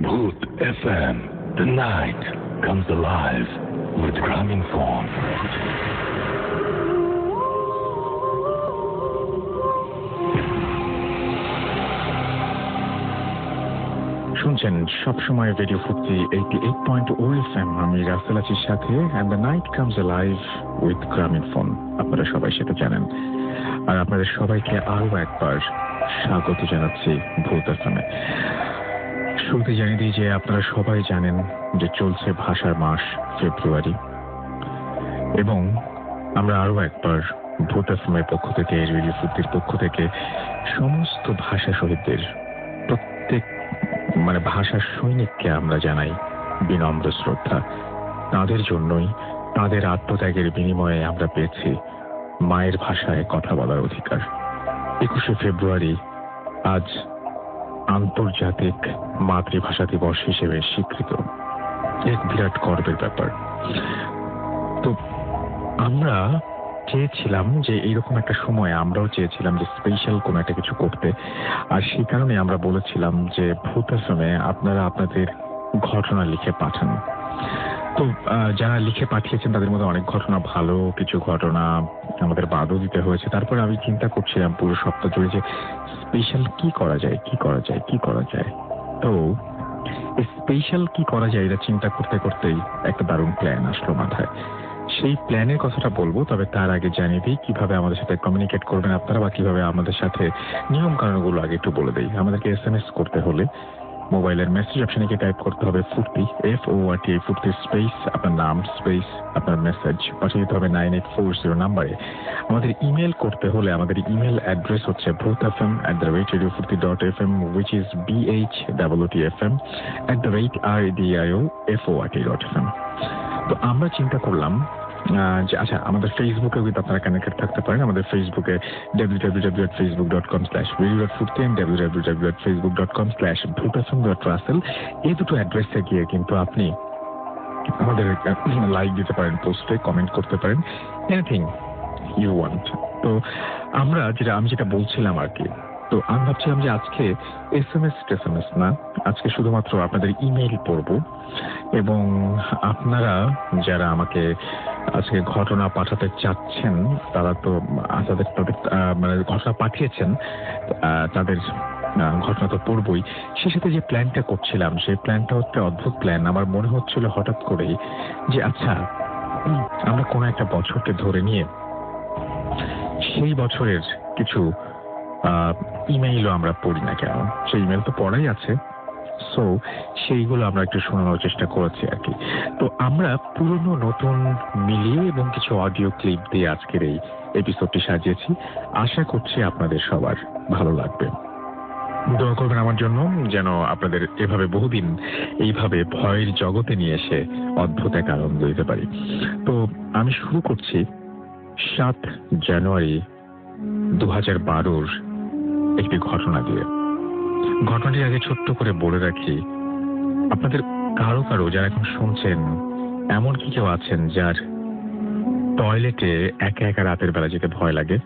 Bhoot FM. The night comes alive with Gramophone. শুনছেন সবসময় radio ফুর্তি 88.0 FM। আমি রাসেল আছির সাথে and the night comes alive with Grameenphone. আপনারা সবাই সেটা জানেন, আর আপনাদের সবাইকে আরও একবার স্বাগত জানাচ্ছি ভূত এফএমে। শুরুতে জানিয়ে দিই যে আপনারা সবাই জানেন যে চলছে ভাষার মাস ফেব্রুয়ারি, এবং আমরা আরও একবার ভূত এফএমের পক্ষ থেকে, রেডিও ফুর্তির পক্ষ থেকে সমস্ত ভাষা শহীদদের, প্রত্যেক ভাষার সৈনিককে আমরা জানাই বিনম্র শ্রদ্ধা। তাদের জন্যই, তাদের আত্মত্যাগের বিনিময়ে আমরা পেয়েছি মায়ের ভাষায় কথা বলার অধিকার। 21শে ফেব্রুয়ারি আজ আন্তর্জাতিক মাতৃভাষা দিবস হিসেবে স্বীকৃত, এক বিরাট গর্বের ব্যাপার। তো আমরা চেয়েছিলাম যে এইরকম একটা সময় আমরাও চেয়েছিলাম যে স্পেশাল কোনো একটা কিছু করতে, আর সেই কারণে আমরা বলেছিলাম যে ভূত এফএমে আপনারা আপনাদের ঘটনা লিখে পাঠান। তো যারা লিখে পাঠিয়েছেন তাদের মধ্যে অনেক ঘটনা, ভালো কিছু ঘটনা আমাদের বাদও দিতে হয়েছে। তারপরে আমি চিন্তা করছিলাম পুরো সপ্তাহ জুড়ে যে স্পেশাল কি করা যায়। তো স্পেশাল কি করা যায় এটা চিন্তা করতে করতেই একটা দারুণ প্ল্যান আসলো মাথায়। সেই প্ল্যানের কথাটা বলবো, তবে তার আগে জানিয়ে দিই কিভাবে আমাদের সাথে কমিউনিকেট করবেন আপনারা, বা কিভাবে আমাদের সাথে নিয়ম কানুনগুলো আগে একটু বলে দিই। আমাদেরকে SMS করতে হলে মোবাইলের মেসেজ অপশনে গিয়ে টাইপ করতে হবে ফুর্তি, FORT, ফুর্তি স্পেস আপনার নাম স্পেস আপনার মেসেজ পাঠিয়ে দিতে হবে 9840 নাম্বারে। আমাদের ইমেল করতে হলে আমাদের ইমেল অ্যাড্রেস হচ্ছে bhutfm@radiofurti.fm, which is BHWTFM@radiofort.fm। তো আমরা চিন্তা করলাম যে আচ্ছা, আমাদের ফেসবুকে কিন্তু আপনারা কানেক্টেড থাকতে পারেন। আমাদের ফেসবুকে www.facebook.com/radio.furti and www.facebook.com/bhutfm.russell এই দুটো অ্যাড্রেসে গিয়ে কিন্তু আপনি আমাদের লাইক দিতে পারেন, পোস্টে কমেন্ট করতে পারেন, এনিথিং ইউ ওয়ান্ট। তো আমি যেটা বলছিলাম আর কি, তো আমি ভাবছিলাম যে আজকে SMS না, আজকে শুধুমাত্র আপনাদের ইমেইল পড়ব, এবং আপনারা যারা আমাকে আজকে ঘটনা পাঠাতে চাচ্ছেন তারা তো তাদের ঘটনা পাঠিয়েছেন, তাদের ঘটনা তো পড়বই। সে সাথে যে প্ল্যানটা করছিলাম সেই প্ল্যানটা হচ্ছে অদ্ভুত প্ল্যান। আমার মনে হচ্ছিল হঠাৎ করেই যে আচ্ছা, আমরা কোনো একটা বছরকে ধরে নিয়ে সেই বছরের কিছু ইমেইলও আমরা পড়ি না কেন, সেই ইমেইল তো পড়াই আছে, সো সেইগুলো আমরা একটু শোনানোর চেষ্টা করেছি আর কি। তো আমরা পুরনো নতুন মিলিয়ে এবং কিছু অডিও ক্লিপ দিয়ে আজকের এই এপিসোডটি সাজিয়েছি। আশা করছি আপনাদের সবার ভালো লাগবে। দোয়া করবেন আমার জন্য যেন আপনাদের এভাবে বহুদিন এইভাবে ভয়ের জগতে নিয়ে এসে অদ্ভুত এক আনন্দ দিতে পারি। তো আমি শুরু করছি 7 জানুয়ারি 2012 একটি ঘটনা দিয়ে। ঘটনাটির আগে ছোট্ট করে বলে রাখি, আপনাদের কারো যারা এখন শুনছেন, এমন কি কেউ আছেন যার টয়লেটে একা একা রাতের বেলা যেতে ভয় লাগে?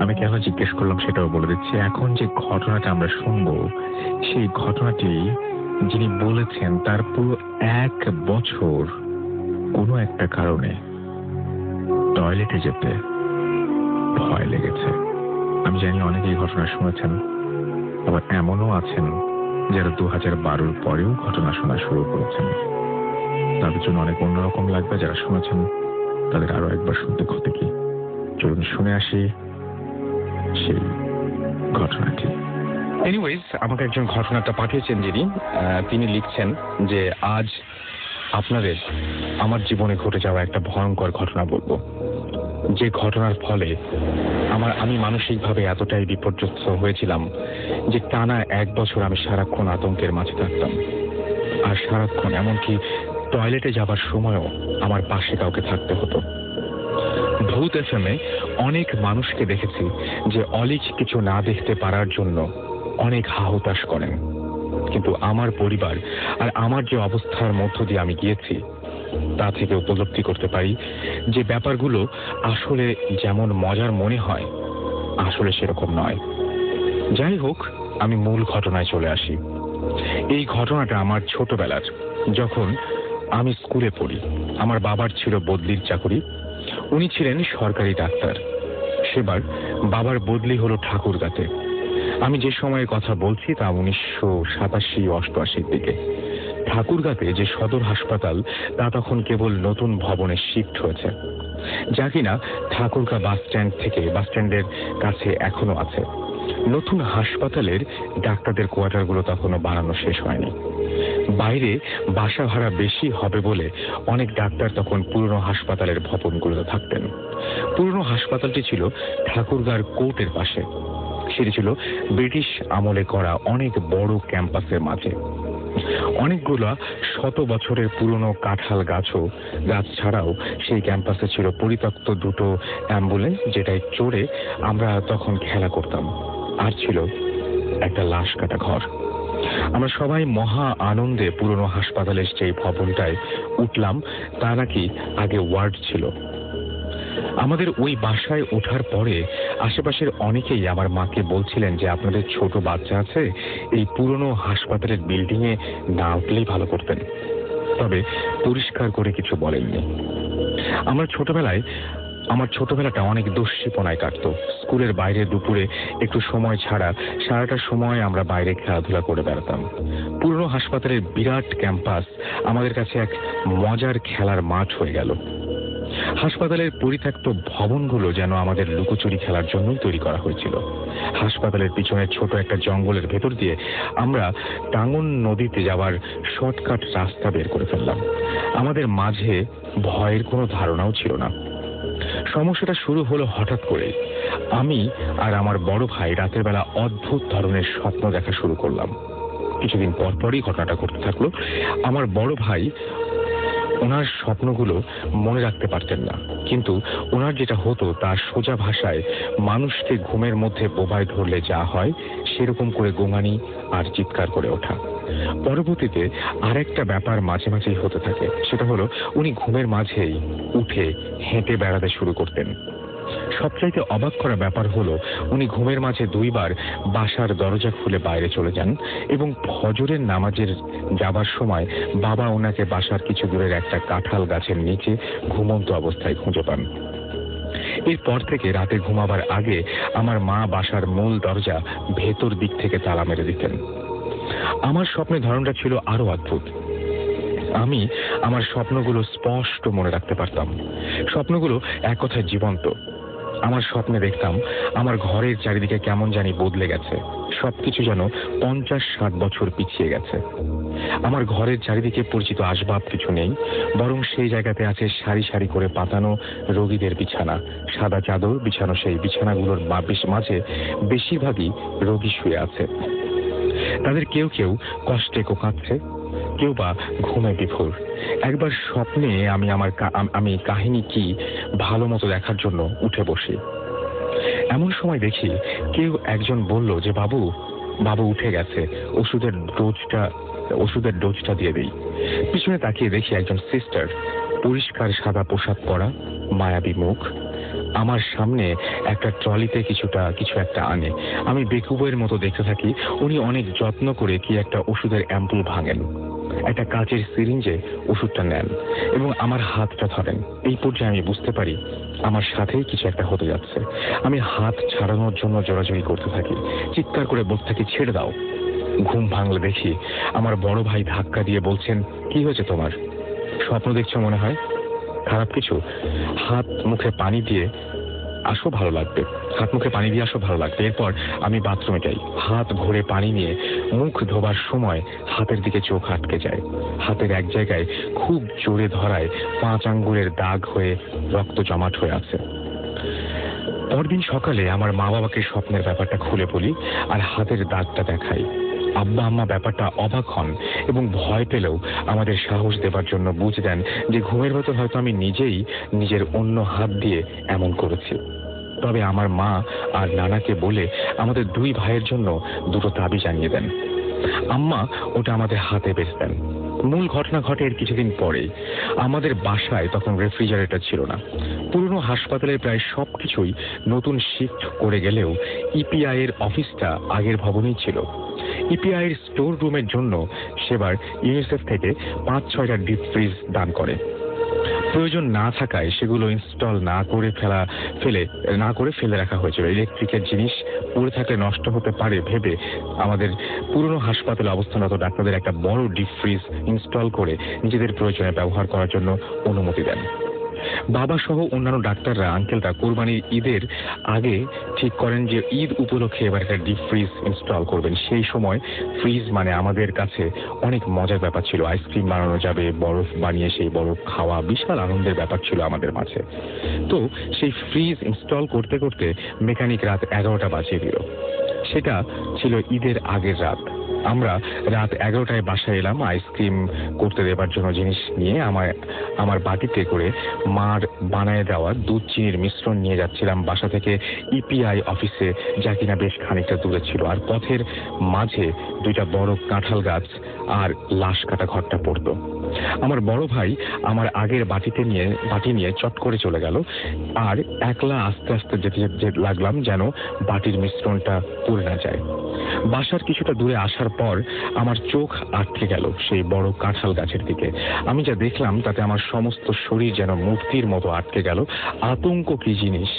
আমি কেন জিজ্ঞেস করলাম সেটাও বলে দিচ্ছি। এখন যে ঘটনাটা আমরা শুনবো, সেই ঘটনাটি যিনি বলেছেন তার পুরো 1 বছর কোনো একটা কারণে টয়লেটে যেতে ভয় লেগেছে। আমি জানি অনেকেই ঘটনা শুনেছেন, আবার এমনও আছেন যারা 2012 পরেও ঘটনা শোনা শুরু করেছেন। তাদের জন্য অনেক অন্যরকম লাগবে। যারা শুনেছেন তাদের আরো একবার শুনতে ক্ষতি কি। চলুন শুনে আসি সেই ঘটনাটি। এনিওয়েজ, আমাকে একজন ঘটনাটা পাঠিয়েছেন তিনি লিখছেন যে আজ আপনাদের আমার জীবনে ঘটে যাওয়া একটা ভয়ঙ্কর ঘটনা বলবো, যে ঘটনার ফলে আমি মানসিকভাবে এতটাই বিপর্যস্ত হয়েছিলাম যে টানা 1 বছর আমি সারাক্ষণ আতঙ্কের মাঝে থাকতাম, আর সারাক্ষণ এমনকি টয়লেটে যাবার সময়ও আমার পাশে কাউকে থাকতে হতো। ভূত এফএমে অনেক মানুষকে দেখেছি যে অলিক কিছু না দেখতে পারার জন্য অনেক হাহুতাশ করেন, কিন্তু আমার পরিবার আর আমার যে অবস্থার মধ্য দিয়ে আমি গিয়েছি তা থেকে উপলব্ধি করতে পারি যে ব্যাপারগুলো আসলে যেমন মজার মনে হয় আসলে সেরকম নয়। যাই হোক, আমি মূল ঘটনায় চলে আসি। এই ঘটনাটা আমার ছোটবেলার, যখন আমি স্কুলে পড়ি। আমার বাবার ছিল বদলির চাকরি, উনি ছিলেন সরকারি ডাক্তার। সেবার বাবার বদলি হলো ঠাকুরগাঁতে। আমি যে সময়ের কথা বলছি তা 1987-88 দিকে। ঠাকুরগাঁতে যে সদর হাসপাতাল তা তখন কেবল নতুন ভবনে শিফট হয়েছে, যা কিনা ঠাকুরগাঁ বাসস্ট্যান্ডের কাছে এখনো আছে। নতুন হাসপাতালের ডাক্তারদের কোয়ার্টারগুলো তখনও বানানো শেষ হয়নি। বাইরে বাসা ভাড়া বেশি হবে বলে অনেক ডাক্তার তখন পুরনো হাসপাতালের ভবনগুলোতে থাকতেন। পুরনো হাসপাতালটি ছিল ঠাকুরগাঁর কোর্টের পাশে। সেটি ছিল ব্রিটিশ আমলে করা অনেক বড় ক্যাম্পাসের মাঝে। অনেকগুলো শত বছরের পুরনো কাঁঠাল গাছ ছাড়াও সেই ক্যাম্পাসে ছিল পরিত্যক্ত দুটো অ্যাম্বুলেন্স, যেটায় চড়ে আমরা তখন খেলা করতাম। আর ছিল একটা লাশ কাটা ঘর। আমরা সবাই মহা আনন্দে পুরনো হাসপাতালের সেই ভবনটায় উঠলাম। তা নাকি আগে ওয়ার্ড ছিল। আমাদের ওই বাসায় ওঠার পরে আশেপাশের অনেকেই আমার মাকে বলছিলেন যে আপনাদের ছোট বাচ্চা আছে, এই পুরনো হাসপাতালের বিল্ডিং এ না উঠলেই ভালো করতেন। তবে পরিষ্কার করে কিছু বলেননি। আমার ছোটবেলাটা অনেক দস্যিপনায় কাটতো। স্কুলের বাইরে দুপুরে একটু সময় ছাড়া সারাটা সময় আমরা বাইরে খেলাধুলা করে বেড়াতাম। পুরনো হাসপাতালের বিরাট ক্যাম্পাস আমাদের কাছে এক মজার খেলার মাঠ হয়ে গেল। হাসপাতালের পরিত্যক্ত ভবনগুলো যেন আমাদের লুকোচুরি খেলার জন্যই তৈরি করা হয়েছিল। হাসপাতালের পিছনে ছোট একটা জঙ্গলের ভেতর দিয়ে আমরা টাঙ্গন নদীতে যাওয়ার শর্টকাট রাস্তা বের করে ফেললাম। আমাদের মাঝে ভয়ের কোনো ধারণাও ছিল না। সমস্যাটা শুরু হলো হঠাৎ করে। আমি আর আমার বড় ভাই রাতের বেলা অদ্ভুত ধরনের স্বপ্ন দেখা শুরু করলাম। কিছুদিন পরপরই ঘটনাটা ঘটতে থাকলো। আমার বড় ভাই ওনার স্বপ্নগুলো মনে রাখতে পারতেন না, কিন্তু ওনার যেটা হতো তার সোজা ভাষায় মানুষকে ঘুমের মধ্যে বোবায় ধরলে যা হয় সেরকম করে গোঙানি আর চিৎকার করে ওঠা। পরবর্তীতে আরেকটা ব্যাপার মাঝে মাঝেই হতে থাকে, সেটা হলো উনি ঘুমের মাঝেই উঠে হেঁটে বেড়াতে শুরু করতেন। সবচাইতে অবাক করা ব্যাপার হলো উনি ঘুমের মাঝে 2 বার বাসার দরজা খুলে বাইরে চলে যান এবং ফজরের নামাজের যাবার সময় বাবা ওনাকে বাসার কিছু দূরের একটা কাঁঠাল গাছের নিচে ঘুমন্ত অবস্থায় খুঁজে পান। এরপর থেকে রাতে ঘুমাবার আগে আমার মা বাসার মূল দরজা ভেতর দিক থেকে তালা মেরে দিতেন। আমার স্বপ্নের ধরনটা ছিল আরো অদ্ভুত। আমি আমার স্বপ্নগুলো স্পষ্ট মনে রাখতে পারতাম। স্বপ্নগুলো এক কথায় জীবন্ত। আমার স্বপ্নে দেখতাম আমার ঘরের চারিদিকে কেমন জানি বদলে গেছে, সবকিছু যেন 50-60 বছর পিছিয়ে গেছে। আমার ঘরের চারিদিকে পরিচিত আসবাব কিছু নেই, বরং সেই জায়গাতে আছে সারি সারি করে পাতানো রোগীদের বিছানা, সাদা চাদর বিছানো। সেই বিছানাগুলোর মাঝে বেশিরভাগই রোগী শুয়ে আছে। তাদের কেউ কেউ কষ্টে কোঁকাচ্ছে, কেউ বা ঘুমে বিভোর। একবার স্বপ্নে আমি কাহিনী কি ভালো মতো দেখার জন্য উঠে বসি। এমন সময় দেখি কেউ একজন বলল যে বাবু উঠে গেছে, ওষুধের ডোজটা দিয়ে দেই। পিছনে তাকিয়ে দেখি একজন সিস্টার, পরিষ্কার সাদা পোশাক পরা, মায়াবী মুখ, আমার সামনে একটা ট্রলিতে কিছু একটা আনে। আমি বেকুবের মতো দেখতে থাকি। উনি অনেক যত্ন করে কি একটা ওষুধের অ্যাম্পুল ভাঙেন, একটা কাচের সিরিঞ্জে ওষুধটা নেন এবং আমার হাতটা ধরেন। এই পর্যায়ে আমি বুঝতে পারি আমার সাথেই কিছু একটা হতে যাচ্ছে। আমি হাত ছাড়ানোর জন্য জোরাজোরি করতে থাকি, চিৎকার করে বলতে থাকি, ছেড়ে দাও। ঘুম ভাঙলে দেখি আমার বড় ভাই ধাক্কা দিয়ে বলছেন, কি হয়েছে তোমার? স্বপ্ন দেখছো মনে হয়? খারাপ কিছু? হাত মুখে পানি দিয়ে আসো, ভালো লাগবে। এরপর আমি বাথরুমে যাই। হাত ভরে পানি নিয়ে মুখ ধোবার সময় হাতের দিকে চোখ আটকে যায়। হাতের এক জায়গায় খুব জোরে ধরায় 5 আঙ্গুলের দাগ হয়ে রক্ত জমাট হয়ে আছে। পরদিন সকালে আমার মা বাবাকে স্বপ্নের ব্যাপারটা খুলে বলি আর হাতের দাগটা দেখাই। আব্বা আম্মা ব্যাপারটা অবাক হন এবং ভয় পেলেও আমাদের সাহস দেবার জন্য বুঝে দেন যে ঘুমের ভেতর হয়তো আমি নিজেই নিজের অন্য হাত দিয়ে এমন করেছি। তবে আমার মা আর নানাকে বলে আমাদের 2 ভাইয়ের জন্য 2টো তাবিজ আনিয়ে দেন। আম্মা ওটা আমাদের হাতে বেঁধে দেন। মূল ঘটনা ঘটে এর কিছুদিন পরে। আমাদের বাসায় তখন রেফ্রিজারেটর ছিল না। পুরনো হাসপাতালের প্রায় সবকিছুই নতুন শিফট করে গেলেও ইপিআই এর অফিসটা আগের ভবনেই ছিল। ইপিআই এর স্টোর রুমের জন্য সেবার ইউনিসেফ থেকে 5-6টা ডিপ ফ্রিজ দান করে। প্রয়োজন না থাকায় সেগুলো ইনস্টল না করে ফেলে রাখা হয়েছিল। ইলেকট্রিকের জিনিস পড়ে থাকলে নষ্ট হতে পারে ভেবে আমাদের পুরনো হাসপাতালে অবস্থানরত ডাক্তারদের একটা বড় ডিপ ফ্রিজ ইনস্টল করে নিজেদের প্রয়োজনে ব্যবহার করার জন্য অনুমতি দেন। বাবা সহ অন্যান্য ডাক্তাররা, আঙ্কেলরা কোরবানির ঈদের আগে ঠিক করেন যে ঈদ উপলক্ষে এবার একটা ডিপ ফ্রিজ ইনস্টল করবেন। সেই সময় ফ্রিজ মানে আমাদের কাছে অনেক মজার ব্যাপার ছিল। আইসক্রিম বানানো যাবে, বরফ বানিয়ে সেই বরফ খাওয়া বিশাল আনন্দের ব্যাপার ছিল আমাদের মাঝে। তো সেই ফ্রিজ ইনস্টল করতে করতে মেকানিক রাত 11টা বাজিয়ে দিল। সেটা ছিল ঈদের আগের রাত। আমরা রাত 11টায় বাসায় এলাম আইসক্রিম করতে দেবার জন্য জিনিস নিয়ে। আমার বাটিতে করে মার বানায় দেওয়া দুধ চিনির মিশ্রণ নিয়ে যাচ্ছিলাম বাসা থেকে ইপিআই অফিসে, যা কিনা বেশ খানিকটা দূরে ছিল। আর পথের মাঝে 2টা বড় কাঁঠাল গাছ আর লাশ কাটা ঘরটা পড়তো। আমার বড় ভাই আমার আগের বাটি নিয়ে চট করে চলে গেল। আর একলা আস্তে আস্তে যেতে লাগলাম যেন বাটির মিশ্রণটা পড়ে না যায়। বাসার কিছুটা দূরে আসার পর আমার চোখ আটকে গেল সেই বড় কাঁঠাল গাছের দিকে। আমি যা দেখলাম তাতে আমার সমস্ত শরীর যেন মূর্তির মতো আটকে গেল। আতঙ্ক কি জিনিস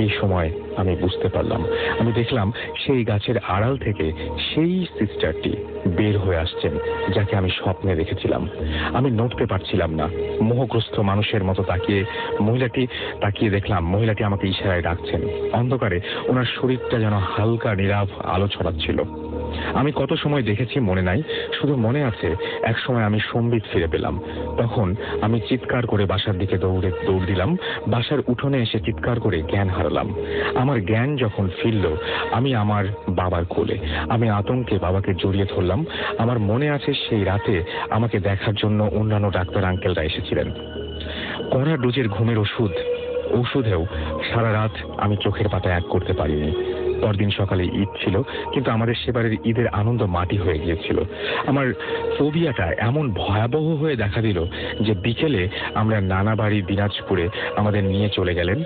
এই সময় আমি বুঝতে পারলাম। আমি দেখলাম সেই গাছের আড়াল থেকে সেই সিস্টারটি বের হয়ে আসছেন, যাকে আমি স্বপ্নে দেখেছিলাম। আমি নড়তে পারছিলাম না। মোহগ্রস্ত মানুষের মতো তাকিয়ে দেখলাম মহিলাটি আমাকে ইশারায় ডাকছেন। অন্ধকারে ওনার শরীরটা যেন হালকা নীরব আলো ছড়াচ্ছিল। আমি কত সময় দেখেছি মনে নাই, শুধু মনে আছে এক সময় আমি সম্বিত ফিরে পেলাম। তখন আমি চিৎকার করে বাসার দিকে দৌড় দিলাম। বাসার উঠোনে এসে চিৎকার করে জ্ঞান হারালাম। আমার জ্ঞান যখন ফিরল, আমি আমার বাবার কোলে। আমি আতঙ্কে বাবাকে জড়িয়ে ধরলাম। আমার মনে আছে সেই রাতে আমাকে দেখার জন্য অন্যান্য ডাক্তার আঙ্কেলরা এসেছিলেন। কড়া ডোজের ঘুমের ওষুধেও সারা রাত আমি চোখের পাতা এক করতে পারিনি। পরদিন সকালে ঈদ ছিল, কিন্তু আমাদের সেবারের ঈদের আনন্দ মাটি হয়ে গিয়েছিল। আমার ফোবিয়াটা এমন ভয়াবহ হয়ে দেখা দিল যে বিকেলে আমরা নানা বাড়ি দিনাজপুরে আমাদের নিয়ে চলে গেলেন।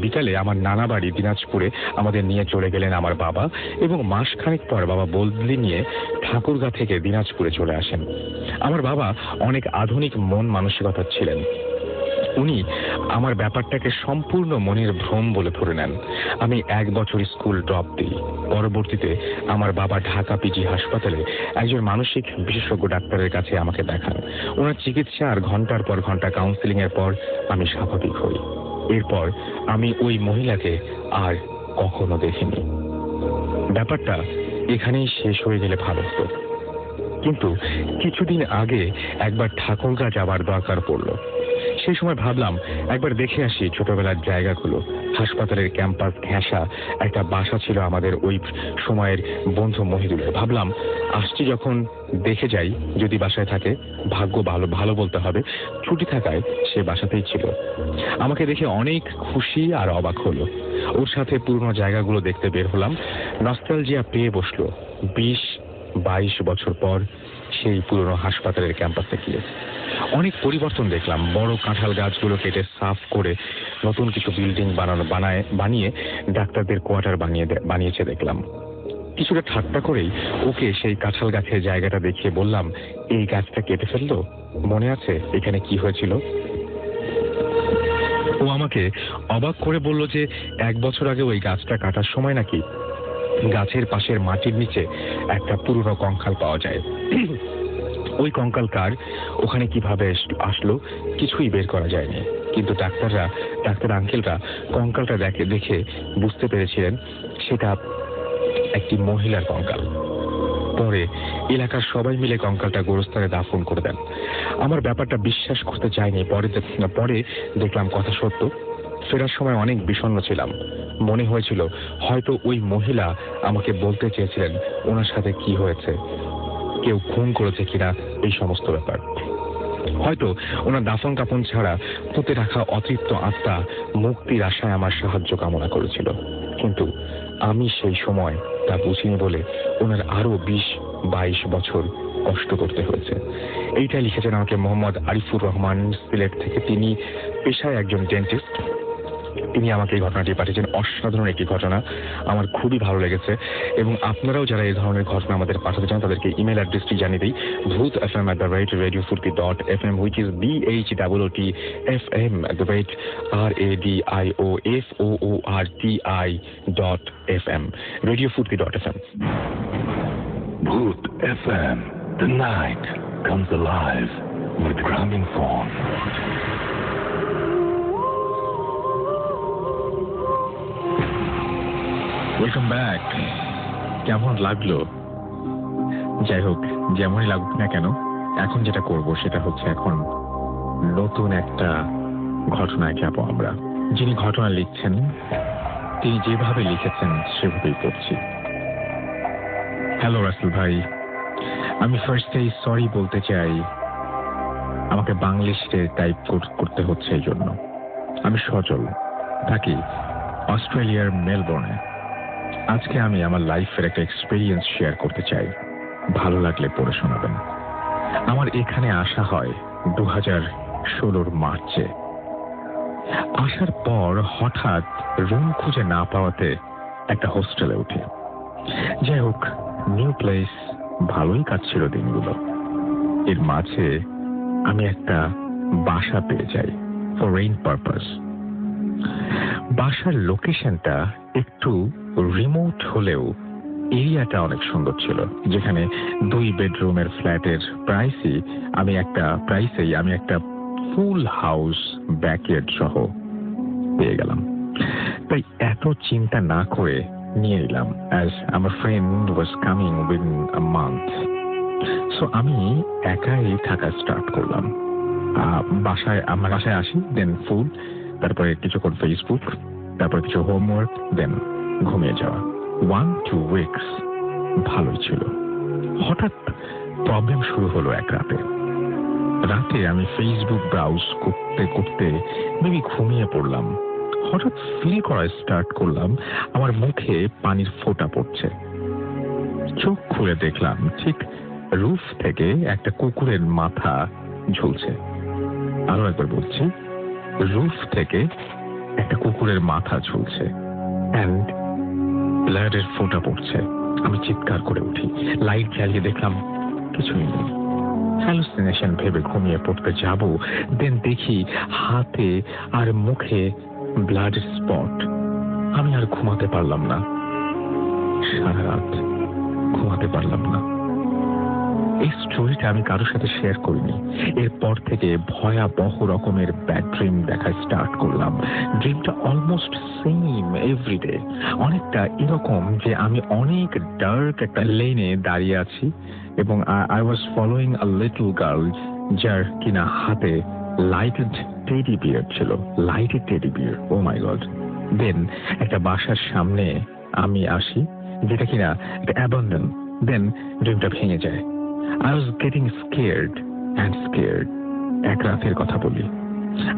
বিকালে আমার নানা বাড়ি দিনাজপুরে আমাদের নিয়ে চলে গেলেন আমার বাবা, এবং মাসখানেক পর বাবা বদলি নিয়ে ঠাকুরগাঁ থেকে দিনাজপুরে চলে আসেন। আমার বাবা অনেক আধুনিক মন মানসিকতার ছিলেন। উনি আমার ব্যাপারটাকে সম্পূর্ণ মনের ভ্রম বলে ধরে নেন। আমি 1 বছর স্কুল ড্রপ দিই। পরবর্তীতে আমার বাবা ঢাকা পিজি হাসপাতালে একজন মানসিক বিশেষজ্ঞ ডাক্তারের কাছে আমাকে দেখান। ওনার চিকিৎসা আর ঘন্টার পর ঘন্টা কাউন্সিলিং এর পর আমি স্বাভাবিক হই। এরপর আমি ওই মহিলাকে আর কখনো দেখিনি। ব্যাপারটা এখানেই শেষ হয়ে গেলে ভালো হতো, কিন্তু কিছুদিন আগে একবার ঠাকুরগাঁ যাবার দরকার পড়ল। সেই সময় ভাবলাম একবার দেখে আসি ছোটবেলার জায়গাগুলো। হাসপাতালের ক্যাম্পাস ঘেঁষা একটা বাসা ছিল আমাদের ওই সময়ের বন্ধু মহিদুলের। ভাবলাম আসছি যখন দেখে যাই, যদি বাসায় থাকে। ভাগ্য ভালো বলতে হবে, ছুটি থাকায় সে বাসাতেই ছিল। আমাকে দেখে অনেক খুশি আর অবাক হলো। ওর সাথে পুরনো জায়গাগুলো দেখতে বের হলাম। নস্টালজিয়া পেয়ে বসলো 20-22 বছর পর সেই পুরনো হাসপাতালের ক্যাম্পাসে গিয়ে। অনেক পরিবর্তন দেখলাম। বড় কাঁঠাল গাছগুলো কেটে সাফ করে নতুন কিছু বিল্ডিং বানিয়ে ডাক্তারদের কোয়ার্টার বানিয়েছে দেখলাম। কিছুটা ঠাট্টা করেই ওকে সেই কাঁঠাল গাছের জায়গাটা দেখিয়ে বললাম, এই গাছটা কেটে ফেললো, মনে আছে এখানে কি হয়েছিল? ও আমাকে অবাক করে বলল যে 1 বছর আগে ওই গাছটা কাটার সময় নাকি গাছের পাশের মাটির নিচে একটা পুরনো কঙ্কাল পাওয়া যায়। ওই কঙ্কাল কার, ওখানে কিভাবে আসলো কিছুই বের করা যায়নি, কিন্তু ডাক্তার আঙ্কেলরা কঙ্কালটা দেখে বুঝতে পেরেছিলেন সেটা একটি মহিলার কঙ্কাল। পরে এলাকার সবাই মিলে কঙ্কালটা গোরস্থানে দাফন করে দেন। আমার ব্যাপারটা বিশ্বাস করতে চাইনি। পরে দেখলাম কথা সত্য। ফেরার সময় অনেক বিষণ্ণ ছিলাম। মনে হয়েছিল হয়তো ওই মহিলা আমাকে বলতে চেয়েছিলেন ওনার সাথে কি হয়েছে, কেউ খুন করেছে কিনা, এই সমস্ত ব্যাপার। হয়তো ওনার দাফন কাফন ছাড়া পুঁতে রাখা অতৃপ্ত আত্মা মুক্তির আশায় আমার সাহায্য কামনা করেছিল। কিন্তু আমি সেই সময় তা বুঝিনি বলে ওনার আরো 20-22 বছর কষ্ট করতে হয়েছে। এইটাই লিখেছেন আমাকে মোহাম্মদ আরিফুর রহমান, সিলেট থেকে। তিনি পেশায় একজন ডেন্টিস্ট। তিনি আমাকে এই ঘটনাটি পাঠিয়েছেন। অসাধারণ একটি ঘটনা, আমার খুবই ভালো লেগেছে। এবং আপনারাও যারা এই ধরনের ঘটনা আমাদের পাঠাতে চান তাদেরকে ইমেল অ্যাড্রেসটি জানিয়ে দিই, bhootfm@radiofurti.fm, which is BHOOTFM@radioforti.fm, radiofurti.fm. Bhoot FM. The night comes alive with gramophone. Welcome back. কেমন লাগলো? যাই হোক, যেমনই লাগুক না কেন, এখন যেটা করব সেটা হচ্ছে এখন নতুন একটা ঘটনায় যাব আমরা। যিনি ঘটনা লিখছেন তিনি যেভাবে লিখেছেন সেভাবেই পড়ছি। হ্যালো রাসেল ভাই, আমি ফার্স্টেই সরি বলতে চাই। আমাকে বাংলিশে টাইপ করতে হচ্ছে এই জন্য। আমি সজল, থাকি অস্ট্রেলিয়ার মেলবোর্নে। আজকে আমি আমার লাইফের একটা এক্সপেরিয়েন্স শেয়ার করতে চাই, ভালো লাগলে পড়ে শোনাবেন। আমার এখানে আসা হয় 2016 মার্চে। আসার পর হঠাৎ রুম খুঁজে না পাওয়াতে একটা হোস্টেলে উঠি। যাই হোক, নিউ প্লেস, ভালোই কাটছিল দিনগুলো। এর মাঝে আমি একটা বাসা পেয়ে যাই ফর রেন্ট পারপাস। বাসার লোকেশনটা একটু রিমোট হলেও এরিয়াটা অনেক সুন্দর ছিল, যেখানে 2 বেডরুমের ফ্ল্যাটের প্রাইসেই আমি একটা ফুল হাউস ব্যাকইয়ার্ড সহ পেয়ে গেলাম। তাই এত চিন্তা না করে নিয়ে নিলাম, অ্যাজ আমার friend was coming within a month. So আমি একাই থাকা স্টার্ট করলাম। আমার বাসায় আসি, দেন ফুড, তারপরে কিছুক্ষণ ফেসবুক, তারপর কিছু হোমওয়ার্ক, দেন ঘুমিয়ে যাওয়া। 1-2 উইকস ভালোই ছিল। হঠাৎ প্রবলেম শুরু হলো এক রাতে আমি ফেসবুক ব্রাউজ করতে করতে মেবি ঘুমিয়ে পড়লাম। হঠাৎ ফিল করা স্টার্ট করলাম আমার মুখে পানির ফোঁটা পড়ছে। চোখ খুলে দেখলাম ঠিক রুফ থেকে একটা কুকুরের মাথা ঝুলছে। আরো একবার বলছি, রুফ থেকে একটা কুকুরের মাথা ঝুলছে অ্যান্ড ব্লাডের ফোঁটা পড়ছে। আমি চিৎকার করে উঠি, লাইট জ্বালিয়ে দেখলাম কিছুই নেই। হ্যালুসিনেশন ভেবে ঘুমিয়ে পড়তে যাব, দেন দেখি হাতে আর মুখে ব্লাডের স্পট। আমি আর ঘুমাতে পারলাম না, সারা রাত ঘুমাতে পারলাম না। এই স্টোরিটা আমি কারোর সাথে শেয়ার করিনি। এরপর থেকে ভয়াবহ রকমের ব্যাড ড্রিম দেখা স্টার্ট করলাম। ড্রিমটা অলমোস্ট সেম এভরিডে, অনেকটা এরকম যে আমি অনেক ডার্ক একটা লেনে দাঁড়িয়ে আছি এবং I was following a little girl, যার কিনা হাতে লাইটেড টেডি বিয়ার ছিল, লাইটেড টেডি বিয়ার। ও মাই গড। দেন একটা বাসার সামনে আমি আসি, যেটা কিনা একটা অ্যাবান্ডন। দেন ড্রিমটা ভেঙে যায়। I was getting scared and scared. এক রাতের কথা বলি,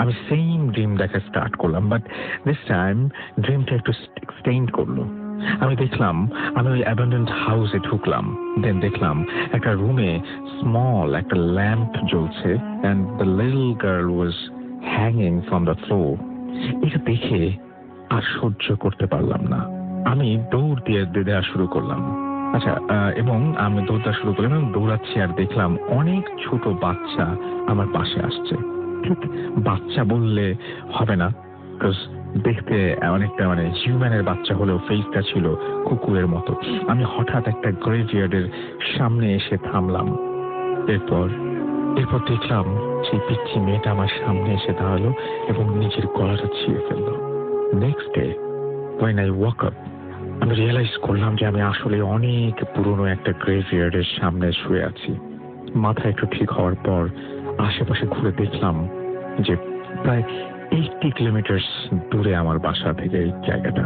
আমি সেম ড্রিম দেখা স্টার্ট করলাম, বাট দিস টাইম ড্রিমটা একটু এক্সটেন্ড করলো। আমি দেখলাম আমি ওই অ্যাবান্ডেন্ড হাউসে ঢুকলাম, দেন দেখলাম একটা রুমে স্মল একটা ল্যাম্প জ্বলছে and the little girl was hanging from the floor. এটা দেখে আর সহ্য করতে পারলাম না। আমি দৌড় দিয়ে দেওয়া শুরু করলাম। এবং আমি দৌড়া শুরু করলাম এবং দৌড়াচ্ছি আর দেখলাম অনেক ছোট বাচ্চা আমার পাশে আসছে। ঠিক বাচ্চা বললে হবে না, বিকজ দেখতে অনেকটা হিউম্যানের বাচ্চা হলেও ফেসটা ছিল কুকুরের মতো। আমি হঠাৎ একটা গ্রেভইয়ার্ডের সামনে এসে থামলাম। এরপর দেখলাম সেই পিচ্ছি মেয়েটা আমার সামনে এসে দাঁড়ালো এবং নিজের গলাটা ছিঁড়ে ফেললো। Next day when I woke up, আমি রিয়েলাইজ করলাম যে আমি আসলে অনেক পুরনো একটা গ্রেভইয়ার্ডের সামনে শুয়ে আছি। মাথা একটু ঠিক হওয়ার পর আশেপাশে ঘুরে দেখলাম যে প্রায় 80 কিলোমিটার দূরে আমার বাসা থেকে এই জায়গাটা।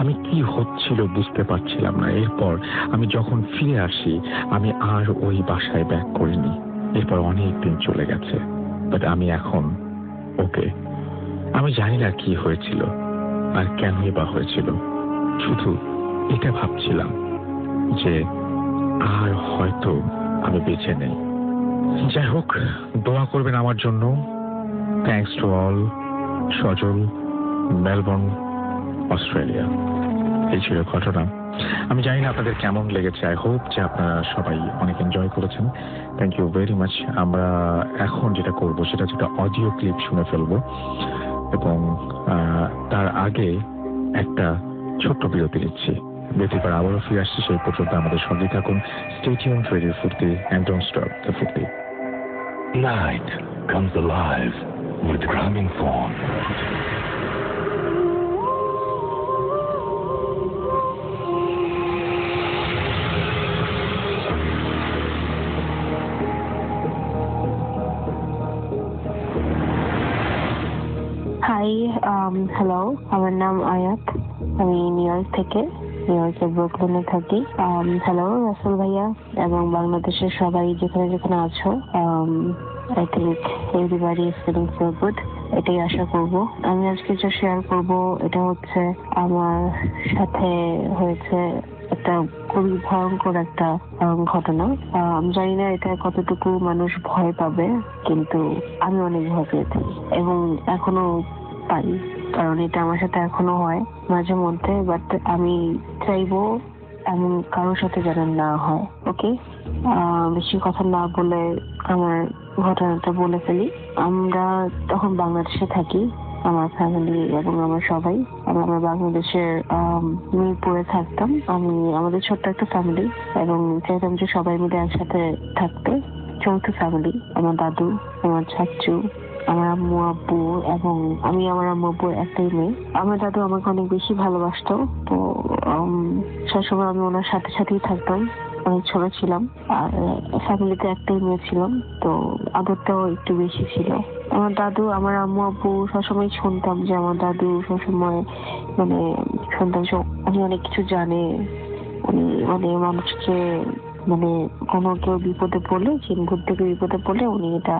আমি কি হচ্ছিল বুঝতে পারছিলাম না। এরপর আমি যখন ফিরে আসি, আমি আর ওই বাসায় ব্যাক করিনি। এরপর অনেক দিন চলে গেছে, বাট আমি এখন ওকে। আমি জানি না কি হয়েছিল আর কেনই বা হয়েছিল, শুধু এটা ভাবছিলাম যে আর হয়তো আমি বেঁচে নেই। যাই হোক, দোয়া করবেন আমার জন্য। Thanks to all. Sajal, Melbourne, Australia. এই ছিল ঘটনা। আমি জানি না আপনাদের কেমন লেগেছে। আই হোপ যে আপনারা সবাই অনেক এনজয় করেছেন। Thank you very much. আমরা এখন যেটা করব সেটা হচ্ছে একটা অডিও ক্লিপ শুনে ফেলবো, এবং তার আগে একটা ছোট্ট বিরতি নিচ্ছি। বিরতির পর আবারও ফিরে আসছি। সেই পর্যন্ত আমাদের সঙ্গে থাকুন। Stay tuned radio Foorti and don't stop the Foorti. Night comes alive with Gramophone. Hi, hello, আমার নাম আয়াত। আমি নিউ ইয়র্ক থেকে, নিউ ইয়র্কের ব্রুকলিনে থাকি। হ্যালো রাসেল ভাইয়া এবং বাংলাদেশের সবাই যেখানে যেখানে আছো। I think everybody is feeling so good, এটাই আশা করব। আমি আজকে যা শেয়ার করব এটা হচ্ছে আমার সাথে হয়েছে একটা খুবই ভয়ঙ্কর একটা ঘটনা। আমি জানি না এটা কতটুকু মানুষ ভয় পাবে, কিন্তু আমি অনেক ভয় পেয়েছি এবং এখনো পাই, কারণ এটা আমার সাথে এখনো হয় মাঝে মধ্যে। বাট আমি চাইবো এমন কারোর সাথে যেন না হয়। ওকে, বেশি কথা না বলে আমার ঘটনাটা বলে ফেলি। আমরা তখন বাংলাদেশে থাকি, আমার ফ্যামিলি এবং আমার সবাই। আমরা বাংলাদেশের মিরপুরে থাকতাম। আমাদের ছোট্ট একটা ফ্যামিলি এবং চাইতাম যে সবাই মিলে একসাথে থাকতে। যৌথ ফ্যামিলি। আমার দাদু, আমার চাচু, আমার আম্মু আব্বু এবং আমি আমার আম্মু আব্বুর একটাই মেয়ে। আমার দাদু আমাকে অনেক বেশি ভালোবাসতো, তো সবসময় আমি ওনার সাথে সাথেই থাকতাম। অনেক ছোট ছিলাম আর ফ্যামিলিতে একটাই মেয়ে ছিলাম, তো আদরটাও একটু বেশি ছিল। আমার দাদু, আমার আম্মু আব্বু সবসময় শুনতাম যে আমার দাদু সবসময় মানে শুনতাম যে উনি অনেক কিছু জানে। উনি মানে মানুষকে মানে কোনো কেউ বিপদে পড়লে, চিনভূত থেকে বিপদে পড়লে উনি এটা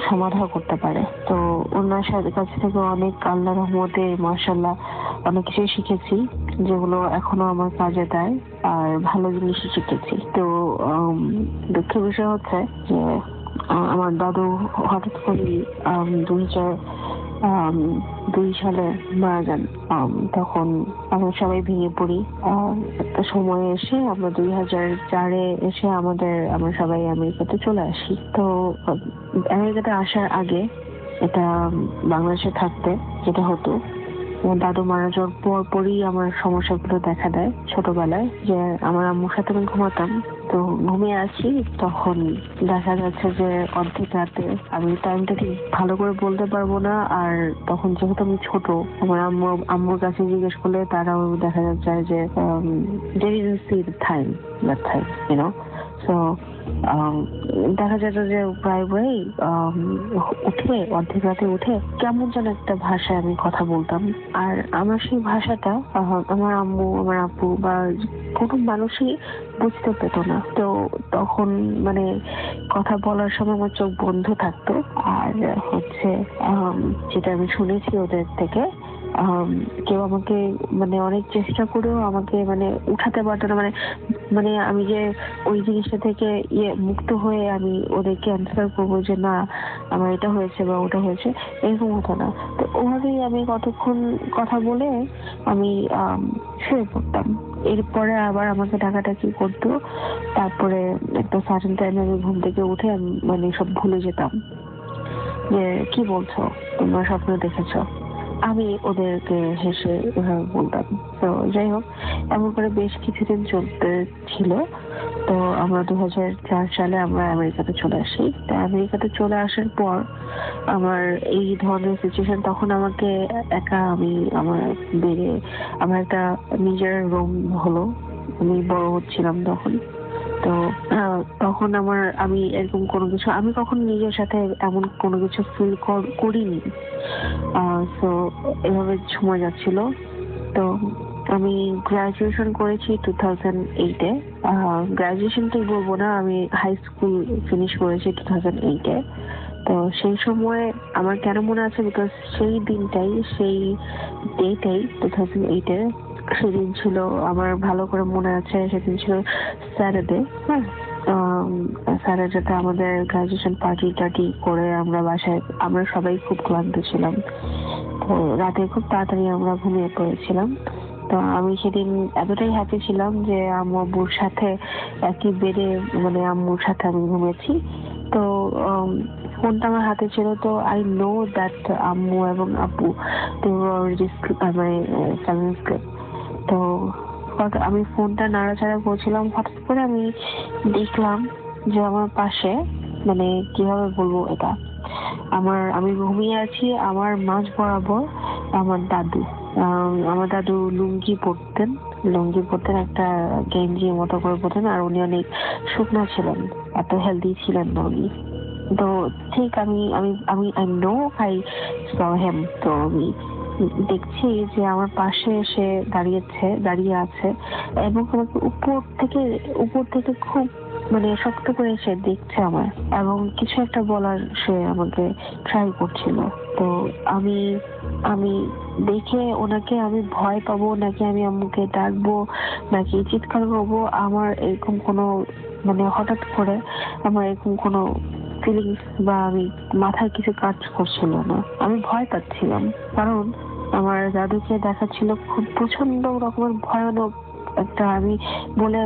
সমাধান করতে পারে। তো ওনার সাথে কাছ থেকে অনেক আল্লাহ রহমতে মাশাআল্লাহ অনেক কিছু শিখেছি, যেগুলো এখনো আমার কাজে দেয় আর ভালো জিনিসই শিখেছি। তো দুঃখের বিষয় হচ্ছে যে আমার দাদু হঠাৎ করে 2002 সালে মারা যান। তখন আমরা সবাই ভেঙে পড়ি। একটা সময় এসে আমরা 2004-এ এসে আমরা সবাই আমেরিকাতে চলে আসি। তো আমেরিকাতে আসার আগে এটা বাংলাদেশে থাকতে যেটা হতো, আমার দাদু মারা যাওয়ার পরই আমার সমস্যাগুলো দেখা দেয় ছোটবেলায়। যে আমার আম্মুর সাথে আমি ঘুমাতাম, তো ঘুমিয়ে আছি, তখন দেখা যাচ্ছে যে অর্ধেক রাতে, আমি টাইমটা ঠিক ভালো করে বলতে পারবো না। আর তখন যেহেতু আমি ছোট, আমার আম্মুর কাছে জিজ্ঞেস করলে তারাও দেখা যাচ্ছে যে they didn't see the time that time, you know. So দেখা যেত যে প্রায় উঠে অর্ধেক রাতে উঠে কেমন যেন একটা ভাষায় আমি কথা বলতাম। আর আমার সেই ভাষাটা আমার আম্মু, আমার আব্বু বা কোনো মানুষই বুঝতে পেত না। তো তখন মানে কথা বলার সময় আমার চোখ বন্ধ থাকতো। আর হচ্ছে যেটা আমি শুনেছি ওদের থেকে, কেউ আমাকে মানে অনেক চেষ্টা করেও আমাকে মানে উঠাতে পারতো না। মানে আমি যে ওই জিনিসটা থেকে মুক্ত হয়ে আমি ওদেরকে অ্যান্সার করবো যে না আমার এটা হয়েছে বা ওটা হয়েছে, এরকম হতো না। তো ওভাবেই আমি কতক্ষণ কথা বলে আমি শুয়ে পড়তাম। এরপরে আবার আমাকে ডাকাডাকি করতো। তারপরে একটা সার্টেন টাইমে আমি ঘুম থেকে উঠে মানে সব ভুলে যেতাম যে কি বলছো, তোমরা স্বপ্ন দেখেছো। আমি ওদেরকে হেসে এভাবে বলতাম। তো যাই হোক, এমন করে বেশ কিছুদিন চলতে ছিল। তো আমরা 2004 সালে আমরা আমেরিকাতে চলে আসি। তো আমেরিকাতে চলে আসার পর আমার এই ধরনের সিচুয়েশন, তখন আমাকে একা আমার একটা নিজের রুম হলো। আমি বড় হচ্ছিলাম তখন। তো তখন আমি এরকম কোনো কিছু, আমি কখনো নিজের সাথে এমন কোনো কিছু ফিল করিনি। তো এভাবে সময় যাচ্ছিল। তো আমি গ্রাজুয়েশন করেছি 2008-এ। গ্রাজুয়েশনটাই বলবো না, আমি হাই স্কুল ফিনিশ করেছি 2008-এ। তো সেই সময় আমার কেন মনে আছে, বিকজ সেই দিনটাই, সেই ডেটাই 2008-এ সেদিন ছিল, আমার ভালো করে মনে আছে, সেদিন ছিল স্যাটারডে। হ্যাঁ, স্যাটারডেতে আমাদের গ্রাজুয়েশন পার্টি টার্টি করে আমরা বাসায়, আমরা সবাই খুব ক্লান্ত ছিলাম। তো রাতে খুব তাড়াতাড়ি আমরা ঘুমিয়ে পড়েছিলাম। তো আমি সেদিন এতটাই হ্যাপি ছিলাম যে আম্মু আব্বুর সাথে একই বেডে, মানে আম্মুর সাথে আমি ঘুমিয়েছি। তো ফোনটা আমার হাতে ছিল। তো আই নো দ্যাট আম্মু এবং আব্বু তো আমি ফোনটা নাড়াচাড়া করছিলাম, হঠাৎ করে আমি দেখলাম যে আমার পাশে, মানে কিভাবে বলবো এটা, আমি ঘুমিয়ে আছি, আমার মাঝ বরাবর আমার দাদু। আমার দাদু লুঙ্গি পরতেন, একটা গেঞ্জি মতো করে পরতেন, আর উনি অনেক শুকনা ছিলেন, এত হেলদি ছিলেন না উনি। তো ঠিক আমি আমি আমি আই নো আই স হিম। তো আমি দেখছি যে আমার পাশে এসে দাঁড়িয়ে আছে, এবং আমাকে উপর থেকে খুব, মানে শক্ত করে সে দেখছে আমার, এবং কিছু একটা বলার সে আমাকে ট্রাই করছিল। তো আমি আমি দেখে ওনাকে আমি ভয় পাবো নাকি আমি আম্মুকে ডাকবো নাকি চিৎকার করবো, আমার এরকম কোনো, মানে হঠাৎ করে আমার এরকম কোনো ফিলিংস বা আমি মাথায় কিছু কাজ করছিল না। আমি ভয় পাচ্ছিলাম, কারণ আমার দাদুকে দেখাচ্ছিল খুব প্রচন্ড রকমের ভয়ানক একটা, আমি বলে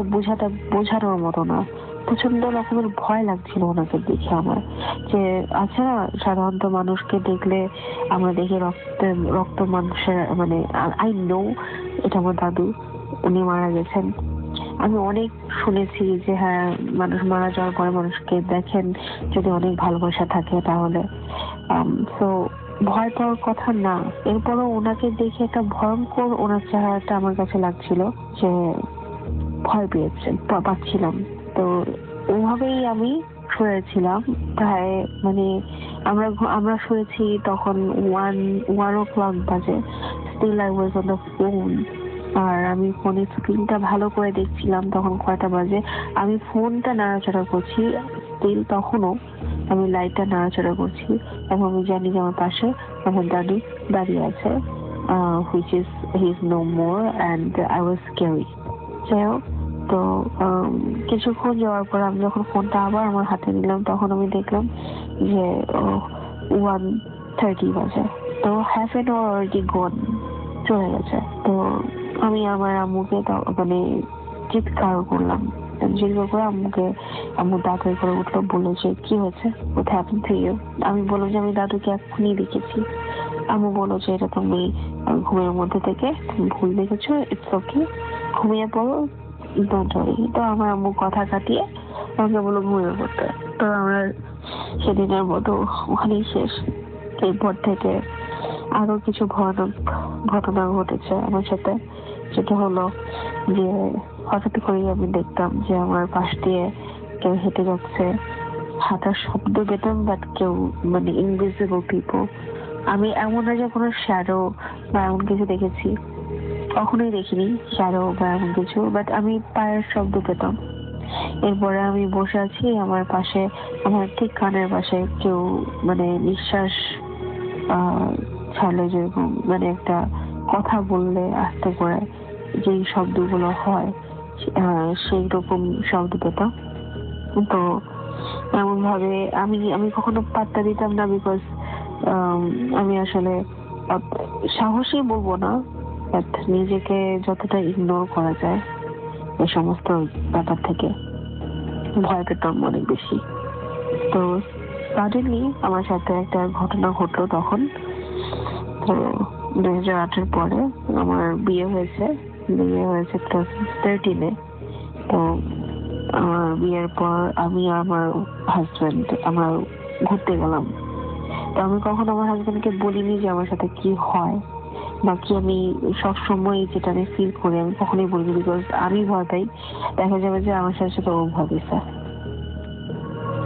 বোঝানোর মতো না, প্রচন্ড রকমের ভয় লাগছিল ওনাকে দেখে আমার। যে আছে না, সাধারণত মানুষকে দেখলে আমরা দেখি রক্ত মানুষের, মানে আই নো এটা আমার দাদু, উনি মারা গেছেন। আমি অনেক শুনেছি যে হ্যাঁ, মানুষ মারা যাওয়ার পরে মানুষকে দেখেন যদি অনেক ভালোবাসা থাকে তাহলে। তো ভয় পাওয়ার কথা না, এরপরও ওনাকে দেখে একটা ভয়ঙ্কর ওনার চেহারাটা আমার কাছে লাগছিল যে ভয় পাচ্ছিলাম। তো ওভাবেই আমি শুয়েছিলাম প্রায়, মানে আমরা শুয়েছি তখন 1 o'clock বাজে। Still I was on the phone, আর আমি ফোনের স্ক্রিনটা ভালো করে দেখছিলাম তখন কয়টা বাজে। আমি ফোনটা নাড়াচাড়া করছি, স্টিল তখনও আমি লাইটটা নাড়াচাড়া করছি, এবং আমি জানি যে আমার পাশে আমার দাদু দাঁড়িয়ে আছে, which is he is no more, and I was scary. যাই হোক, তো কিছুক্ষণ যাওয়ার পর আমি যখন ফোনটা আবার আমার হাতে নিলাম, তখন আমি দেখলাম যে 1:30 বাজে। তো half an hour already gone, চলে গেছে। তো আমি আমার আম্মুকে মানে চিৎকার করলাম, করে আম্মু তাড়াতাড়ি করে উঠলো, বললো যে কি হয়েছে, কোথায় আপনি থেকে। আমি বললাম যে আমি দাদুকে এক্ষুনি দেখেছি। আম্মু বললো যে এটা তুমি ঘুমের মধ্যে থেকে তুমি ভুল দেখেছো, ইটস ওকে, ঘুমিয়ে পড়ো, ডোন্ট ওয়ারি। তো আমার আম্মু কথা কাটিয়ে আমাকে বললো ঘুমিয়ে পড়তে। তো আমরা সেদিনের মতো ওখানেই শেষ। এরপর থেকে আরো কিছু ভয়ানক ঘটনা ঘটেছে আমার সাথে। সেটা হলো যে হঠাৎ করেই আমি দেখতাম যে আমার পাশ দিয়ে কেউ হেঁটে যাচ্ছে, হাঁটার শব্দ পেতাম, বাট কেউ, মানে ইনভিজিবল পিপল। আমি এমন না যে কোনো শ্যাডো বা এমন কিছু দেখেছি, কখনোই দেখিনি শ্যাডো বা এমন কিছু, বাট আমি পায়ের শব্দ পেতাম। এরপরে আমি বসে আছি, আমার পাশে, আমার ঠিক কানের পাশে কেউ, মানে নিঃশ্বাস ছাড়লে যেরকম, মানে একটা কথা বললে আস্তে করে যেই শব্দগুলো হয়, সেই রকম শব্দ পেতাম। তো এমন ভাবে আমি কখনো পাত্তা দিতাম না, বিকজ আমি আসলে সাহসী বলবো না, বাট নিজেকে যতটা ইগনোর করা যায় এই সমস্ত ব্যাপার থেকে ভয় পেতাম অনেক বেশি। তো সাডেনলি আমার সাথে একটা ঘটনা ঘটলো তখন। তো 2008-এর পরে আমার বিয়ে হয়েছে 2013-এ। তো আমার বিয়ের পর আমি আর আমার হাজবেন্ড আমরা ঘুরতে গেলাম। তো আমি কখনো আমার হাজবেন্ডকে বলিনি যে আমার সাথে কি হয় বা কি আমি সবসময় যেটা আমি ফিল করি আমি কখনোই বলিনি, বিকজ আমি ভয় পাই দেখা যাবে যে আমার সাথে সাথে ও ভয় পেয়েছে।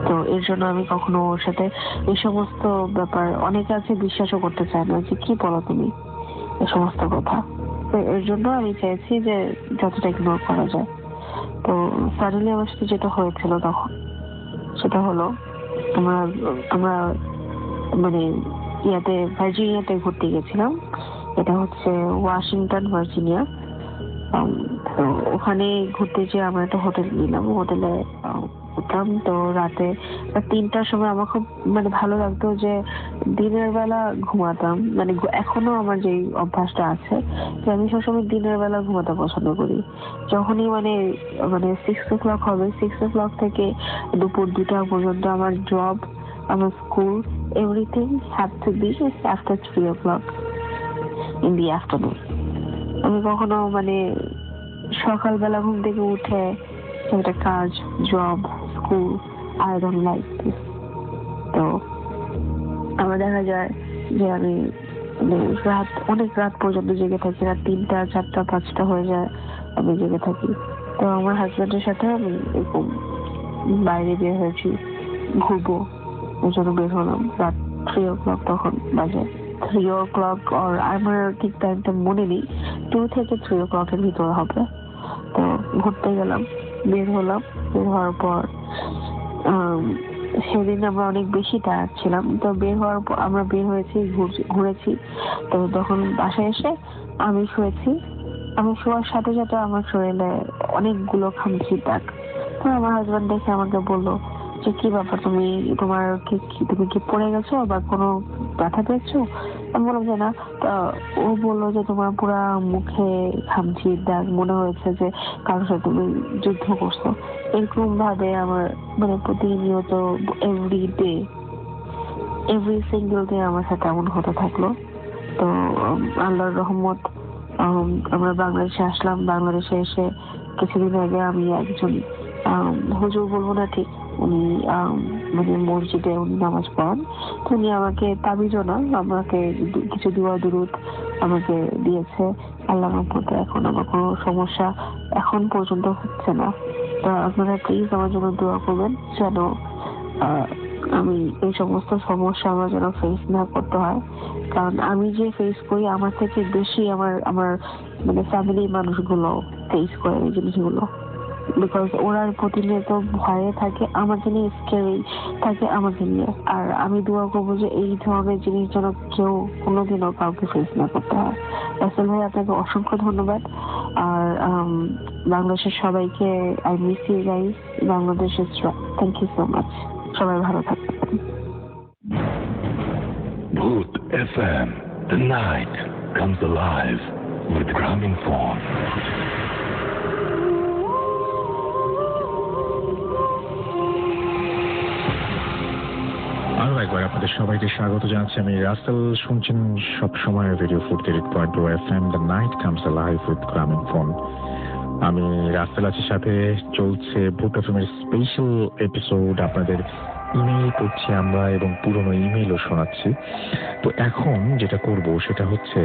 তো এর জন্য আমি কখনো ওর সাথে এই সমস্ত ব্যাপার, অনেকে আছে বিশ্বাসও করতে চায় না, যে কি বলো তুমি এই সমস্ত কথা। তো এর জন্য আমি চাইছি যে যতটা ইগনোর করা যায়। তো সাডেনলি আমার সাথে যেটা হয়েছিল তখন, সেটা হলো আমরা মানে ভার্জিনিয়াতে ঘুরতে গেছিলাম। এটা হচ্ছে ওয়াশিংটন, ভার্জিনিয়া। তো ওখানে ঘুরতে যেয়ে আমরা একটা হোটেল নিলাম, হোটেলে উঠলাম। তো রাতে 3টার সময় আমার খুব মানে ভালো লাগতো যে দিনের বেলা ঘুমাতাম, মানে এখনো আমার যে অভ্যাসটা আছে যে আমি সবসময় দিনের বেলা ঘুমাতে পছন্দ করি। যখনই মানে মানে 6 o'clock হবে, 6 o'clock থেকে দুপুর 2টা পর্যন্ত আমার জব, আমার school, everything have to be after 3 o'clock in the afternoon. আমি কখনো মানে সকালবেলা ঘুম থেকে উঠে একটা কাজ, job, school, I don't like this. তো আমার দেখা যায় যে আমি অনেক রাত পর্যন্ত জেগে থাকি, রাত 3টা 4টা 5টা হয়ে যায় আমি জেগে থাকি। তো আমার হাজবেন্ডের সাথে আমি এরকম বাইরে বের হয়েছি ঘুরবো, ওই জন্য বের হলাম রাত 3 o'clock তখন বাজে। 3 o'clock আর আমার ঠিক টাইমটা মনে নেই, 2 থেকে 3 o'clock এর ভিতরে হবে। তো ঘুরতে গেলাম, বের হলাম। বের হওয়ার পর সেদিন আমরা অনেক বেশি টায়ার্ড ছিলাম। তো বের হওয়ার পর আমরা বের হয়েছি, ঘুরেছি। তো তখন বাসায় এসে আমি শুয়েছি। আমি শোয়ার সাথে সাথে আমার শরীরে অনেকগুলো খামচির দাগ। তো আমার হাজবেন্ড দেখে আমাকে বললো যে কি ব্যাপার, তুমি কি পড়ে গেছো বা কোনো ব্যথা পেয়েছো? আমি বললাম যে না। তা ও বললো যে তোমার পুরা মুখে খামচির দাগ, মনে হয়েছে যে কারোর সাথে তুমি যুদ্ধ করছো। এরকম ভাবে আমার মানে প্রতিনিয়ত এভরি সিঙ্গেল ডে আমার সাথে এমন হতে থাকলো। তো আল্লাহর রহমত আমরা বাংলাদেশে আসলাম। বাংলাদেশে এসে কিছুদিন আগে আমি একজন হুজুর বলবো না ঠিক, উনি মানে মসজিদে উনি নামাজ পড়ান। তো উনি আমাকে তাবিজও না, আমাকে কিছু দোয়া দুরুদ আমাকে দিয়েছে। আল্লাহর রহমতে এখন আমার কোনো সমস্যা এখন পর্যন্ত হচ্ছে না। তো আপনারা প্লিজ আমার জন্য দোয়া করবেন যেন আমি এই সমস্ত সমস্যা আমার যেন ফেস না করতে হয়। কারণ আমি যে ফেস করি আমার থেকে বেশি আমার মানে ফ্যামিলির মানুষগুলো ফেস করে এই জিনিসগুলো। বিকজ ওরা প্রতিনিয়ত ভয়ে থাকে আমাকে নিয়ে, স্কেয়ারি থাকে আমাকে নিয়ে। আর আমি দোয়া করবো যে এই ধরনের জিনিস যেন কেউ কোনোদিনও কাউকে ফেস না করতে হয়। রাসেল ভাই, আপনাকে অসংখ্য ধন্যবাদ। আর বাংলাদেশের সবাইকে আই মিস ইউ গাইস। বাংলাদেশের থ্যাংক ইউ সো মাচ। সবাই ভালো থাকবেন। Bhoot FM. The night comes alive with Gramophone. আরো একবার আপনাদের সবাইকে স্বাগত জানাচ্ছি। আমি রাসেল, শুনছেন সবসময় radio 43.2 FM the night comes alive with gramophone. আমি রাসেল আছি, সাথে চলছে ভূত এফএমের স্পেশাল এপিসোড। আপনাদের ইমেইল করছি আমরা এবং পুরনো ইমেইলও শোনাচ্ছি। তো এখন যেটা করব সেটা হচ্ছে,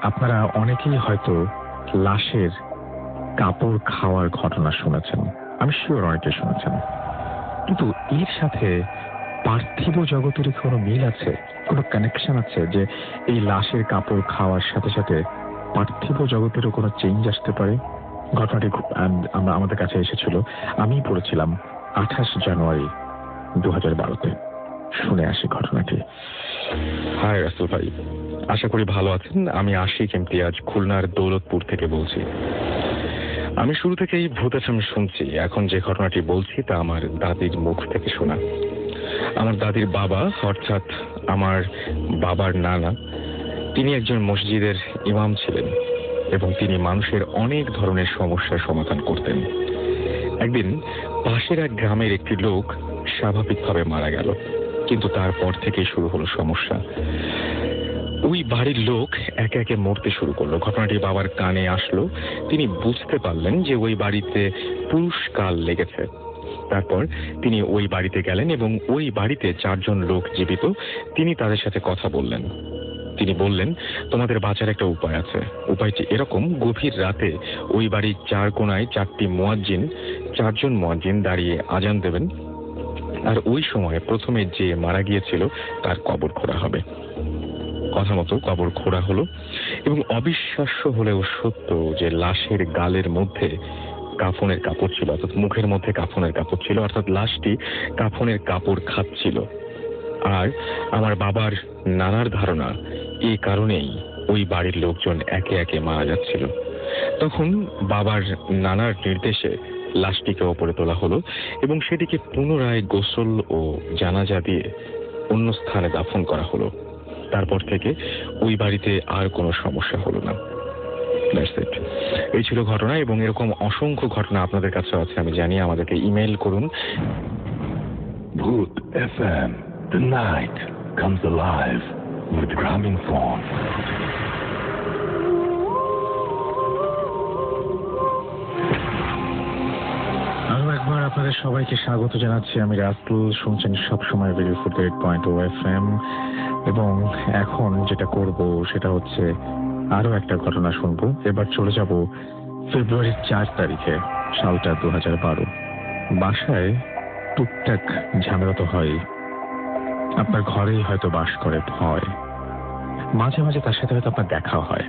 আপনারা অনেকেই হয়তো লাশের কাপড় খাওয়ার ঘটনা শুনেছেন, আমি শিওর অনেকে শুনেছেন। কিন্তু এর সাথে পার্থিব জগতের কোনো মিল আছে, কোনো কানেকশন আছে যে এই লাশের কাপড় খাওয়ার সাথে সাথে পার্থিব জগতেরও কোনো চেঞ্জ আসতে পারে? ঘটনাটি আমাদের কাছে এসেছিল, আমি পড়েছিলাম 28 জানুয়ারি 2012-তে। শুনে আসি ঘটনাটি। হাই রাসেল ভাই, আশা করি ভালো আছেন। আমি আশিক ইমতিয়াজ, খুলনার দৌলতপুর থেকে বলছি। আমি শুরু থেকেই ভূত এফএম শুনছি। এখন যে ঘটনাটি বলছি তা আমার দাদির মুখ থেকে শোনা। আমার দাদির বাবা, অর্থাৎ আমার বাবার নানা, তিনি একজন মসজিদের ইমাম ছিলেন এবং তিনি মানুষের অনেক ধরনের সমস্যার সমাধান করতেন। একদিন পাশের এক গ্রামের একটি লোক স্বাভাবিকভাবে মারা গেল, কিন্তু তারপর থেকে শুরু হলো সমস্যা। ওই বাড়ির লোক একে একে মরতে শুরু করলো। ঘটনাটি বাবার কানে আসলো, তিনি বুঝতে পারলেন যে ওই বাড়িতে পুরুষকাল লেগেছে। তারপর তিনি ওই বাড়িতে গেলেন এবং ওই বাড়িতে 4 জন লোক জীবিত। তিনি তাদের সাথে কথা বললেন। তিনি বললেন, তোমাদের বাঁচার একটা উপায় আছে। উপায়টি এরকম, গভীর রাতে ওই বাড়ির 4 কোণায় 4 জন মুয়াজ্জিন দাঁড়িয়ে আজান দেবেন, আর ওই সময় প্রথমে যে মারা গিয়েছিল তার কবর খোঁড়া হবে। কথা মতো কবর খোঁড়া হলো এবং অবিশ্বাস্য হলেও সত্য যে লাশের গালের মধ্যে কাফনের কাপড় ছিল, অর্থাৎ মুখের মধ্যে কাফনের কাপড় ছিল, অর্থাৎ লাশটি কাফনের কাপড় খাচ্ছিল। আর আমার বাবার নানার ধারণা এই কারণেই ওই বাড়ির লোকজন একে একে মারা যাচ্ছিল। তখন বাবার নানার নির্দেশে লাশটিকে ওপরে তোলা হলো এবং সেটিকে পুনরায় গোসল ও জানাজা দিয়ে অন্য স্থানে দাফন করা হলো। তারপর থেকে ওই বাড়িতে আর কোনো সমস্যা হলো না। এই ছিল ঘটনা, এবং এরকম অসংখ্য ঘটনা আপনাদের কাছে আছে আমি জানি। আমাদেরকে ইমেইল করুন। Bhoot FM. The night comes alive with Gramophone. আরো একবার আপনাদের সবাইকে স্বাগত জানাচ্ছি। আমি রাসেল, শুনছেন সবসময় রেডিও 48.0 FM, এবং এখন যেটা করব সেটা হচ্ছে আরো একটা ঘটনা শুনবো। এবার চলে যাব ফেব্রুয়ারির 4 তারিখে, সালটা 2012। বাসায় টুকটাক ঝামেলা তো হয়। আপনার ঘরেই হয়তো বাস করে ভয়, মাঝে মাঝে তার সাথে হয়তো আপনার দেখা হয়,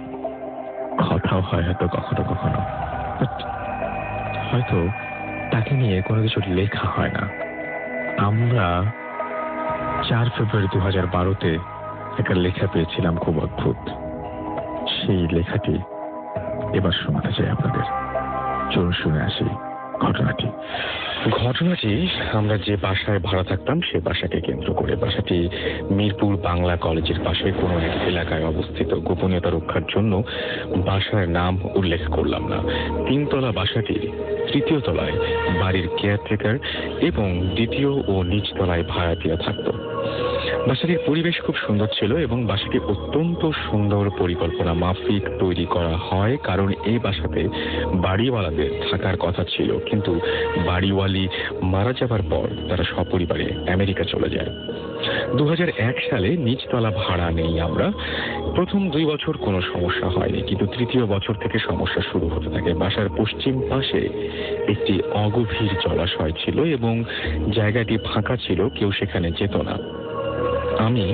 কথাও হয় হয়তো কখনো কখনো, হয়তো তাকে নিয়ে কোনো কিছু লেখা হয় না। আমরা 4 ফেব্রুয়ারি 2012-তে একটা লেখা পেয়েছিলাম, খুব অদ্ভুত। সেই লেখাটি এবার শোনাতে চাই আপনাদের। চলুন শুনে আসি ঘটনাটি। আমরা যে বাসায় ভাড়া থাকতাম সে বাসাকে কেন্দ্র করে। বাসাটি মিরপুর বাংলা কলেজের পাশে কোনো এক এলাকায় অবস্থিত। গোপনীয়তা রক্ষার জন্য বাসার নাম উল্লেখ করলাম না। 3 তলা বাসাটির 3য় তলায় বাড়ির কেয়ারটেকার এবং 2য় ও নিচ তলায় ভাড়াটিয়া থাকত। বাসাটির পরিবেশ খুব সুন্দর ছিল এবং বাসাটি অত্যন্ত সুন্দর পরিকল্পনা মাফিক তৈরি করা হয়, কারণ এই বাসাতে বাড়িওয়ালাদের থাকার কথা ছিল, কিন্তু বাড়িওয়ালি মারা যাবার পর তারা সপরিবারে আমেরিকা চলে যায়। 2001 সালে নিচতলা ভাড়া নেই আমরা। প্রথম 2 বছর কোনো সমস্যা হয়নি, কিন্তু 3য় বছর থেকে সমস্যা শুরু হতে থাকে। বাসার পশ্চিম পাশে একটি অগভীর জলাশয় ছিল এবং জায়গাটি ফাঁকা ছিল, কেউ সেখানে যেত না। আমি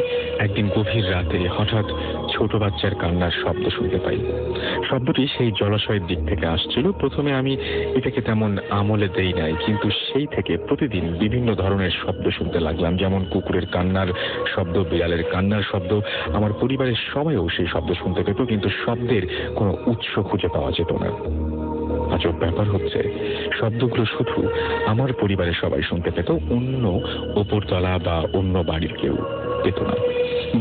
একদিন গভীর রাতে হঠাৎ ছোট বাচ্চার কান্নার শব্দ শুনতে পাই। শব্দটি সেই জলাশয়ের দিক থেকে আসছিল। প্রথমে আমি এটাকে তেমন আমলে দেই নাই, কিন্তু সেই থেকে প্রতিদিন বিভিন্ন ধরনের শব্দ শুনতে লাগলাম, যেমন কুকুরের কান্নার শব্দ, বিড়ালের কান্নার শব্দ। আমার পরিবারের সবাইও সেই শব্দ শুনতে পেত, কিন্তু শব্দের কোনো উৎস খুঁজে পাওয়া যেত না। আজব ব্যাপার হচ্ছে, শব্দগুলো শুধু আমার পরিবারের সবাই শুনতে পেত, অন্য ওপরতলা বা অন্য বাড়ির কেউ পেত না।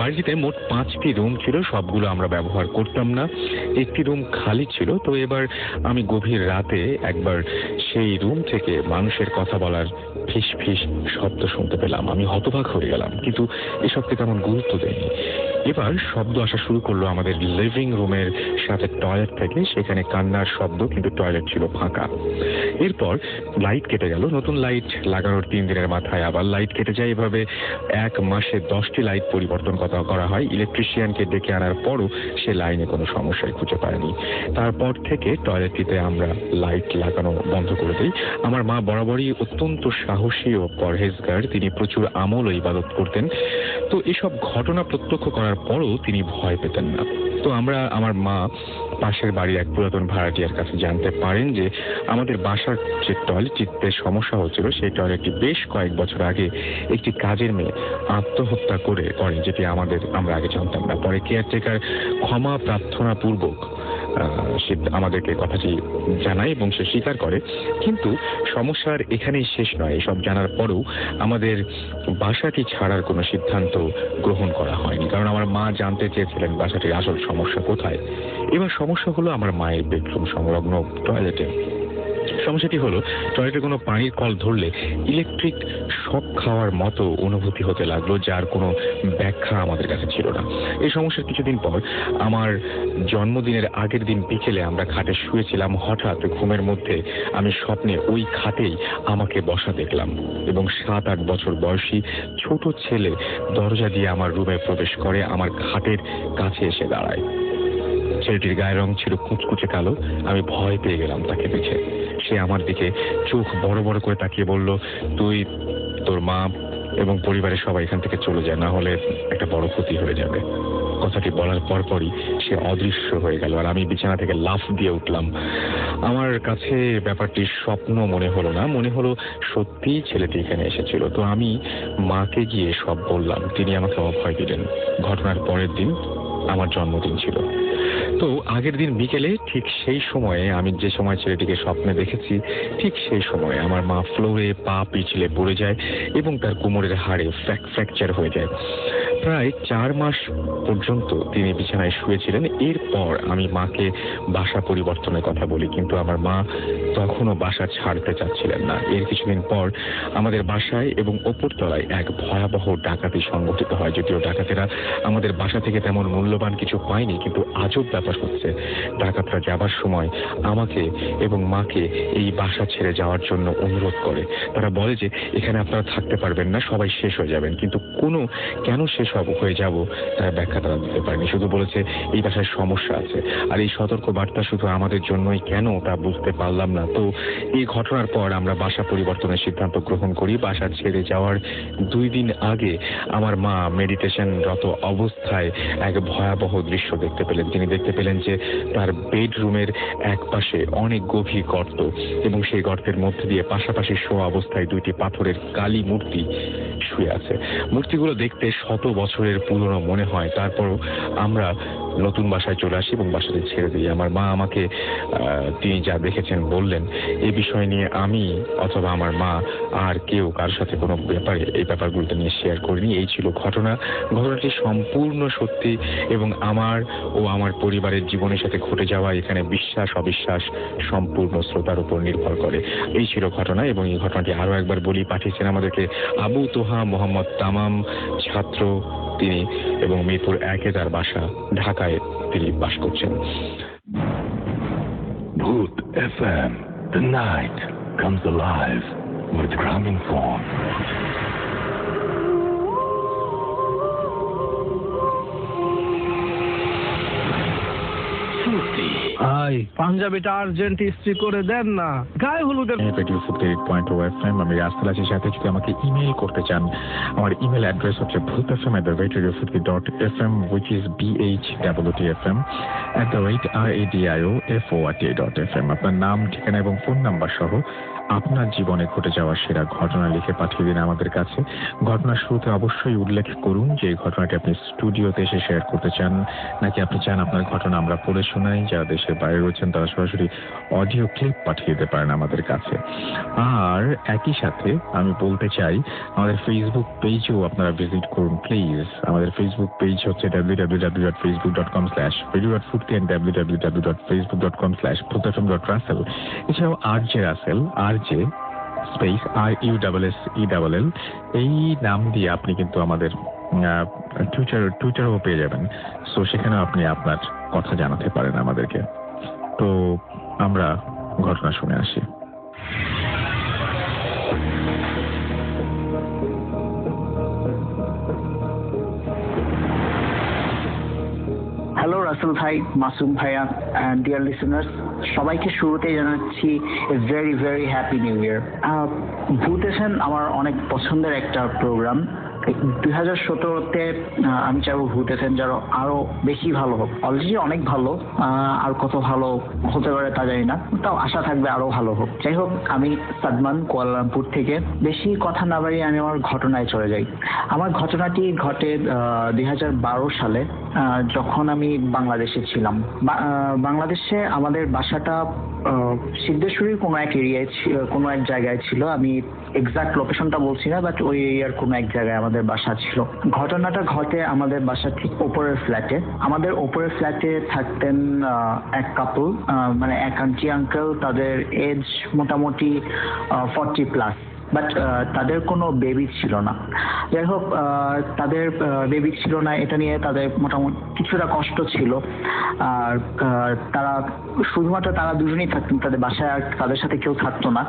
বাড়িতে মোট 5টি রুম ছিল, সবগুলো আমরা ব্যবহার করতাম না। একটি রুম খালি ছিল। তো এবার আমি গভীর রাতে একবার সেই রুম থেকে মানুষের কথা বলার ফিস ফিস শব্দ শুনতে পেলাম। আমি হতবাক হয়ে গেলাম, কিন্তু এসবকে তেমন গুরুত্ব দেয়নি। এবার শব্দ আসা শুরু করলো আমাদের লিভিং রুমের সাথে টয়লেট থেকে। সেখানে কান্নার শব্দ, কিন্তু টয়লেট ছিল ফাঁকা। এরপর লাইট কেটে গেল। নতুন লাইট লাগানোর 3 দিনের মাথায় আবার লাইট কেটে যায়। এভাবে 1 মাসে 10টি লাইট পরিবর্তন করা হয়। ইলেকট্রিশিয়ানকে ডেকে আনার পরও সে লাইনে কোনো সমস্যায় খুঁজে পায়নি। তারপর থেকে টয়লেটটিতে আমরা লাইট লাগানো বন্ধ করে দিই। আমার মা বরাবরই অত্যন্ত সাহসী ও পরহেজগার। তিনি প্রচুর আমল ও ইবাদত করতেন। তো এসব ঘটনা প্রত্যক্ষ করার পরও তিনি ভয় পেতেন না। তো আমার মা পাশের বাড়ির এক পুরাতন ভাড়াটিয়ার কাছে জানতে পারেন যে আমাদের বাসার যে টয়লেটটিতে সমস্যা হচ্ছিল, সেই টয়লেটটি বেশ কয়েক বছর আগে একটি কাজের মেয়ে আত্মহত্যা করে, যেটি আমরা আগে জানতাম না। পরে কেয়ারটেকার ক্ষমা প্রার্থনা পূর্বক সে আমাদেরকে কথাটি জানায় এবং সে স্বীকার করে। কিন্তু সমস্যার এখানেই শেষ নয়। এসব জানার পরেও আমাদের বাসাটি ছাড়ার কোনো সিদ্ধান্ত গ্রহণ করা হয়নি, কারণ আমার মা জানতে চেয়েছিলেন বাসাটির আসল সমস্যা কোথায়। এবার সমস্যা হলো আমার মায়ের বেডরুম সংলগ্ন টয়লেটে। সমস্যাটি হলো, টয়লেটে কোনো পানির কল ধরলে ইলেকট্রিক শক খাওয়ার মতো অনুভূতি হতে লাগলো, যার কোনো ব্যাখ্যা আমাদের কাছে ছিল না। এই সমস্যার কিছুদিন পর আমার জন্মদিনের আগের দিন বিকেলে আমরা খাটে শুয়েছিলাম। হঠাৎ ঘুমের মধ্যে আমি স্বপ্নে ওই খাটেই আমাকে বসা দেখলাম এবং 7-8 বছর বয়সী ছোট ছেলে দরজা দিয়ে আমার রুমে প্রবেশ করে, আমার খাটের কাছে এসে দাঁড়ায়। ছেলেটির গায়ের রং ছিল কুচকুচে কালো। আমি ভয় পেয়ে গেলাম তাকে দেখে। সে আমার দিকে চোখ বড় বড় করে তাকিয়ে বলল, তুই, তোর মা এবং পরিবারের সবাই এখান থেকে চলে যায়, না হলে একটা বড় ক্ষতি হয়ে যাবে। কথাটি বলার পরপরই সে অদৃশ্য হয়ে গেল আর আমি বিছানা থেকে লাফ দিয়ে উঠলাম। আমার কাছে ব্যাপারটি স্বপ্ন মনে হলো না, মনে হলো সত্যিই ছেলেটি এখানে এসেছিল। তো আমি মাকে গিয়ে সব বললাম। তিনি আমাকে অভয় দিলেন। ঘটনার পরের দিন আমার জন্মদিন ছিল। তো আগের দিন বিকেলে ঠিক সেই সময়ে আমি যে সময় ছেলেটিকে স্বপ্নে দেখেছি, ঠিক সেই সময় আমার মা ফ্লোরে পা পিছলে পড়ে যায় এবং তার কোমরের হাড়ে ফ্র্যাকচার হয়ে যায়। প্রায় 4 মাস পর্যন্ত তিনি বিছানায় শুয়েছিলেন। এরপর আমি মাকে বাসা পরিবর্তনের কথা বলি, কিন্তু আমার মা তখনও বাসা ছাড়তে চাচ্ছিলেন না। এর কিছুদিন পর আমাদের বাসায় এবং ওপরতলায় এক ভয়াবহ ডাকাতি সংঘটিত হয়। যদিও ডাকাতেরা আমাদের বাসা থেকে তেমন মূল্যবান কিছু পায়নি, কিন্তু আজব ব্যাপার হচ্ছে ডাকাতরা যাবার সময় আমাকে এবং মাকে এই বাসা ছেড়ে যাওয়ার জন্য অনুরোধ করে। তারা বলে যে এখানে আপনারা থাকতে পারবেন না, সবাই শেষ হয়ে যাবেন। কিন্তু কেন শেষ হয়ে যাব তার ব্যাখ্যা তারা দিতে পারেনি। শুধু বলেছে এই বাসায় সমস্যা আছে। আর এই সতর্ক বার্তা শুধু আমাদের জন্যই কেন তা বুঝতে পারলাম না। তো এই ঘটনার পর আমরা বাসা পরিবর্তনের সিদ্ধান্ত গ্রহণ করি। বাসা ছেড়ে যাওয়ার 2 দিন আগে আমার মা মেডিটেশনরত অবস্থায় এক ভয়াবহ দৃশ্য দেখতে পেলেন। তিনি দেখতে পেলেন যে তার বেডরুমের এক পাশে অনেক গভীর গর্ত এবং সেই গর্তের মধ্যে দিয়ে পাশাপাশি শোয়া অবস্থায় 2টি পাথরের কালী মূর্তি শুয়ে আছে। মূর্তিগুলো দেখতে 100 বছরের পুরনো মনে হয়। তারপরও আমরা নতুন বাসায় চলে আসি এবং বাসাতে ছেড়ে দিই। আমার মা আমাকে তিনি যা দেখেছেন বললেন। এই বিষয় নিয়ে আমি অথবা আমার মা আর কেউ কারোর সাথে কোনো এই ব্যাপারগুলোতে নিয়ে শেয়ার করিনি। এই ছিল ঘটনাটি সম্পূর্ণ সত্যি এবং আমার ও আমার পরিবারের জীবনের সাথে ঘটে যাওয়া এখানে বিশ্বাস অবিশ্বাস সম্পূর্ণ শ্রোতার উপর নির্ভর করে। এই ছিল ঘটনা এবং এই ঘটনাটি আরো একবার বলি, পাঠিয়েছেন আমাদেরকে আবু তোহা মোহাম্মদ তামাম, ছাত্র তিনি, এবং মিরপুর 1-এ তার বাসা, ঢাকায় তিনি বাস করছেন। Bhoot FM, the night comes alive with Gramophone. পাঞ্জাবিটা আর্জেন্ট ইস্ত্রি করে দেন না, গায়ে হলুদের। রেডিও ফুড 8.0 FM, আমি রাস্তাল আছি সাথে। যদি আমাকে ইমেল করতে চান, আমার ইমেল অ্যাড্রেস হচ্ছে bhootfm@radiofutki.fm, which is bhootfm@radiofort.fm। আপনার নাম, ঠিকানা এবং ফোন নাম্বার সহ আপনার জীবনে ঘটে যাওয়া সেরা ঘটনা লিখে পাঠিয়ে দিন আমাদের কাছে। ঘটনার শুরুতে অবশ্যই উল্লেখ করুন যে এই ঘটনাটি আপনি স্টুডিওতে এসে শেয়ার করতে চান, নাকি আপনি চান আপনার ঘটনা আমরা পড়ে শোনাই। যারা দেশের বাইরে রয়েছেন তারা সরাসরি অডিও ক্লিপ পাঠিয়ে দিতে পারেন আমাদের কাছে। আর একই সাথে আমি বলতে চাই, আমাদের ফেসবুক পেজও আপনারা ভিজিট করুন প্লিজ। আমাদের ফেসবুক পেজ হচ্ছে www.facebook.com/radio.futki and www.facebook.com/bhootfm.russell। এছাড়াও RJ Russell, RJ space RUSSELL, এই নাম দিয়ে আপনি কিন্তু আমাদের টুইটারও পেয়ে যাবেন। সো সেখানেও আপনি আপনার কথা জানাতে পারেন আমাদেরকে। তো আমরা ঘটনা শুনে আসি। হ্যালো রাসেল ভাই, মাসুম ভাইয়া অ্যান্ড ডিয়ার লিসেনার্স, সবাইকে শুরুতেই জানাচ্ছি এ ভেরি ভেরি হ্যাপি নিউ ইয়ার। ভূত এফএম আমার অনেক পছন্দের একটা প্রোগ্রাম। 2017-তে আমি চাইবো ভূত এফএম যেন আরো বেশি ভালো হোক। অলরেডি অনেক ভালো, আর কত ভালো হতে পারে তা জানি না, তাও আশা থাকবে আরো ভালো হোক। যাই হোক, আমি সাদমান, কুয়ালালামপুর থেকে। বেশি কথা না বাড়িয়ে আমি আমার ঘটনায় চলে যাই। আমার ঘটনাটি ঘটে 2012 সালে, যখন আমি বাংলাদেশে ছিলাম। বাংলাদেশে আমাদের বাসাটা সিদ্ধেশ্বরীর কোনো এক এরিয়ায়, কোনো এক জায়গায় ছিল। আমি এক্সাক্ট লোকেশনটা বলছি না, বাট ওই এরিয়ার কোনো এক জায়গায় আমাদের বাসা ছিল। ঘটনাটা ঘটে আমাদের বাসার ঠিক ওপরের ফ্ল্যাটে। আমাদের ওপরের ফ্ল্যাটে থাকতেন এক কাপল, মানে এক আন্টি আঙ্কেল। তাদের এজ মোটামুটি 40+, বাট তাদের কোনো বেবি ছিল না। যাই হোক, তাদের বেবি ছিল না, এটা নিয়ে তাদের মোটামুটি কিছুটা কষ্ট ছিল। আর শুধুমাত্র তারা দুজনেই থাকতেন তাদের বাসায়, আর তাদের সাথে কেউ থাকতো না।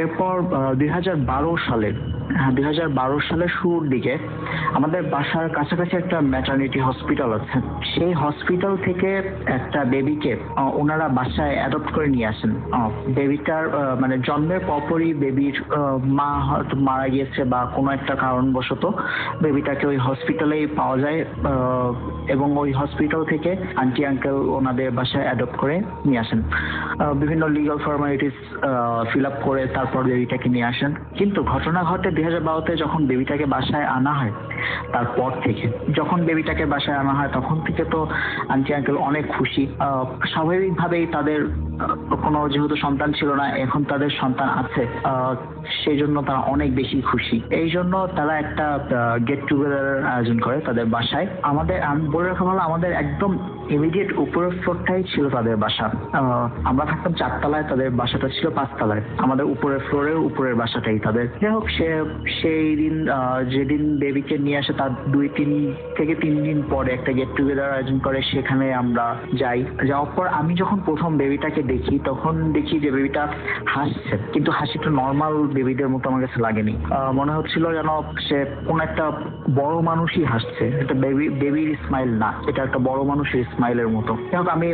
এরপর 2012 সালের শুরুর দিকে আমাদের বাসার কাছাকাছি একটা ম্যাটারনিটি হসপিটাল আছে। সেই হসপিটাল থেকে একটা বেবিকে ওনারা বাসায় অ্যাডপ্ট করে নিয়ে আসেন। বেবিটার মানে জন্মের পরপরই বেবির মা হয়তো মারা গিয়েছে বা কোনো একটা কারণবশত বেবিটাকে ওই হসপিটালেই পাওয়া যায়, এবং ওই হসপিটাল থেকে আন্টি আঙ্কেল ওনাদের বাসায় অ্যাডপ্ট করে নিয়ে আসেন। বিভিন্ন লিগাল ফর্মালিটিস ফিল আপ করে তারপর বেবিটাকে নিয়ে আসেন। কিন্তু ঘটনা ঘটে 2012-তে যখন বেবিটাকে বাসায় আনা হয় তারপর থেকে, যখন বেবিটাকে বাসায় আনা হয় তখন থেকে তো আন্টি আঙ্কেল অনেক খুশি। স্বাভাবিকভাবেই তাদের কোনো যেহেতু সন্তান ছিল না, এখন তাদের সন্তান আছে, সেই জন্য তারা অনেক বেশি খুশি। এই জন্য তারা একটা গেট টুগেদার আয়োজন করে তাদের বাসায়। আমাদের আমি বলে রাখা ভালো, আমাদের একদম ইমিডিয়েট উপরের ফ্লোরটাই ছিল তাদের বাসা। আমরা থাকতাম 4 তলায়, তাদের বাসাটা ছিল 5 তলায়। আমাদের উপরের ফ্লোরের উপরের বাসাটাই তাদের। যাই হোক, সেই দিন যেদিন বেবিকে নিয়ে আসে তার 2-3 থেকে 3 দিন পরে একটা গেট টুগেদার আয়োজন করে, সেখানে আমরা যাই। যাওয়ার পর আমি যখন প্রথম বেবিটাকে দেখি তখন দেখি যে বেবিটা হাসছে, কিন্তু হাসিটা নর্মাল বেবিদের মতো আমার কাছে লাগেনি। মনে হচ্ছিল যেন সে কোন একটা বড় মানুষই হাসছে, এটা বেবির স্মাইল না, এটা একটা বড় মানুষের স্মাইলের মতো। যাই হোক, আমি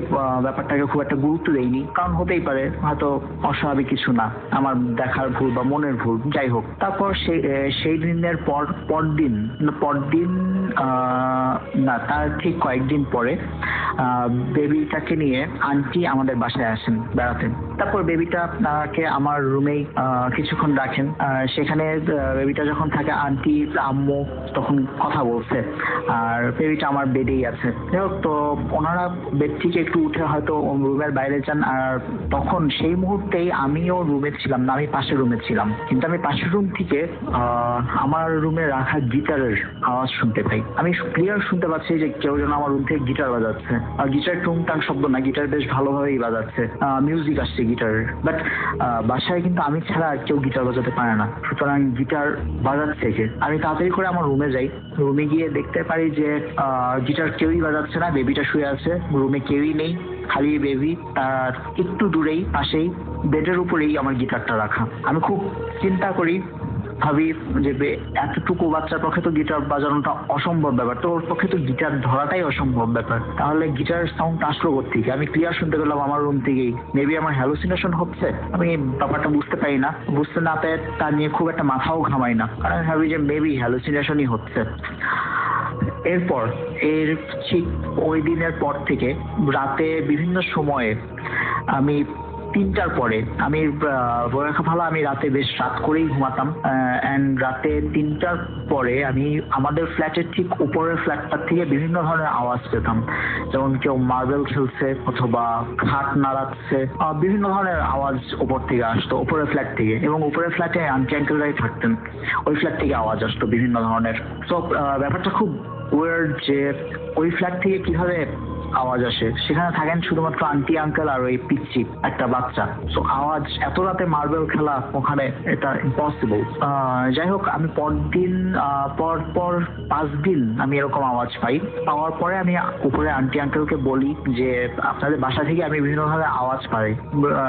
ব্যাপারটাকে খুব একটা গুরুত্ব দেইনি, কারণ হতেই পারে হয়তো অস্বাভাবিক কিছু না, আমার দেখার ভুল বা মনের ভুল। যাই হোক, তারপর সেই দিনের পরদিন না, তার ঠিক কয়েকদিন পরে বেবিটাকে নিয়ে আন্টি আমাদের বাসায় আসেন বেড়াতে। তারপর বেবিটাকে আমার রুমেই কিছুক্ষণ রাখেন। সেখানে বেবিটা যখন থাকে, আন্টি আম্মু তখন কথা বলছে, আর বেবিটা আমার বেডেই আছে। যাই হোক, তো ওনারা বেড থেকে একটু উঠে হয়তো রুমের বাইরে যান, আর তখন সেই মুহূর্তেই আমিও রুমে ছিলাম না, আমি পাশের রুমে ছিলাম। কিন্তু আমি পাশের রুম থেকে আমার রুমে রাখা গিটারের আওয়াজ শুনতে পাই। আমি ক্লিয়ার শুনতে পাচ্ছি যে কেউ যেন আমার রুম থেকে গিটার বাজাচ্ছে, আর গিটার টুংটাং শব্দ না, গিটার বেশ ভালোভাবেই বাজাচ্ছে, মিউজিক আসছে গিটারের। বাট বাসায় কিন্তু আমি ছাড়া আর কেউ গিটার বাজাতে পারে না, সুতরাং গিটার বাজাচ্ছে কে। আমি তাড়াতাড়ি করে আমার রুমে যাই। রুমে গিয়ে দেখতে পারি যে গিটার কেউই বাজাচ্ছে না, বেবিটা শুয়ে আছে, রুমে কেউই নেই, খালি বেবি। তার একটু দূরেই পাশেই বেডের উপরেই আমার গিটারটা রাখা। আমি খুব চিন্তা করি, ভাবি যে এতটুকু বাচ্চার পক্ষে তো গিটার বাজানোটা অসম্ভব ব্যাপার, তো ওর পক্ষে তো গিটার ধরাটাই অসম্ভব ব্যাপার। তাহলে গিটার সাউন্ড আসলো কোত্থেকে? আমি ক্লিয়ার শুনতে পেলাম আমার রুম থেকেই। মেবি আমার হ্যালুসিনেশন হচ্ছে, আমি ব্যাপারটা বুঝতে পারি না। বুঝতে না পেরে তা নিয়ে খুব একটা মাথাও ঘামাই না, কারণ আমি ভাবি যে মেবি হ্যালুসিনেশনই হচ্ছে। এরপর ঠিক ওই দিনের পর থেকে রাতে বিভিন্ন সময়ে আমি 3টার পরে, আমি বলে রাখা ভালো, আমি রাতে বেশ রাত করেই ঘুমাতাম। রাতে 3টার পরে আমি আমাদের ফ্ল্যাটের ঠিক উপরের ফ্ল্যাটটার থেকে বিভিন্ন ধরনের আওয়াজ পেতাম, যেমন কেউ মার্বেল খেলছে অথবা খাট নাড়াচ্ছে, বিভিন্ন ধরনের আওয়াজ উপর থেকে আসতো, উপরের ফ্ল্যাট থেকে। এবং উপরের ফ্ল্যাটে আন্টি আঙ্কেলরাই থাকতেন, ওই ফ্ল্যাট থেকে আওয়াজ আসতো বিভিন্ন ধরনের। তো ব্যাপারটা খুব ওয়ার্ড যে ওই ফ্ল্যাট থেকে কিভাবে আওয়াজ আসে, সেখানে থাকেন শুধুমাত্র আন্টি আঙ্কেল আর ওই পিচ্চি একটা বাচ্চা। তো আওয়াজ এত রাতে মার্বেল খেলা ওখানে, এটা ইম্পসিবল। যাই হোক, আমি পর 5 দিন আমি এরকম আওয়াজ পাই। পাওয়ার পরে আমি উপরে আন্টি আঙ্কেলকে বলি যে আপনাদের বাসা থেকে আমি বিভিন্ন ধরনের আওয়াজ পাই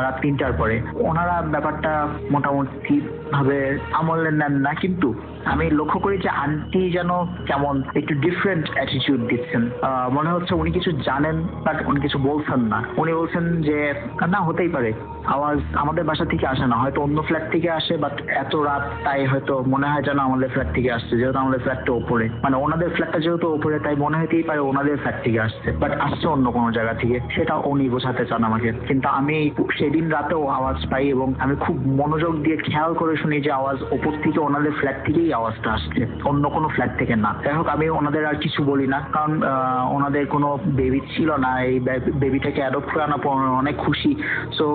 রাত 3টার পরে। ওনারা ব্যাপারটা মোটামুটি ভাবে আমলে নেন না, কিন্তু আমি লক্ষ্য করি যে আন্টি যেন কেমন একটু ডিফারেন্ট অ্যাটিটিউড দিচ্ছেন। মনে হচ্ছে উনি কিছু জানেন, বাট উনি কিছু বলছেন না। উনি বলছেন যে না, হতেই পারে আওয়াজ আমাদের বাসা থেকে আসে না, হয়তো অন্য ফ্ল্যাট থেকে আসে, বাট এত রাত তাই হয়তো মনে হয় যেন আমাদের ফ্ল্যাট থেকে আসছে, যেহেতু আমাদের ফ্ল্যাটটা ওপরে, মানে ওনাদের ফ্ল্যাটটা যেহেতু ওপরে, তাই মনে হতেই পারে ওনাদের ফ্ল্যাট থেকে আসছে, বাট আসছে অন্য কোনো জায়গা থেকে, সেটা উনি বোঝাতে চান আমাকে। কিন্তু আমি সেদিন রাতেও আওয়াজ পাই এবং আমি খুব মনোযোগ দিয়ে খেয়াল করে শুনি যে আওয়াজ ওপর থেকে ওনাদের ফ্ল্যাট থেকেই আওয়াজটা আসছে, অন্য কোনো ফ্ল্যাট থেকে না। যাই হোক, আমি ওনাদের আর কিছু বলি না, কারণ ওনাদের কোনো বেবি ছিল না, এই বেবিটাকে অ্যাডপ্ট করে আনার পর অনেক খুশি। সো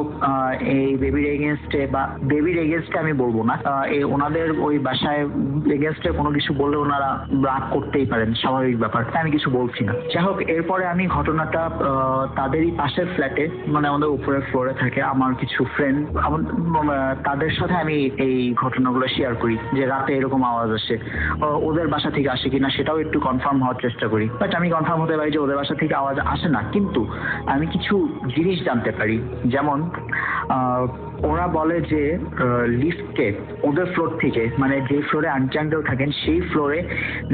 এই বেবির এগেনস্টে বা বেবির এগেনস্টে আমি বলবো না, ওনাদের ওই বাসায় এগেনস্টে কোনো কিছু বললে ওনারা রাগ করতেই পারেন, স্বাভাবিক ব্যাপার, তাই আমি কিছু বলছি না। যাই হোক, এরপরে আমি ঘটনাটা তাদেরই পাশের ফ্ল্যাটে, মানে আমাদের উপরের ফ্লোরে থাকে আমার কিছু ফ্রেন্ড, তাদের সাথে আমি এই ঘটনাগুলো শেয়ার করি যে রাতে এরকম আওয়াজ আসে, ওদের বাসা থেকে আসে কিনা সেটাও একটু কনফার্ম হওয়ার চেষ্টা করি। বাট আমি কনফার্ম হতে পারি যে ওদের বাসা থেকে আওয়াজ আসে না, কিন্তু আমি কিছু জিনিস জানতে পারি। যেমন ওরা বলে যে লিফটে ওদের ফ্লোর থেকে, মানে যে ফ্লোরে আন্টি আঙ্কেল থাকেন সেই ফ্লোরে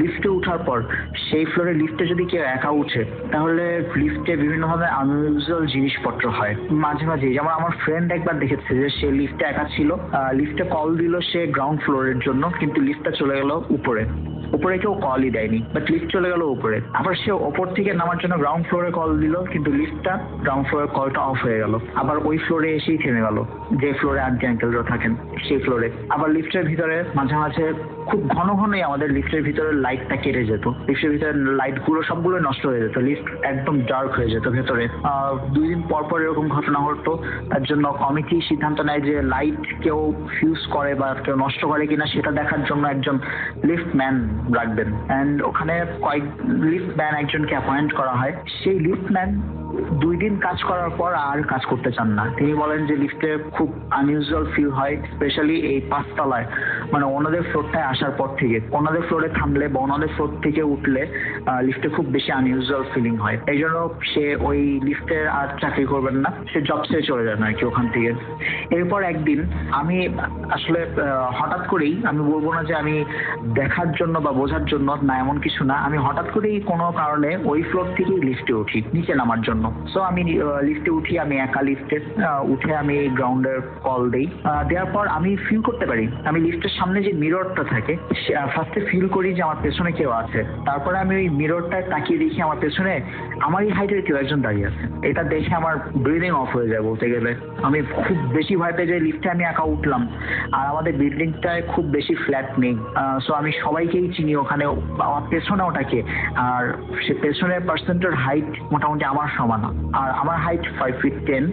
লিফটে ওঠার পর, সেই ফ্লোরে লিফটে যদি কেউ একা উঠে তাহলে লিফটে বিভিন্ন ধরনের আনইউজুয়াল জিনিসপত্র হয় মাঝে মাঝে। যেমন আমার ফ্রেন্ড একবার দেখেছে যে সে লিফটে একা ছিল, লিফটে কল দিল সে গ্রাউন্ড ফ্লোরের জন্য, কিন্তু লিফটটা চলে গেল উপরে। উপরে কেউ কলই দেয়নি, বাট লিফট চলে গেল উপরে। আবার সে ওপর থেকে নামার জন্য গ্রাউন্ড ফ্লোরে কল দিল, কিন্তু লিফটটা গ্রাউন্ড ফ্লোরের কলটা অফ হয়ে গেল। আবার ওই ফ্লোরে এসেই থেমে গেল, যে ফ্লোরে আন্টি আঙ্কেলরা থাকেন সেই ফ্লোরে। আবার লিফটের ভিতরে মাঝে মাঝে খুব ঘন ঘনই আমাদের লিফটের ভিতরে লাইটটা কেটে যেত, লিফটের ভিতরে লাইট গুলো সবগুলো নষ্ট হয়ে যেত, লিফট একদম ডার্ক হয়ে যেত ভেতরে। 2 দিন পর পর এরকম ঘটনা ঘটতো। তার জন্য কমিটি সিদ্ধান্ত নেয় যে লাইট কেউ ফিউজ করে বা কেউ নষ্ট করে কিনা সেটা দেখার জন্য একজন লিফট ম্যান রাখবেন। অ্যান্ড ওখানে লিফট ম্যান একজনকে অ্যাপয়েন্ট করা হয়। সেই লিফট ম্যান 2 দিন কাজ করার পর আর কাজ করতে চান না। তিনি বলেন যে লিফটে খুব আনইউজুয়াল ফিল হয়, স্পেশালি এই 5 তলায়, মানে ওনাদের ফ্লোরটায় আসার পর থেকে। ওনাদের ফ্লোরে থামলে বা ওনাদের ফ্লোর থেকে উঠলে লিফটে খুব বেশি আনইউজুয়াল ফিলিং হয়। এই জন্য সে ওই লিফটে আর চাকরি করবেন না, সে জব ছেড়ে চলে যান আর কি ওখান থেকে। এরপর একদিন আমি আসলে হঠাৎ করেই, আমি বলবো না যে আমি দেখার জন্য বা বোঝার জন্য না, এমন কিছু না, আমি হঠাৎ করেই কোনো কারণে ওই ফ্লোর থেকেই লিফটে উঠি নিচে নামার জন্য। সো আমি লিফটে উঠি, আমি একা লিফটে উঠে আমি গ্রাউন্ডের কল দেই। দেওয়ার পর আমি ফিল করতে পারি, আমি লিফটের সামনে যে মিররটা থাকে ফার্স্টে ফিল করি যে আমার পেছনে কেউ আছে। তারপরে আমি ওই মিররটায় তাকিয়ে দেখি আমার পেছনে আমারই হাইটের কেউ একজন দাঁড়িয়ে আছে। এটা দেখে আমার ব্রিদিং অফ হয়ে যায় বলতে গেলে। আমি খুব বেশি ভয় পেয়ে যাই। লিফটে আমি একা উঠলাম, আর আমাদের বিল্ডিংটায় খুব বেশি ফ্ল্যাট নেই। সো আমি সবাইকেই চিনি ওখানে, আমার পেছনে ওটাকে, আর সে পেছনের পার্সেন্টের হাইট মোটামুটি আমার সমান, আর আমার হাইট 5 feet 10।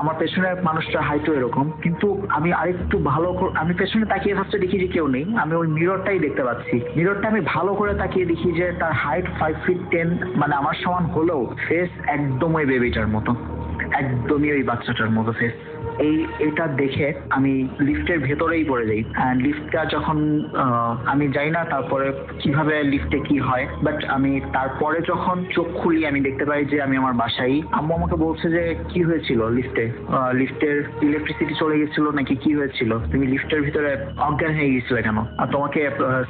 আমার পেছনের মানুষটার হাইটও এরকম। কিন্তু আমি আরেকটু ভালো আমি পেছনে তাকিয়ে ফার্স্টে দেখি যে কেউ নেই, আমি ওই মিররটাই দেখতে পাচ্ছি। মিররটা আমি ভালো করে তাকিয়ে দেখি যে তার হাইট 5 feet 10, মানে আমার সমান হলেও ফেস একদম ওই বেবিটার মতো, একদমই ওই বাচ্চাটার মতো ফেস। এটা দেখে আমি লিফটের ভেতরেই পড়ে যাই। লিফটটা যখন আমি যাই না তারপরে কিভাবে লিফটে কি হয়, বাট আমি তারপরে যখন চোখ খুলি আমি দেখতে পাই যে আমি আমার বাসায়। আম্মু আমাকে বলছে যে কি হয়েছিল লিফটের ইলেকট্রিসিটি চলে গেছিল নাকি কি হয়েছিল, তুমি লিফটের ভিতরে অজ্ঞান হয়ে গেছিলে কেন, আর তোমাকে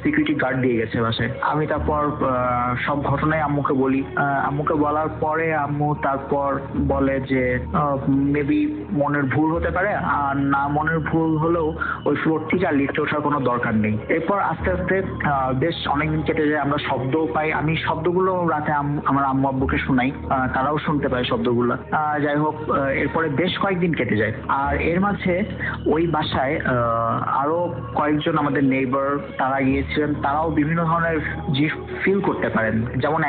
সিকিউরিটি গার্ড দিয়ে গেছে বাসায়। আমি তারপর সব ঘটনাই আম্মুকে বলি। আম্মুকে বলার পরে আম্মু তারপর বলে যে মেবি মনের ভুল হতে পারে, আর না মনের ভুল হলেও ওই ফ্লোর থেকে আর লিফটে ওঠার কোনো দরকার নেই। এরপর আস্তে আস্তে বেশ অনেকদিন কেটে যায়, আমরা শব্দও পাই। আমি শব্দগুলো রাতে আমার আম্মু আব্বুকে শোনাই, তারাও শুনতে পায় শব্দগুলো। যাই হোক, এরপরে বেশ কয়েকদিন কেটে যায়। আর এর মাঝে ওই বাসায় আরো কয়েকজন আমাদের নেইবার তারা গিয়েছিলেন, তারাও বিভিন্ন ধরনের জিনিস ফিল করতে পারেন। যেমন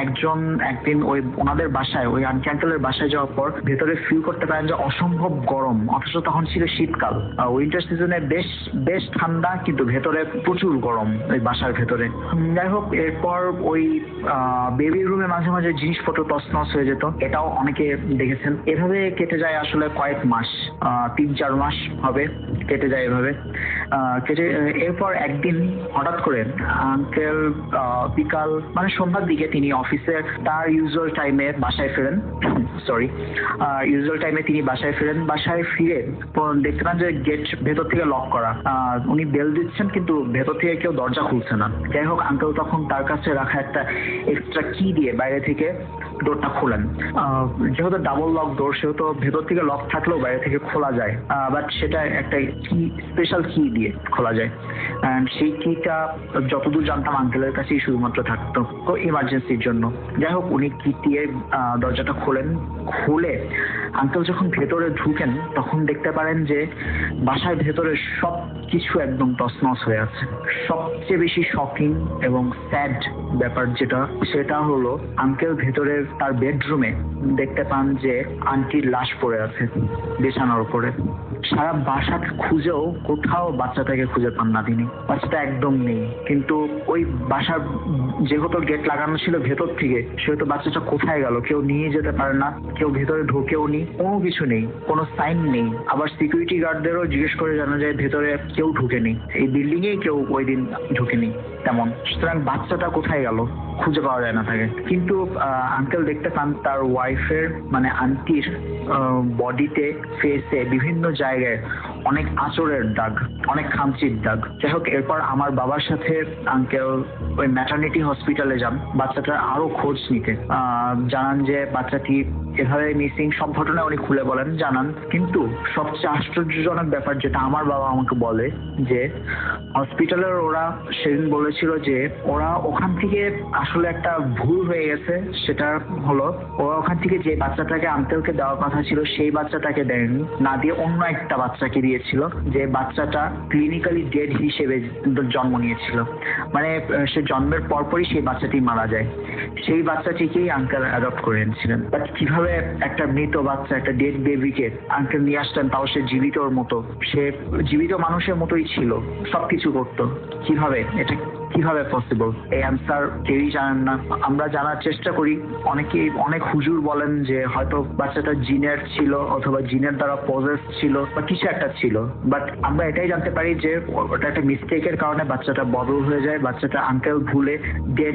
একদিন ওই ওনাদের বাসায়, ওই আন্টি আঙ্কেলের বাসায় যাওয়ার পর ভেতরে ফিল করতে পারেন যে অসম্ভব গরম, অথচ তখন ছিল শীতকাল। উইন্টার সিজনে বেশ ঠান্ডা, কিন্তু ভেতরে প্রচুর গরম ওই বাসার ভেতরে। যাই হোক, এরপর ওই বেবি রুমে মাঝে মাঝে জিনিসপত্র তছনছ হয়ে যেত, এটাও অনেকে দেখেছেন। এভাবে কেটে যায় আসলে কয়েক মাস, 3-4 মাস হবে কেটে যায় এভাবে। এরপর একদিন হঠাৎ করে আঙ্কেল বিকাল মানে সন্ধ্যার দিকে তিনি অফিসে তার ইউজুয়াল টাইমে বাসায় ফেরেন। তিনি বাসায় ফেরেন। বাসায় ফিরে দেখতে পান যে গেট ভেতর থেকে লক করা। উনি বেল দিচ্ছেন কিন্তু ভেতর থেকে কেউ দরজা খুলছে না। যাই হোক, আঙ্কেল তখন তার কাছে রাখা একটা এক্সট্রা কি দিয়ে বাইরে থেকে ডোরটা খোলেন। যেহেতু ডাবল লক ডোর, সেহেতু ভেতর থেকে লক থাকলেও বাইরে থেকে খোলা যায়, বাট সেটা একটা কি স্পেশাল কি দিয়ে খোলা যায়। সেই কিটা যতদূর জানতাম আঙ্কেলের কাছেই শুধুমাত্র থাকতো, তো ইমার্জেন্সির জন্য। যাই হোক, উনি কি দিয়ে দরজাটা খোলেন। খুলে আঙ্কেল যখন ভেতরে ঢুকেন তখন দেখতে পারেন যে বাসার ভেতরে সব কিছু একদম তছনছ হয়ে আছে। সবচেয়ে বেশি শকিং এবং স্যাড ব্যাপার সেটা হলো আঙ্কেল ভেতরে তার বেডরুমে দেখতে পান যে আন্টির লাশ পড়ে আছে বিছানার উপরে। সারা বাসা খুঁজেও কোথাও বাচ্চাটাকে খুঁজে পান না তিনি, বাচ্চাটা একদম নেই। কিন্তু ওই বাসার যেহেতু গেট লাগানো ছিল ভেতর থেকে, সেহেতু বাচ্চাটা কোথায় গেল কেউ নিয়ে যেতে পারে না, কেউ ভেতরে ঢোকেও নি, কোনো কিছু নেই, কোনো সাইন নেই। আবার সিকিউরিটি গার্ডদেরও জিজ্ঞেস করে জানা যায় ভেতরে কেউ ঢুকেনি, এই বিল্ডিং এ কেউ ওই দিন ঢুকেনি তেমন। সুতরাং বাচ্চাটা কোথায় গেল খুঁজে পাওয়া যায় না থাকে। কিন্তু আঙ্কেল দেখতে পান তার ওয়াইফের মানে আন্টির বডিতে, ফেসে, বিভিন্ন জায়গায় অনেক আঁচড়ের দাগ, অনেক খামচির দাগ। যাই হোক, এরপর আমার বাবার সাথে আঙ্কেল ওই ম্যাটারনিটি হসপিটালে যান বাচ্চাটার আরো খোঁজ নিতে। জানান যে বাচ্চাটি এভাবে মিসিং, সব ঘটনা উনি খুলে বলেন, জানান। কিন্তু সবচেয়ে আশ্চর্যজনক ব্যাপার যেটা আমার বাবা আমাকে বলে, যে হসপিটালের ওরা সেদিন বলেছিল যে ওরা ওখান থেকে আসলে একটা ভুল হয়ে গেছে। সেটা হলো ওরা ওখান থেকে যে বাচ্চাটাকে আঙ্কেলকে দেওয়ার কথা ছিল সেই বাচ্চাটাকে দেয়নি, না দিয়ে অন্য একটা বাচ্চাকে দিয়েছিল, যে বাচ্চাটা ক্লিনিক্যালি ডেড হিসেবে জন্ম নিয়েছিল। মানে সে জন্মের পরপরই সেই বাচ্চাটি মারা যায়। সেই বাচ্চাটিকেই আঙ্কেল অ্যাডপ্ট করে এনেছিলেন। বাট কিভাবে একটা মৃত বাচ্চা, একটা ডেড বেবিকে আঙ্কেল নিয়ে আসতেন, তাও সে জীবিতর মতো, সে জীবিত মানুষের মতোই ছিল, সবকিছু করতো। এটা কিভাবে পসিবল? এই অ্যান্সার কেউই জানেন না। আমরা জানার চেষ্টা করি, অনেক হুজুর বলেন যে হয়তো বাচ্চাটা জিনের ছিল, অথবা জিনের দ্বারা পজেস ছিল, বা কিছু একটা ছিল। বাট আমরা এটাই জানতে পারি যে ওটা একটা মিস্টেকের কারণে বাচ্চাটা বদল হয়ে যায়। বাচ্চাটা আঙ্কেল ভুলে ডেড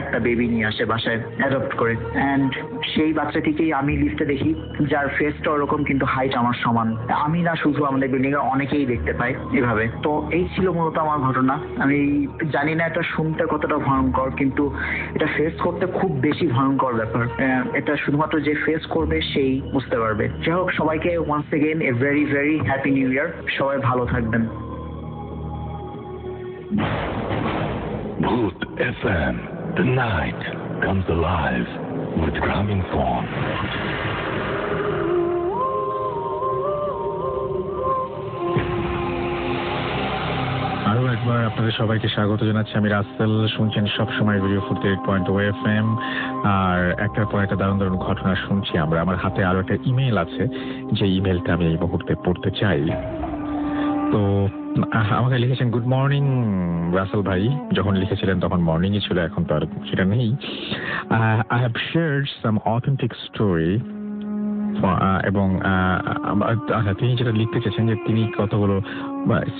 একটা বেবি নিয়ে আসে বাসায় অ্যাডপ্ট করে। অ্যান্ড সেই বাচ্চাটিকেই আমি লিস্টে দেখি, যার ফেসটা ওরকম কিন্তু হাইট আমার সমান। আমি না শুধু, আমাদের বিল্ডিং এ অনেকেই দেখতে পাই এভাবে। তো এই ছিল মূলত আমার ঘটনা। আমি জানি না এটা শুনতে কতটা ভয়ঙ্কর, কিন্তু এটা ফেস করতে খুব বেশি ভয়ঙ্কর ব্যাপার। এটা শুধুমাত্র যে ফেস করবে সেই বুঝতে পারবে। যাই হোক, সবাইকে once again a very very happy new year. সবাই ভালো থাকবেন। Bhoot FM. The night comes alive with Gramophone. আরো একবার আপনাদের সবাইকে স্বাগত জানাচ্ছি। আমি রাসেল। শুনছেন সবসময় রেডিও 48.0 FM। আর একটার পর একটা দারুণ দারুণ ঘটনা শুনছি আমরা। আমার হাতে আরো একটা ইমেল আছে, যে ইমেলটা আমি এই মুহূর্তে পড়তে চাই। তো আমাকে লিখেছেন, গুড মর্নিং রাসেল ভাই। যখন লিখেছিলেন তখন মর্নিংই ছিল, এখন তো আর সেটা নেই। I have shared some authentic story. এবং তিনি যেটা লিখতে চেয়েছেন যে তিনি কতগুলো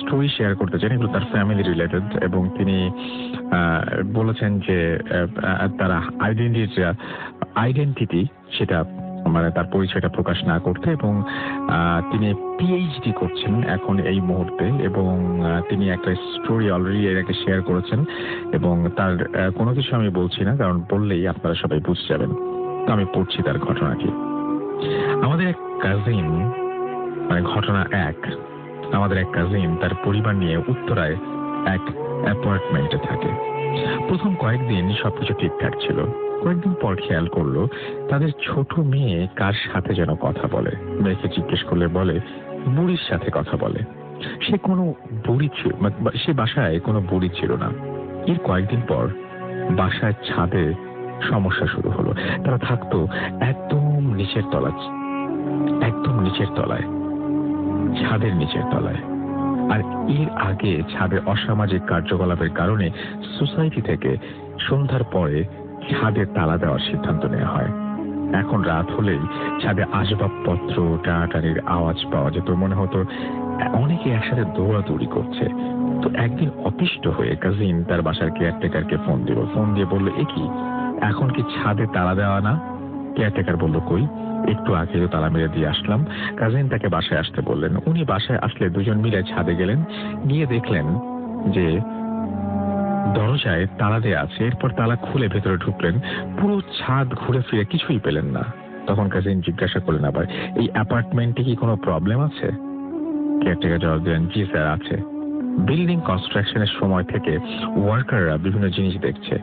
স্টোরি শেয়ার করতে চান, এগুলো তার ফ্যামিলি রিলেটেড। এবং তিনি বলেছেন যে তারা আইডেন্টিটি সেটা, মানে তার পরিচয়টা প্রকাশ না করতে। এবং তিনি পিএইচডি করছেন এখন এই মুহূর্তে, এবং তিনি একটা স্টোরি অলরেডি এর আগে শেয়ার করেছেন। এবং তার কোনো কিছু আমি বলছি না, কারণ বললেই আপনারা সবাই বুঝে যাবেন। তো আমি পড়ছি তার ঘটনাটি। আমাদের এক কাজিন, মানে ঘটনা এক, আমাদের এক কাজিন তার পরিবার নিয়ে উত্তরায় এক অ্যাপার্টমেন্টে থাকে। প্রথম কয়েকদিন সবকিছু ঠিকঠাক ছিল। কয়েকদিন পর খেয়াল করলো তাদের ছোট মেয়ে কার সাথে যেন কথা বলে। মেয়েকে জিজ্ঞেস করলে বলে বুড়ির সাথে কথা বলে। সে বাসায় কোনো বুড়ি ছিল না। এর কয়েকদিন পর বাসায় ছাদে সমস্যা শুরু হলো। তারা থাকতো একদম নিচের তলায়, ছাদের নিচের তলায়। আর এর আগে ছাদে অসামাজিক কার্যকলাপের কারণে সোসাইটি থেকে সন্ধ্যার পরে ছাদে তালা দেওয়ার সিদ্ধান্ত নেওয়া হয়। এখন রাত হলেই ছাদে আসবাবপত্র টানাটানির আওয়াজ পাওয়া যেত। মনে হতো অনেকে একসাথে দৌড়াদৌড়ি করছে। তো একদিন অতিষ্ঠ হয়ে কাজিন তার বাসার কেয়ারটেকারকে ফোন দিয়ে বলল, এ কি, এখন কি ছাদে তালা দেওয়া না? কেয়ারটেকার বলল, কই, একটু আগে তো তালা মেরে দিয়ে আসলাম। কাজিন তাকে বাসায় আসতে বললেন। উনি বাসায় আসলে দুজন মিলে ছাদে গেলেন। গিয়ে দেখলেন যে দরজায় তালা দেয়া আছে। এরপর তালা খুলে ভেতরে ঢুকলেন। পুরো ছাদ ঘুরে ফিরে কিছুই পেলেন না। তখন কাজিন জিজ্ঞাসা করলেন আবার, এই অ্যাপার্টমেন্টে কি কোনো প্রবলেম আছে? কেয়ারটেকার জবাব দিলেন, জি স্যার আছে। বিল্ডিং কনস্ট্রাকশনের সময় থেকে ওয়ার্কাররা বিভিন্ন জিনিস দেখছে।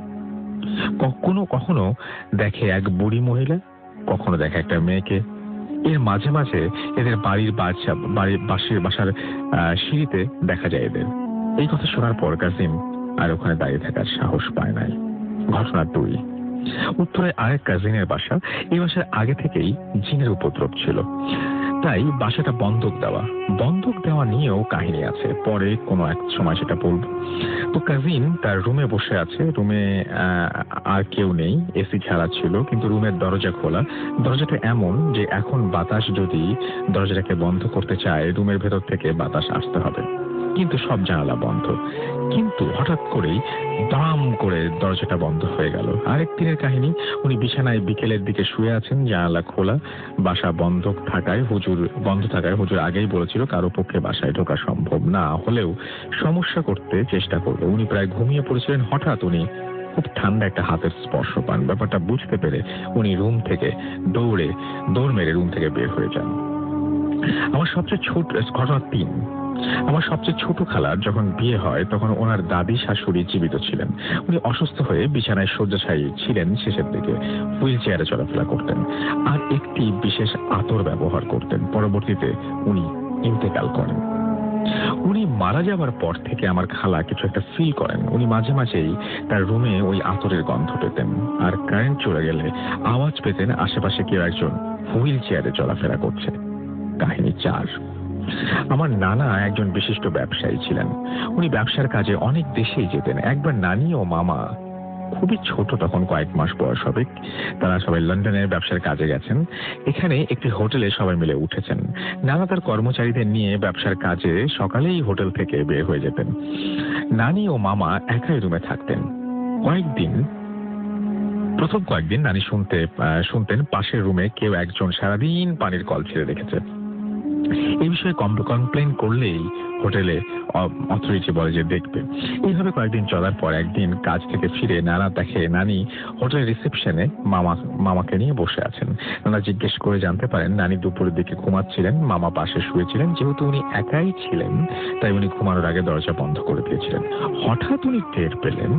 কখনো দেখে এক বুড়ি মহিলা, কখনো দেখে একটা মেয়েকে। এর মাঝে মাঝে এদের বাসার সিঁড়িতে দেখা যায় এদের। এই কথা শোনার পর কাজিম আর ওখানে দাঁড়িয়ে থাকার সাহস পায় নাই। ঘটনা 2, উত্তরে আরেক কাজিনের বাসা। এই বাসার আগে থেকেই জিনের উপদ্রব ছিল, তাই বাসাটা বন্ধক দেওয়া নিয়েও কাহিনী আছে, পরে কোনো এক সময় সেটা বলব। তো কাজিন তার রুমে বসে আছে। রুমে আর কেউ নেই, এসি ছাড়া ছিল, কিন্তু রুমের দরজা খোলা। দরজাটা এমন যে এখন বাতাস যদি দরজাটাকে বন্ধ করতে চায়, রুমের ভেতর থেকে বাতাস আসতে হবে, কিন্তু সব জানালা বন্ধ। কিন্তু হঠাৎ করেই দাম করে দরজাটা বন্ধ হয়ে গেল। আরেক দিনের কাহিনী, উনি বিছানায় বিকেলের দিকে শুয়ে আছেন, জানালা খোলা। বাসা বন্ধ থাকায় হুজুর আগেই বলেছিল কারো পক্ষে বাসায় ঢোকা সম্ভব না হলেও সমস্যা করতে চেষ্টা করবে। উনি প্রায় ঘুমিয়ে পড়েছিলেন। হঠাৎ উনি খুব ঠান্ডা একটা হাতের স্পর্শ পান। ব্যাপারটা বুঝতে পেরে উনি রুম থেকে দৌড় মেরে রুম থেকে বের হয়ে যান। আমার সবচেয়ে ছোট ঘটনা 3। আমার সবচেয়ে ছোট খালার যখন বিয়ে হয় তখন ওনার দাদি শাশুড়ি জীবিত ছিলেন। উনি অসুস্থ হয়ে বিছানায় শয্যাশায়ী ছিলেন, শেষের দিকে হুইল চেয়ারে চলাফেরা করতেন আর একটি বিশেষ আতর ব্যবহার করতেন। পরবর্তীতে উনি ইন্তেকাল করেন। উনি মারা যাবার পর থেকে আমার খালা কিছু একটা ফিল করেন। উনি মাঝে মাঝেই তার রুমে ওই আতরের গন্ধ পেতেন, আর কারেন্ট চলে গেলে আওয়াজ পেতেন আশেপাশে কেউ একজন হুইল চেয়ারে চলাফেরা করছে। কাহিনী 4। আমার নানা একজন বিশিষ্ট ব্যবসায়ী ছিলেন। উনি ব্যবসার কাজে অনেক দেশেই যেতেন। একবার নানি ও মামা, খুবই ছোট তখন, কয়েক মাস বয়স হবে, তারা সবাই লন্ডনের ব্যবসার কাজে গেছেন। এখানে একটি হোটেলে সবাই মিলে উঠেছেন। নানা তার কর্মচারীদের নিয়ে ব্যবসার কাজে সকালেই হোটেল থেকে বের হয়ে যেতেন। নানি ও মামা একাই রুমে থাকতেন। প্রথম কয়েকদিন নানি শুনতেন পাশের রুমে কেউ একজন সারাদিন পানির কল ছেড়ে রেখেছে। এই বিষয়ে কমপ্লেন করলেই হোটেলে অথরিটি বলে যে দেখবে। এইভাবে কয়েকদিন চলার পর একদিন কাজ থেকে ফিরে নানা দেখে নানি হোটেলের রিসেপশনে মামাকে নিয়ে বসে আছেন। নানা জিজ্ঞেস করে জানতে পারেন নানি দুপুরের দিকে ঘুমাচ্ছিলেন, মামা পাশে শুয়েছিলেন। যেহেতু উনি একাই ছিলেন তাই উনি ঘুমানোর আগে দরজা বন্ধ করে দিয়েছিলেন। হঠাৎ উনি টের পেলেন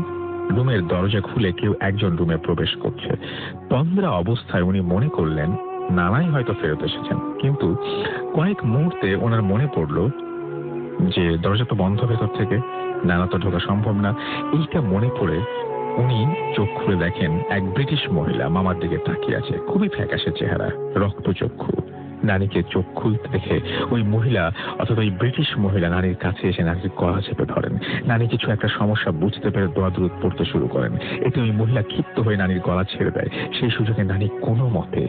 রুমের দরজা খুলে কেউ একজন রুমে প্রবেশ করছে। তন্দ্রা অবস্থায় উনি মনে করলেন নানাই হয়তো ফেরত এসেছেন, কিন্তু কয়েক মুহূর্তে ওনার মনে পড়ল যে দরজা তো বন্ধ ভেতর থেকে, নানা তো ঢোকা সম্ভব না। এইটা মনে পড়ে উনি চোখ খুলে দেখেন এক ব্রিটিশ মহিলা মামার দিকে তাকিয়ে আছে। খুবই ফ্যাকাশে চেহারা, রক্তচক্ষু। নানিকে চোখ খুলতে দেখে ওই মহিলা অর্থাৎ ওই ব্রিটিশ মহিলা নানির কাছে এসে নানির গলা চেপে ধরেন। নানি কিছু একটা সমস্যা বুঝতে পেরে দোয়া দরুদ পড়তে শুরু করেন। এতে ওই মহিলা ক্ষিপ্ত হয়ে নানির গলা ছেড়ে দেয়। সেই সুযোগে নানি কোনো মতে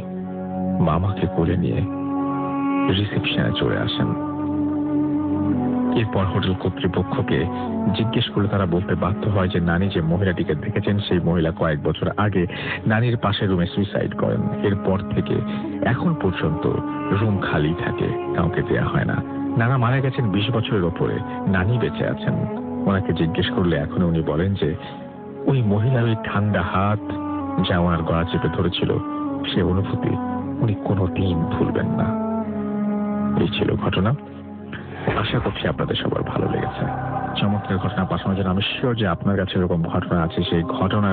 মামাকে কোলে নিয়ে রিসেপশনে চলে আসেন। এরপর হোটেল কর্তৃপক্ষকে জিজ্ঞেস করলে তারা বলতে বাধ্য হয় যে নানি যে মহিলাটিকে দেখেছেন সেই মহিলা কয়েক বছর আগে নানির পাশের রুমে সুইসাইড করেন। এরপর থেকে এখন পর্যন্ত রুম খালি থাকে, কাউকে দেয়া হয় না। নানা মারা গেছেন 20 বছরের ওপরে, নানি বেঁচে আছেন। ওনাকে জিজ্ঞেস করলে এখন উনি বলেন যে ওই মহিলার ওই ঠান্ডা হাত যা ওনার গলা চেপে ধরেছিল, সে অনুভূতি উনি কোনোদিন ভুলবেন না। এই ছিল ঘটনা। আশা করছি আপনাদের সবার ভালো লেগেছে। চমৎকার ঘটনা পাঠানোর জন্য আমি শিওর যে আপনার কাছে এরকম ঘটনা আছে, সেই ঘটনা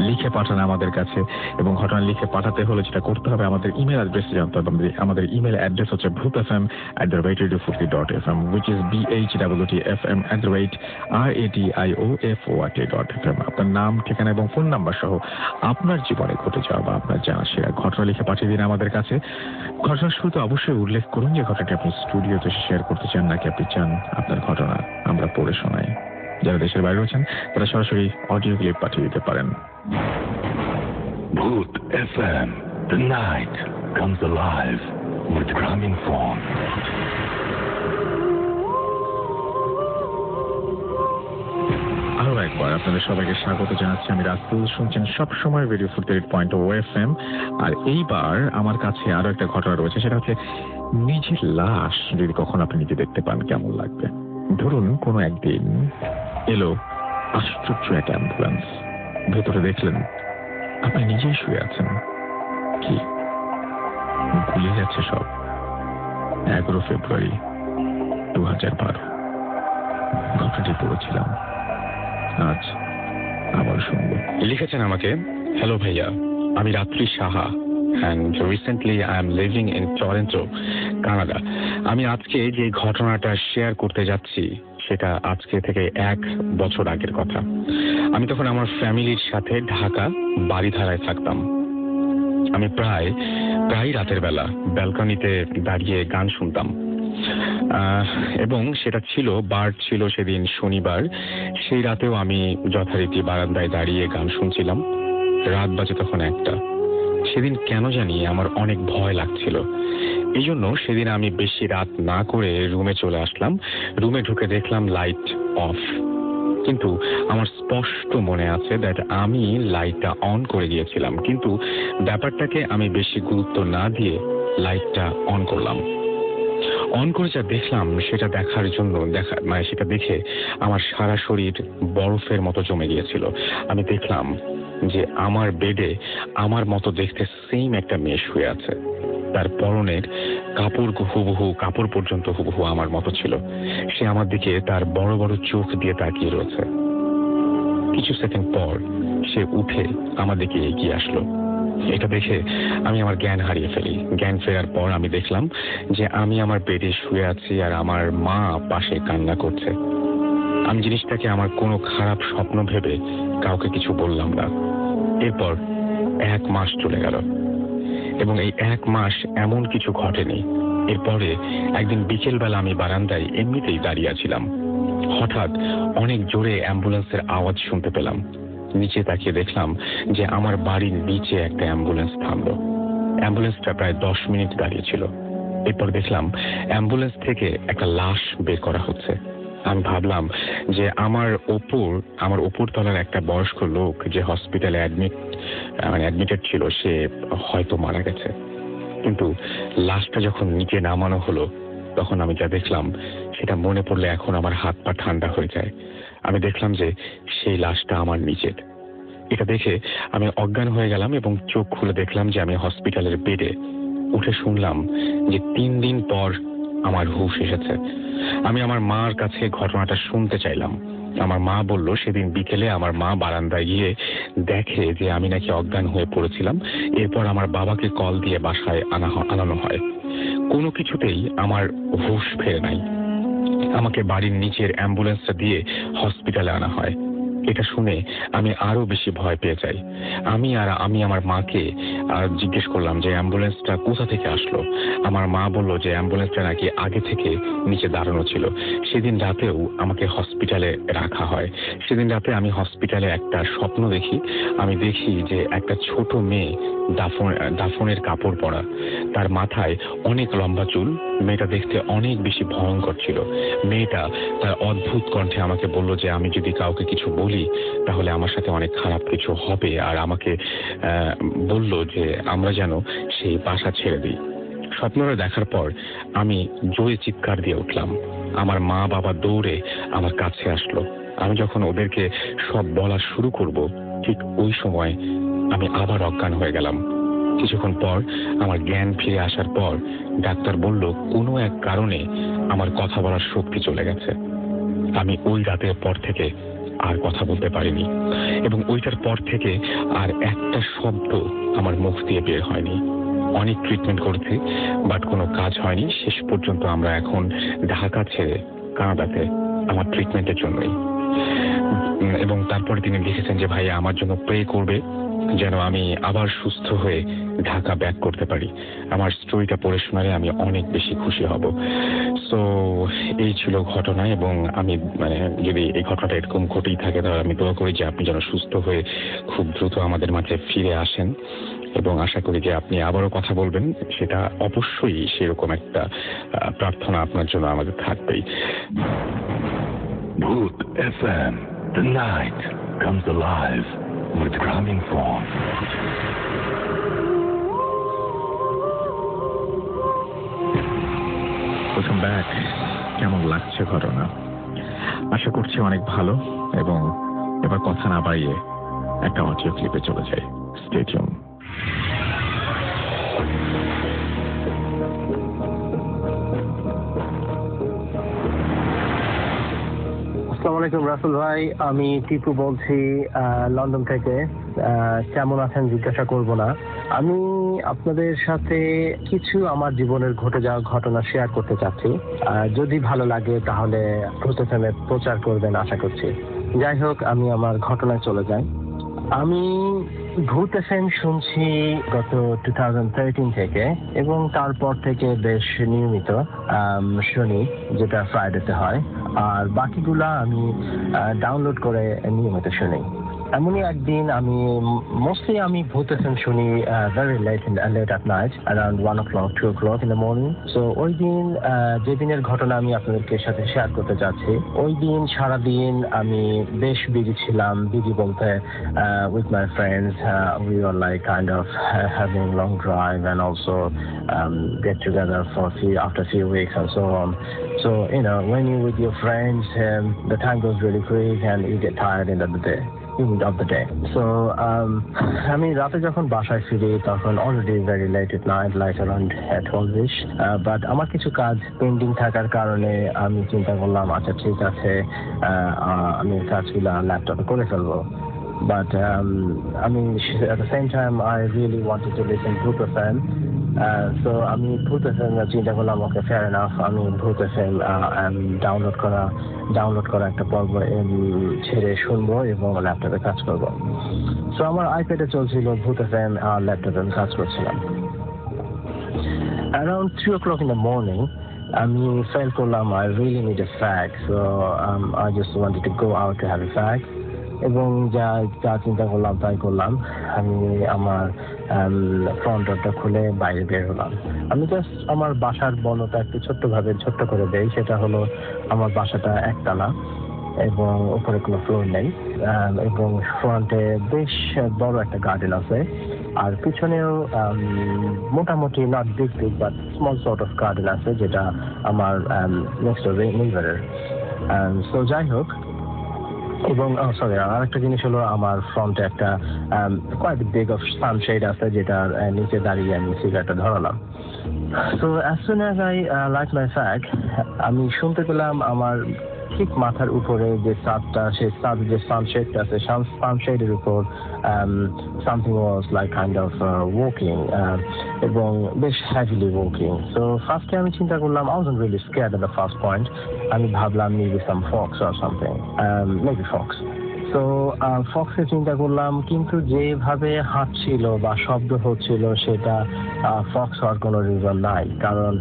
লিখে পাঠান আমাদের কাছে। এবং ঘটনা লিখে পাঠাতে হলে যেটা করতে হবে, আমাদের ইমেল অ্যাড্রেসে জানতে হবে। আমাদের ইমেল অ্যাড্রেস হচ্ছে bhutfm@radiofurti.fm, which is bhwtfm@radiofurt.fm। আপনার নাম, ঠিকানা এবং ফোন নাম্বার সহ আপনার জীবনে ঘটে যাওয়া বা আপনার জানা সেরা ঘটনা লিখে পাঠিয়ে দিন আমাদের কাছে। ঘটনার শুরুতে অবশ্যই উল্লেখ করুন যে ঘটনাটি আপনি স্টুডিওতে শেয়ার করতে চান নাকি আপনি চান আপনার ঘটনা আমরা পড়ে শোনাই। যারা দেশের বাইরে রয়েছেন তারা সরাসরি অডিও ক্লিপ পাঠিয়ে দিতে পারেন। Bhoot FM. The night comes alive with gramophone. আরো একবার আপনাদের সবাইকে স্বাগত জানাচ্ছি। আমি রাসেল, শুনছেন সবসময় রেডিও ফুর্তি 100.0 FM। আর এইবার আমার কাছে আরো একটা ঘটনা রয়েছে, সেটা হচ্ছে নিজের লাশ যদি কখনো আপনি নিজে দেখতে পান কেমন লাগবে। ধরুন কোনো একদিন এলো আশ্চর্য একটা অ্যাম্বুলেন্স, ভেতরে দেখলেন আপনি নিজেই শুয়ে আছেন। কি ভুলে যাচ্ছে সব। 11 ফেব্রুয়ারি 2012 ঘটনাটি পড়েছিলাম, আজ আবার শুনবো। লিখেছেন আমাকে, হ্যালো ভাইয়া, আমি রাত্রি Saha and recently I am living in Toronto, Canada. আমি আজকে যে ঘটনাটা শেয়ার করতে যাচ্ছি সেটা আজকে থেকে 1 বছর আগের কথা। আমি তখন আমার ফ্যামিলির সাথে ঢাকা বাড়িধারায় থাকতাম। আমি প্রায় রাতের বেলা ব্যালকনিতে দাঁড়িয়ে গান শুনতাম, এবং সেটা ছিল সেদিন শনিবার। সেই রাতেও আমি যথারীতি বারান্দায় দাঁড়িয়ে গান শুনছিলাম। রাত বাজে তখন 1টা। সেদিন কেন জানি আমার অনেক ভয় লাগছিল। এই জন্য সেদিন আমি বেশি রাত না করে রুমে চলে আসলাম। রুমে ঢুকে দেখলাম লাইট অফ, কিন্তু আমার স্পষ্ট মনে আছে দ্যাট আমি লাইটটা অন করে গিয়েছিলাম, কিন্তু ব্যাপারটাকে আমি বেশি গুরুত্ব না দিয়ে লাইটটা অন করলাম। অন করে যা দেখলাম সেটা দেখার জন্য মানে সেটা দেখে আমার সারা শরীর বরফের মতো জমে গিয়েছিল। আমি দেখলাম যে আমার বেডে আমার মতো দেখতে সেম একটা মেয়ে শুয়ে আছে। তার পরনের কাপড় পর্যন্ত হুবহু আমার মতো ছিল। সে আমার দিকে তার বড় বড় চোখ দিয়ে তাকিয়ে রয়েছে। কিছু সেকেন্ড পর সে উঠে আমার দিকে এগিয়ে আসলো। এটা দেখে আমি আমার জ্ঞান হারিয়ে ফেলি। জ্ঞান ফেরার পর আমি দেখলাম যে আমি আমার বেডে শুয়ে আছি আর আমার মা পাশে কান্না করছে। আমি জিনিসটাকে আমার কোনো খারাপ স্বপ্ন ভেবে কাউকে কিছু বললাম না। এরপর 1 মাস চলে গেল এবং এই 1 মাস এমন কিছু ঘটেনি। এরপরে একদিন বিকেলবেলা আমি বারান্দায় এমনিতেই দাঁড়িয়ে আছিলাম। হঠাৎ অনেক জোরে অ্যাম্বুলেন্সের আওয়াজ শুনতে পেলাম। নিচে তাকিয়ে দেখলাম যে আমার বাড়ির নিচে একটা অ্যাম্বুলেন্স থামলো। অ্যাম্বুলেন্সটা প্রায় 10 মিনিট দাঁড়িয়ে ছিল। এরপর দেখলাম অ্যাম্বুলেন্স থেকে একটা লাশ বের করা হচ্ছে। আমি ভাবলাম যে আমার ওপর তলার একটা বয়স্ক লোক যে হসপিটালে অ্যাডমিটেড ছিল সে হয়তো মারা গেছে। কিন্তু লাশটা যখন নিচে নামানো হলো তখন আমি যা দেখলাম সেটা মনে পড়লে এখন আমার হাত পা ঠান্ডা হয়ে যায়। আমি দেখলাম যে সেই লাশটা আমার নিজের। এটা দেখে আমি অজ্ঞান হয়ে গেলাম এবং চোখ খুলে দেখলাম যে আমি হসপিটালের বেডে। উঠে শুনলাম যে 3 দিন পর আমার হুঁশ এসেছে। আমি আমার মার কাছে ঘটনাটা শুনতে চাইলাম। আমার মা বলল সেদিন বিকেলে আমার মা বারান্দায় গিয়ে দেখে যে আমি নাকি অজ্ঞান হয়ে পড়েছিলাম। এরপর আমার বাবাকে কল দিয়ে বাসায় আনানো হয়। কোনো কিছুতেই আমার হুঁশ ফেরে নাই। আমাকে বাড়ির নিচের অ্যাম্বুলেন্সটা দিয়ে হসপিটালে আনা হয়। এটা শুনে আমি আরো বেশি ভয় পেয়ে যাই। আমি আমার মাকে জিজ্ঞেস করলাম যে অ্যাম্বুলেন্সটা কোথা থেকে আসলো। আমার মা বলল যে অ্যাম্বুলেন্সটা নাকি আগে থেকে নিচে দাঁড়ানো ছিল। সেদিন রাতেও আমাকে হসপিটালে রাখা হয়। সেদিন রাতে আমি হসপিটালে একটা স্বপ্ন দেখি। আমি দেখি যে একটা ছোট মেয়ে দাফনের কাপড় পরা, তার মাথায় অনেক লম্বা চুল। মেয়েটা দেখতে অনেক বেশি ভয়ঙ্কর ছিল। মেয়েটা তার অদ্ভুত কণ্ঠে আমাকে বলল যে আমি যদি কাউকে কিছু বলি তাহলে আমার সাথে অনেক খারাপ কিছু হবে, আর আমাকে বলল যে আমরা যেন সেই বাসা ছেড়ে দিই। স্বপ্নটা দেখার পর আমি জোরে চিৎকার দিয়ে উঠলাম। আমার মা বাবা দৌড়ে আমার কাছে আসলো। আমি যখন ওদেরকে সব বলা শুরু করব ঠিক ওই সময় আমি আবার অজ্ঞান হয়ে গেলাম। কিছুক্ষণ পর আমার জ্ঞান ফিরে আসার পর ডাক্তার বলল কোনো এক কারণে আমার কথা বলার শক্তি চলে গেছে। আমি ওই রাতের পর থেকে আর কথা বলতে পারিনি এবং ওইটার পর থেকে আর একটা শব্দ আমার মুখ দিয়ে বের হয়নি। অনেক ট্রিটমেন্ট করেছি বাট কোনো কাজ হয়নি। শেষ পর্যন্ত আমরা এখন ঢাকা ছেড়ে কানাডাতে আমার ট্রিটমেন্টের জন্যই। এবং তারপরে তিনি লিখেছেন যে ভাই আমার জন্য প্রে করবে যেন আমি আবার সুস্থ হয়ে ঢাকা ব্যাক করতে পারি। আমার স্টোরিটা পড়ে শোনালে আমি অনেক বেশি খুশি হব। সো এই ছিল ঘটনা এবং আমি যদি এই ঘটনাটা এরকম ঘটেই থাকে তাহলে আমি দোয়া করি যে আপনি যেন সুস্থ হয়ে খুব দ্রুত আমাদের মাঝে ফিরে আসেন এবং আশা করি যে আপনি আবারও কথা বলবেন। সেটা অবশ্যই সেরকম একটা প্রার্থনা আপনার জন্য আমাদের থাকবেই। Bhoot FM, the night comes alive with Gramophone. Welcome back. কেমন লাগছে ঘটনা? আশা করছি অনেক ভালো। এবং এবার কথা না বাড়িয়ে একটা অডিও ক্লিপে চলে যাই। Stay tune. আসসালামু আলাইকুম রাসেল ভাই, আমি টিপু বলছি লন্ডন থেকে। কেমন আছেন জিজ্ঞাসা করব না। আমি আপনাদের সাথে কিছু আমার জীবনের ঘটে যাওয়া ঘটনা শেয়ার করতে চাচ্ছি। যদি ভালো লাগে তাহলে ভূত এফএম এ প্রচার করবেন আশা করছি। যাই হোক, আমি আমার ঘটনায় চলে যাই। আমি ভূত এফএম শুনছি গত 2013 থেকে এবং তারপর থেকে বেশ নিয়মিত শুনি, যেটা ফ্রাইডেতে হয়। আর বাকিগুলা আমি ডাউনলোড করে নিয়মিত শুনি। এমনই একদিন আমি মোস্টলি আমি ভূতেশন শুনি very late at night around 1 o'clock 2 o'clock in the morning. So ওই দিন যেদিনের ঘটনা আমি আপনাদেরকে সাথে শেয়ার করতে যাচ্ছি, ওই দিন সারাদিন আমি বেশ বিজি ছিলাম। বিজি বলতে with my friends we were like kind of having long drive and also get together for after few weeks and so on. So when you with your friends the time goes really quick and you get tired end of the day. So আমি রাতে যখন বাসায় ফিরি তখন already very late at night like around 12ish, but আমার কিছু কাজ pending থাকার কারণে আমি চিন্তা করলাম আচ্ছা ঠিক আছে আমি কাজগুলো ল্যাপটপে করে ফেলবো। But I mean, at the same time, I really wanted to listen to Bhoot FM. So আমি Bhoot FM চিন্তা করলাম ওকে fair enough, আমি Bhoot FM ডাউনলোড করা একটা পর্ব ছেড়ে শুনবো এবং ল্যাপটপে কাজ করবো। সো আমার আইপ্যাডে চলছিল Bhoot FM আর ল্যাপটপে আমি কাজ করছিলাম। Around 3 o'clock in the morning, আমি ফেল করলাম I really need a fag, so I just wanted to go out to have a fag. এবং যা চিন্তা করলাম তাই করলাম। আমি আমার ফ্রন্ট ডোরটা খুলে বাইরে বের হলাম। আমি জাস্ট আমার বাসার বর্ণটা একটু ছোট্ট করে দেই। সেটা হলো আমার বাসাটা একতলা এবং উপরে কোনো ফ্লোর নেই এবং ফ্রন্টে বেশ বড় একটা গার্ডেন আছে আর পিছনেও মোটামুটি not big but small sort of garden আছে যেটা আমার নেক্সট ডোর নেইবারের। সো যাই হোক, এবং সরি আরেকটা জিনিস হলো আমার ফ্রন্টে একটা কোয়াইট বিগ অফ সানশেড আছে যেটার নিচে দাঁড়িয়ে আমি সিগারেটটা ধরালাম। So as soon as I light my fag, আমি শুনতে পেলাম আমার ঠিক মাথার উপরে যে ছাদটা, সেই ছাদ যে সানশেডটা আছে, সানশেডের উপর something was like kind of walking এবং বেশ হ্যাভিলি ওয়াকিং। সো ফার্স্টে আমি চিন্তা করলাম I wasn't really scared at the first point. আমি ভাবলাম maybe some fox or something, maybe fox. তো ফক্সে চিন্তা করলাম, কিন্তু যেভাবে হাঁটছিল বা শব্দ হচ্ছিল সেটা ফক্স হওয়ার কোনো রিজন নাই, কারণ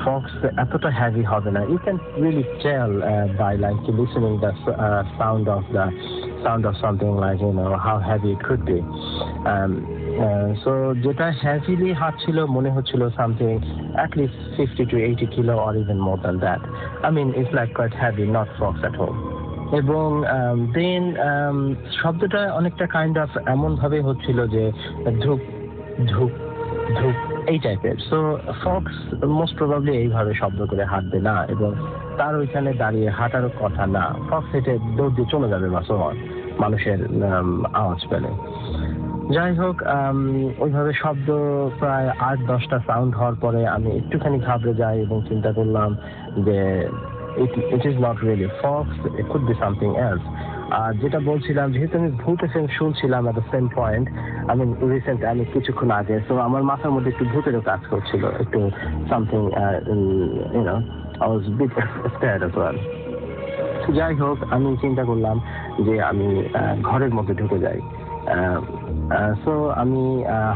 ফক্স এতটা হ্যাভি হবে না। You can really tell by like listening the sound of something like how heavy it could be. So যেটা হ্যাভিলি হাঁটছিল মনে হচ্ছিল something at least 50 to 80 kilo or even more than that. I mean it's like quite heavy, not fox at all. এবং দেন শব্দটা অনেকটা kind of এমন ভাবে হচ্ছিল যে ধূপ ধূপ ধূপ এই টাইপের। সো ফক্স মোস্ট প্রবাবলি এইভাবে শব্দ করে হাঁটবে না এবং তার ওইখানে দাঁড়িয়ে হাঁটারও কথা না। ফক্স হেঁটে দৌড় দিয়ে চলে যাবে মানুষের আওয়াজ পেলে। যাই হোক, ওইভাবে শব্দ প্রায় 8-10টা সাউন্ড হওয়ার পরে আমি একটুখানি ঘাবড়ে যাই এবং চিন্তা করলাম যে it is not really a fox, it could be something else. যেটা বলছিলাম, যেহেতু আমি ভূত এফএম শুনছিলাম at the same point, I mean recent আমি কিছুক্ষণ আগে, so আমার মাথার মধ্যে একটু ভূতেরও কাজ করছিল, একটু something I was a bit scared as well. যাই হোক, আমি চিন্তা করলাম যে আমি ঘরের মধ্যে ঢুকে যাই। সো আমি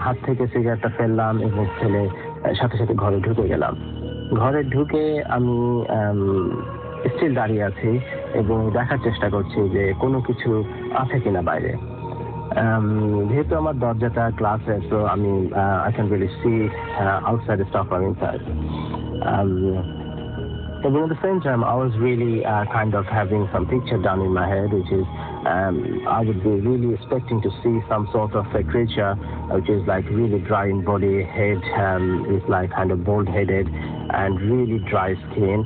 হাত থেকে সিগারেটটা ফেললাম এবং ফেলে সাথে সাথে ঘরে ঢুকে গেলাম। ঘরে ঢুকে আমি স্টিল দাঁড়িয়ে আছি এবং দেখার চেষ্টা করছি যে কোনো কিছু আছে কিনা বাইরে। যেহেতু আমার দরজাটা গ্লাসের, তো আমি I can really see outside the stuff or inside. But at the same time, I was really kind of having some picture done in my head, which is I would be really expecting to see some sort of a creature which is like really dry in body, head is like kind of bald-headed and really dry skin,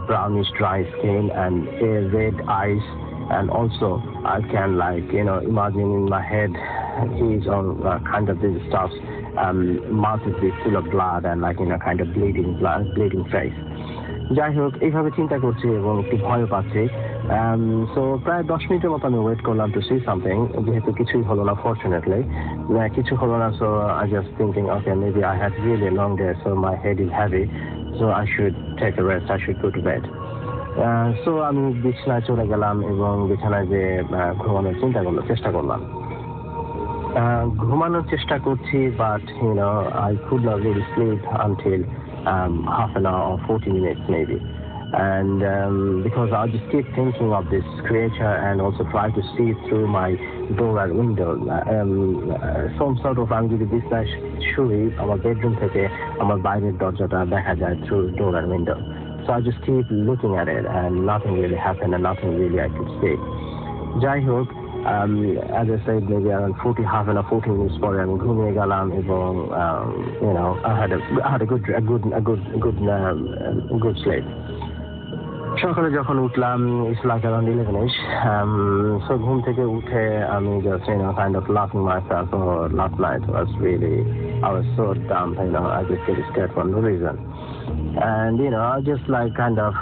brownish dry skin and red eyes. And also I can imagine in my head he's on kind of this stuff, mouth is full of blood and like kind of bleeding face. যাই হোক, এইভাবে চিন্তা করছি এবং একটু ভয় পাচ্ছি। So প্রায় 10 মিনিটের মতো আমি ওয়েট করলাম টু সি সামথিং, যেহেতু কিছুই হলো না ফর্চুনেটলি, কিছু হলো না। So I just thinking okay maybe I had really long day, so my head is heavy, so I should take a rest, I should go to bed. So আমি বিছানায় চলে গেলাম এবং বিছানায় যে ঘুমানোর চেষ্টা করলাম। ঘুমানোর চেষ্টা করছি, but I could not really sleep until half an hour or 40 minutes maybe. And because I just keep thinking of this creature and also try to see through my door and window. Some sort of আমি যদি বিছনায় শুই আমার bedroom থেকে আমার বাইরের দরজাটা দেখা যায় through door and window. So I just keep looking at it and nothing really happened and nothing really I could see. যাই হোক, as I said, maybe around 40 minutes পরে আমি ঘুমিয়ে গেলাম এবং I had a good sleep. সকালে যখন উঠলাম it's like around 11ish. So ঘুম থেকে উঠে আমি just kind of laughing myself. Oh, last night I was so dumb, I just get scared for no reason. And I just like kind of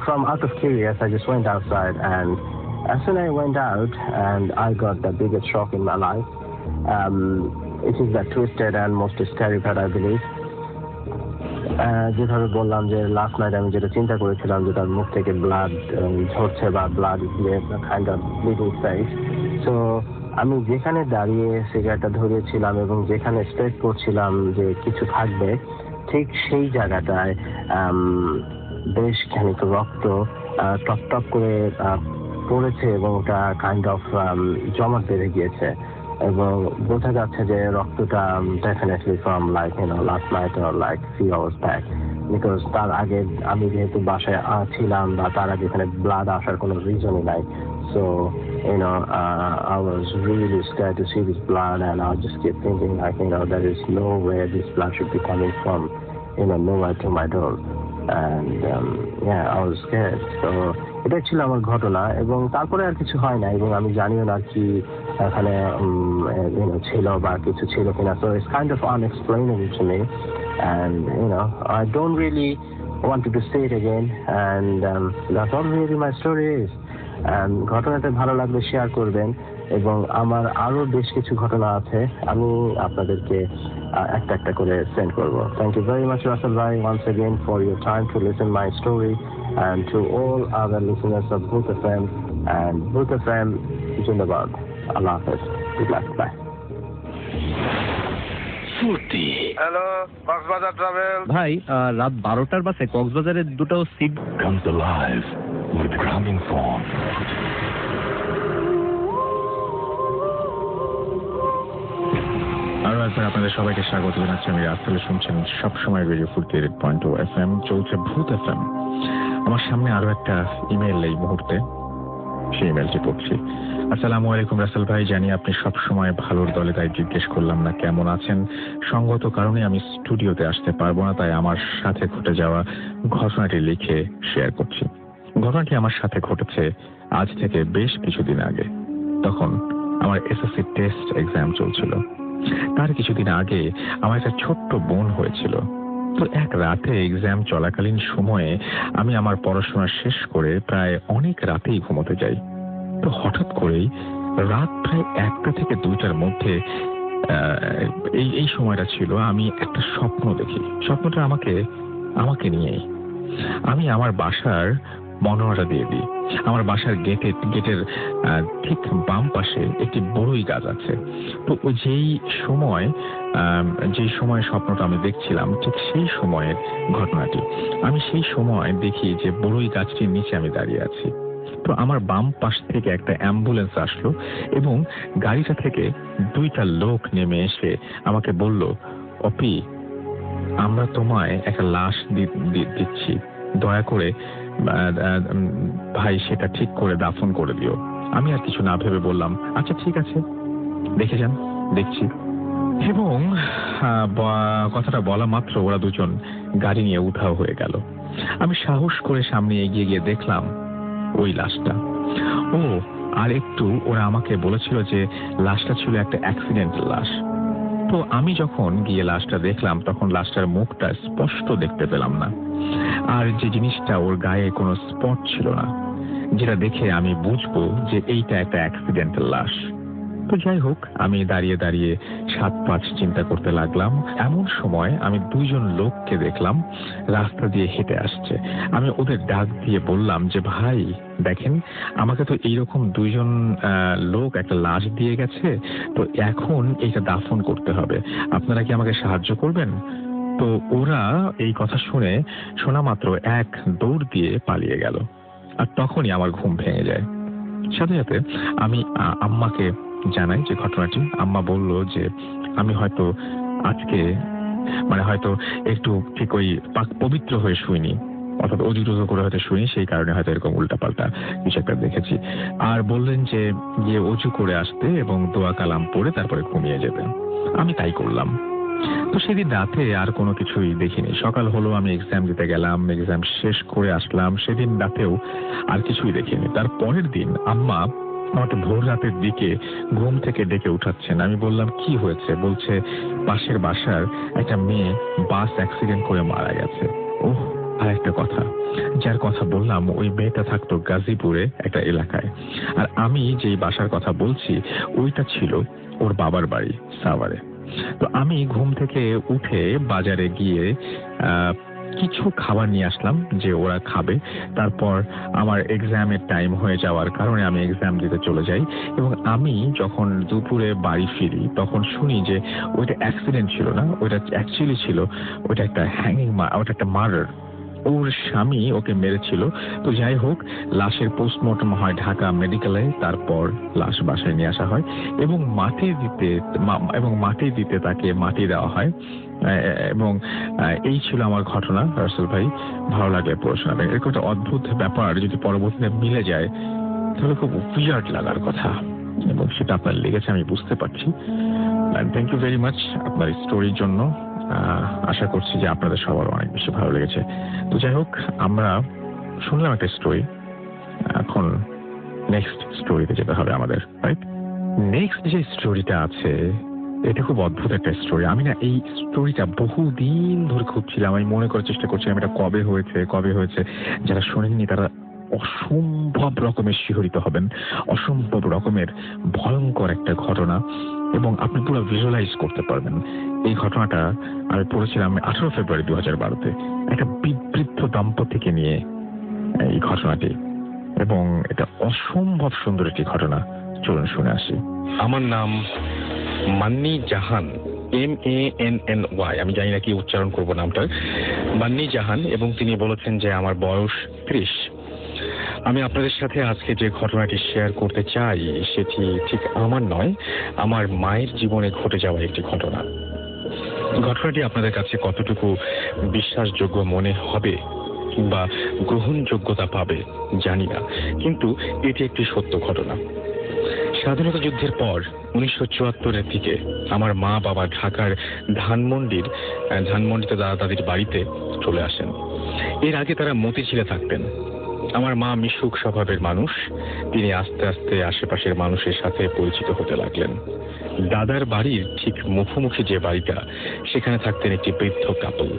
from out of curious I just went outside, and as soon as I went out and I got the biggest shock in my life. It is the twisted and most scary part, I believe. যেভাবে বললাম যে last night আমি যেটা চিন্তা করেছিলাম যে তার মুখ থেকে ব্লাড ঝরছে বা blood kind of bleeding size. So আমি যেখানে দাঁড়িয়ে সিগারেটটা ধরিয়েছিলাম এবং যেখানে এক্সপেক্ট করছিলাম যে কিছু থাকবে, ঠিক সেই জায়গাটায় বেশ খানিক রক্ত টপ টপ করে পড়েছে এবং ওটা কাইন্ড অফ জমাট বেঁধে গিয়েছে এবং বোঝা যাচ্ছে যে রক্তটা definitely from like last night or like few hours back, because তার আগে আমি যেহেতু বাসায় ছিলাম বা তার আগে এখানে ব্লাড আসার কোনো রিজনই নাই। So I was really scared to see this blood, and I just kept thinking like there is no way this blood should be coming from nowhere to my door. And I was scared. So এটা ছিল আমার ঘটনা এবং তারপরে আর কিছু হয় না এবং আমি জানিও না কি এখানে ছিল বা কিছু ছিল কিনা। So it's kind of unexplainable to me, and I don't really want to say it again, and that's all really my story is. ঘটনাটা ভালো লাগলে শেয়ার করবেন এবং আমার আরো বেশ কিছু ঘটনা আছে, আমি আপনাদেরকে একটা একটা করে সেন্ড করবো। Thank you very much Russell ভাই once again for your time to listen my story, and to all other listeners of Bhoot FM, and Bhoot FM Zindabad. Allah Hafiz. Good luck. Bye. Hello, Cox's Bazar travel. ভাই, রাত 12টার বাসে কক্সবাজারের দুটো seat comes alive with Grameenphone. আরো একবার আপনাদের সবাইকে স্বাগত জানাচ্ছি। আমি রাসেল, শুনছেন সবসময় রেডিও ফুর্তি 8.2 FM, চলছে ভূত FM। আমার সামনে আরো একটা ইমেল এই মুহূর্তে, সেই ইমেলটি পড়ছি। আসসালামু আলাইকুম রাসেল ভাই, জানি আপনি সবসময় ভালোর দলে, তাই জিজ্ঞেস করলাম না কেমন আছেন। সঙ্গত কারণে আমি স্টুডিওতে আসতে পারবো না, তাই আমার সাথে ঘটে যাওয়া ঘটনাটি লিখে শেয়ার করছি। ঘটনাটি আমার সাথে ঘটেছে আজ থেকে বেশ কিছুদিন আগে। তখন আমার এসএসসি টেস্ট এক্সাম চলছিল। তার কিছুদিন আগে আমার একটা ছোট্ট বোন হয়েছিল। তো এক রাতে এক্সাম চলাকালীন সময়ে আমি আমার পড়াশোনা শেষ করে প্রায় অনেক রাতেই ঘুমোতে যাই। তো হঠাৎ করেই রাত প্রায় 1টা থেকে 2টার মধ্যে এই সময়টা ছিল, আমি একটা স্বপ্ন দেখি। স্বপ্নটা আমাকে নিয়েই। আমি আমার বাসার মনোয়ারা দিয়ে দিই। আমার বাসার গেটের ঠিক বাম পাশে একটি বড়ই গাছ আছে। তো যেই সময় স্বপ্নটা আমি দেখছিলাম, ঠিক সেই সময়ের ঘটনাটি। আমি সেই সময় দেখি যে বড়ই গাছটির নিচে আমি দাঁড়িয়ে আছি। তো আমার বাম পাশ থেকে একটা অ্যাম্বুলেন্স আসলো এবং গাড়িটা থেকে 2টা লোক নেমে এসে আমাকে বলল, অপি, আমরা তোমায় একটা লাশ দিচ্ছি, দয়া করে ভাই সেটা ঠিক করে দাফন করে দিও। আমি আর কিছু না ভেবে বললাম, আচ্ছা ঠিক আছে, দেখে যান, দেখছি। এবং কথাটা বলা মাত্র ওরা দুজন গাড়ি নিয়ে উধাও হয়ে গেল। আমি সাহস করে সামনে এগিয়ে গিয়ে দেখলাম ওই লাশটা। আর একটু ওরা আমাকে বলেছিল যে লাশটা ছিল একটা অ্যাক্সিডেন্টাল লাশ। তো আমি যখন গিয়ে লাশটা দেখলাম, তখন লাশটার মুখটা স্পষ্ট দেখতে পেলাম না, আর যে জিনিসটা ওর গায়ে কোনো স্পট ছিল না, যেটা দেখে আমি বুঝবো যে এইটা একটা অ্যাক্সিডেন্টাল লাশ। তো যাই হোক, আমি দাঁড়িয়ে দাঁড়িয়ে 7-5 চিন্তা করতে লাগলাম। এমন সময় আমি 2জন লোককে দেখলাম রাস্তা দিয়ে হেঁটে আসছে। আমি ওদের ডাক দিয়ে বললাম যে, ভাই দেখেন, আমাকে তো এইরকম 2জন লোক একটা লাশ দিয়ে গেছে, তো এখন এইটা দাফন করতে হবে, আপনারা কি আমাকে সাহায্য করবেন? তো ওরা এই কথা শোনা মাত্র এক দৌড় দিয়ে পালিয়ে গেল। আর তখনই আমার ঘুম ভেঙে যায়। সাথে সাথে আমি আম্মাকে জানাই যে ঘটনাটি। আম্মা বলল যে আমি হয়তো আজকে হয়তো একটু ঠিক ওই পবিত্র হয়ে শুইনি, অর্থাৎ অজু টজু করে হয়তো শুইনি, সেই কারণে হয়তো এরকম উল্টাপাল্টা কিছু একটা দেখেছি। আর বললেন যে গিয়ে অজু করে আসতে এবং দোয়া কালাম পড়ে তারপরে ঘুমিয়ে যেতে। আমি তাই করলাম। তো সেদিন রাতে আর কোনো কিছুই দেখিনি। সকাল হলো, আমি এক্সাম দিতে গেলাম, এক্সাম শেষ করে আসলাম। সেদিন রাতেও আর কিছুই দেখিনি। তার পরের দিন আম্মা আমাকে ভোর রাতের দিকে ঘুম থেকে ডেকে উঠাচ্ছেন। আমি বললাম কি হয়েছে? বলছে পাশের বাসার একটা মেয়ে বাস অ্যাক্সিডেন্ট করে মারা গেছে। ওহ, আর একটা কথা, যার কথা বললাম ওই মেয়েটা থাকতো গাজীপুরে একটা এলাকায়, আর আমি যেই বাসার কথা বলছি ওইটা ছিল ওর বাবার বাড়ি সাভারে। তো আমি ঘুম থেকে উঠে বাজারে গিয়ে কিছু খাবার নিয়ে আসলাম যে ওরা খাবে। তারপর আমার এক্সামের টাইম হয়ে যাওয়ার কারণে আমি এক্সাম দিতে চলে যাই, এবং আমি যখন দুপুরে বাড়ি ফিরি তখন শুনি যে ওইটা অ্যাক্সিডেন্ট ছিল না, ওইটা অ্যাকচুয়ালি ছিল ওইটা একটা ওটা একটা মার্ডার। ওর স্বামী ওকে মেরেছিল। তো যাই হোক, লাশের পোস্টমর্টম হয় ঢাকা মেডিকেলে, তারপর লাশ বাসায় নিয়ে আসা হয় এবং মাটি দিতে তাকে মাটি দেওয়া হয়। এবং এই ছিল আমার ঘটনা রাসেল ভাই। ভালো লাগলে পড়ে শোনাবেন। এরকম একটা অদ্ভুত ব্যাপার যদি পরবর্তীতে মিলে যায় তাহলে খুব উইয়ার্ড লাগার কথা, এবং সেটা আপনার লেগেছে আমি বুঝতে পারছি। থ্যাংক ইউ ভেরি মাচ আপনার স্টোরির জন্য। আশা করছি যে আপনাদের সবার অনেক বেশি ভালো লেগেছে। তো যাই হোক, আমরা শুনলাম একটা স্টোরি, এখন নেক্সট স্টোরিতে যেতে হবে আমাদের, রাইট? নেক্সট যে স্টোরিটা আছে এটা খুব অদ্ভুত একটা স্টোরি। আমি না এই স্টোরিটা বহুদিন ধরে খুঁজছিলাম, আমি মনে করার চেষ্টা করছিলাম এটা কবে হয়েছে। যারা শোনেননি তারা অসম্ভব রকমের শিহরিত হবেন। অসম্ভব রকমের ভয়ঙ্কর একটা ঘটনা, এবং আপনি পুরো ভিজুয়ালাইজ করতে পারবেন। এই ঘটনাটা আমি পড়েছিলাম 18 ফেব্রুয়ারি 2012-তে। একটা বৃদ্ধ দম্পতিকে নিয়ে এই ঘটনাটি, এবং এটা অসম্ভব সুন্দর একটি ঘটনা। চলুন শুনে আসি। আমার নাম মান্নি জাহান, MANNY। আমি জানি না কি উচ্চারণ করবো নামটা, মান্নি জাহান। এবং তিনি বলেছেন যে আমার বয়স 30। আমি আপনাদের সাথে আজকে যে ঘটনাটি শেয়ার করতে চাই সেটি ঠিক আমার নয়, আমার মায়ের জীবনে ঘটে যাওয়া একটি ঘটনা। ঘটনাটি আপনাদের কাছে কতটুকু বিশ্বাসযোগ্য মনে হবে কিংবা গ্রহণযোগ্যতা পাবে জানি না, কিন্তু এটি একটি সত্য ঘটনা। স্বাধীনতা যুদ্ধের পর 1974-এর দিকে আমার মা বাবা ঢাকার ধানমন্ডিতে দাদা দাদির বাড়িতে চলে আসেন। এর আগে তারা মতিঝিলে থাকতেন। আমার মা মিশুক স্বভাবের মানুষ। তিনি আস্তে আস্তে আশেপাশের মানুষের সাথে পরিচিত হতে লাগলেন। দাদার বাড়ির ঠিক মুখোমুখি যে বাড়িটা, সেখানে থাকতেন একটি বৃদ্ধ কাপল।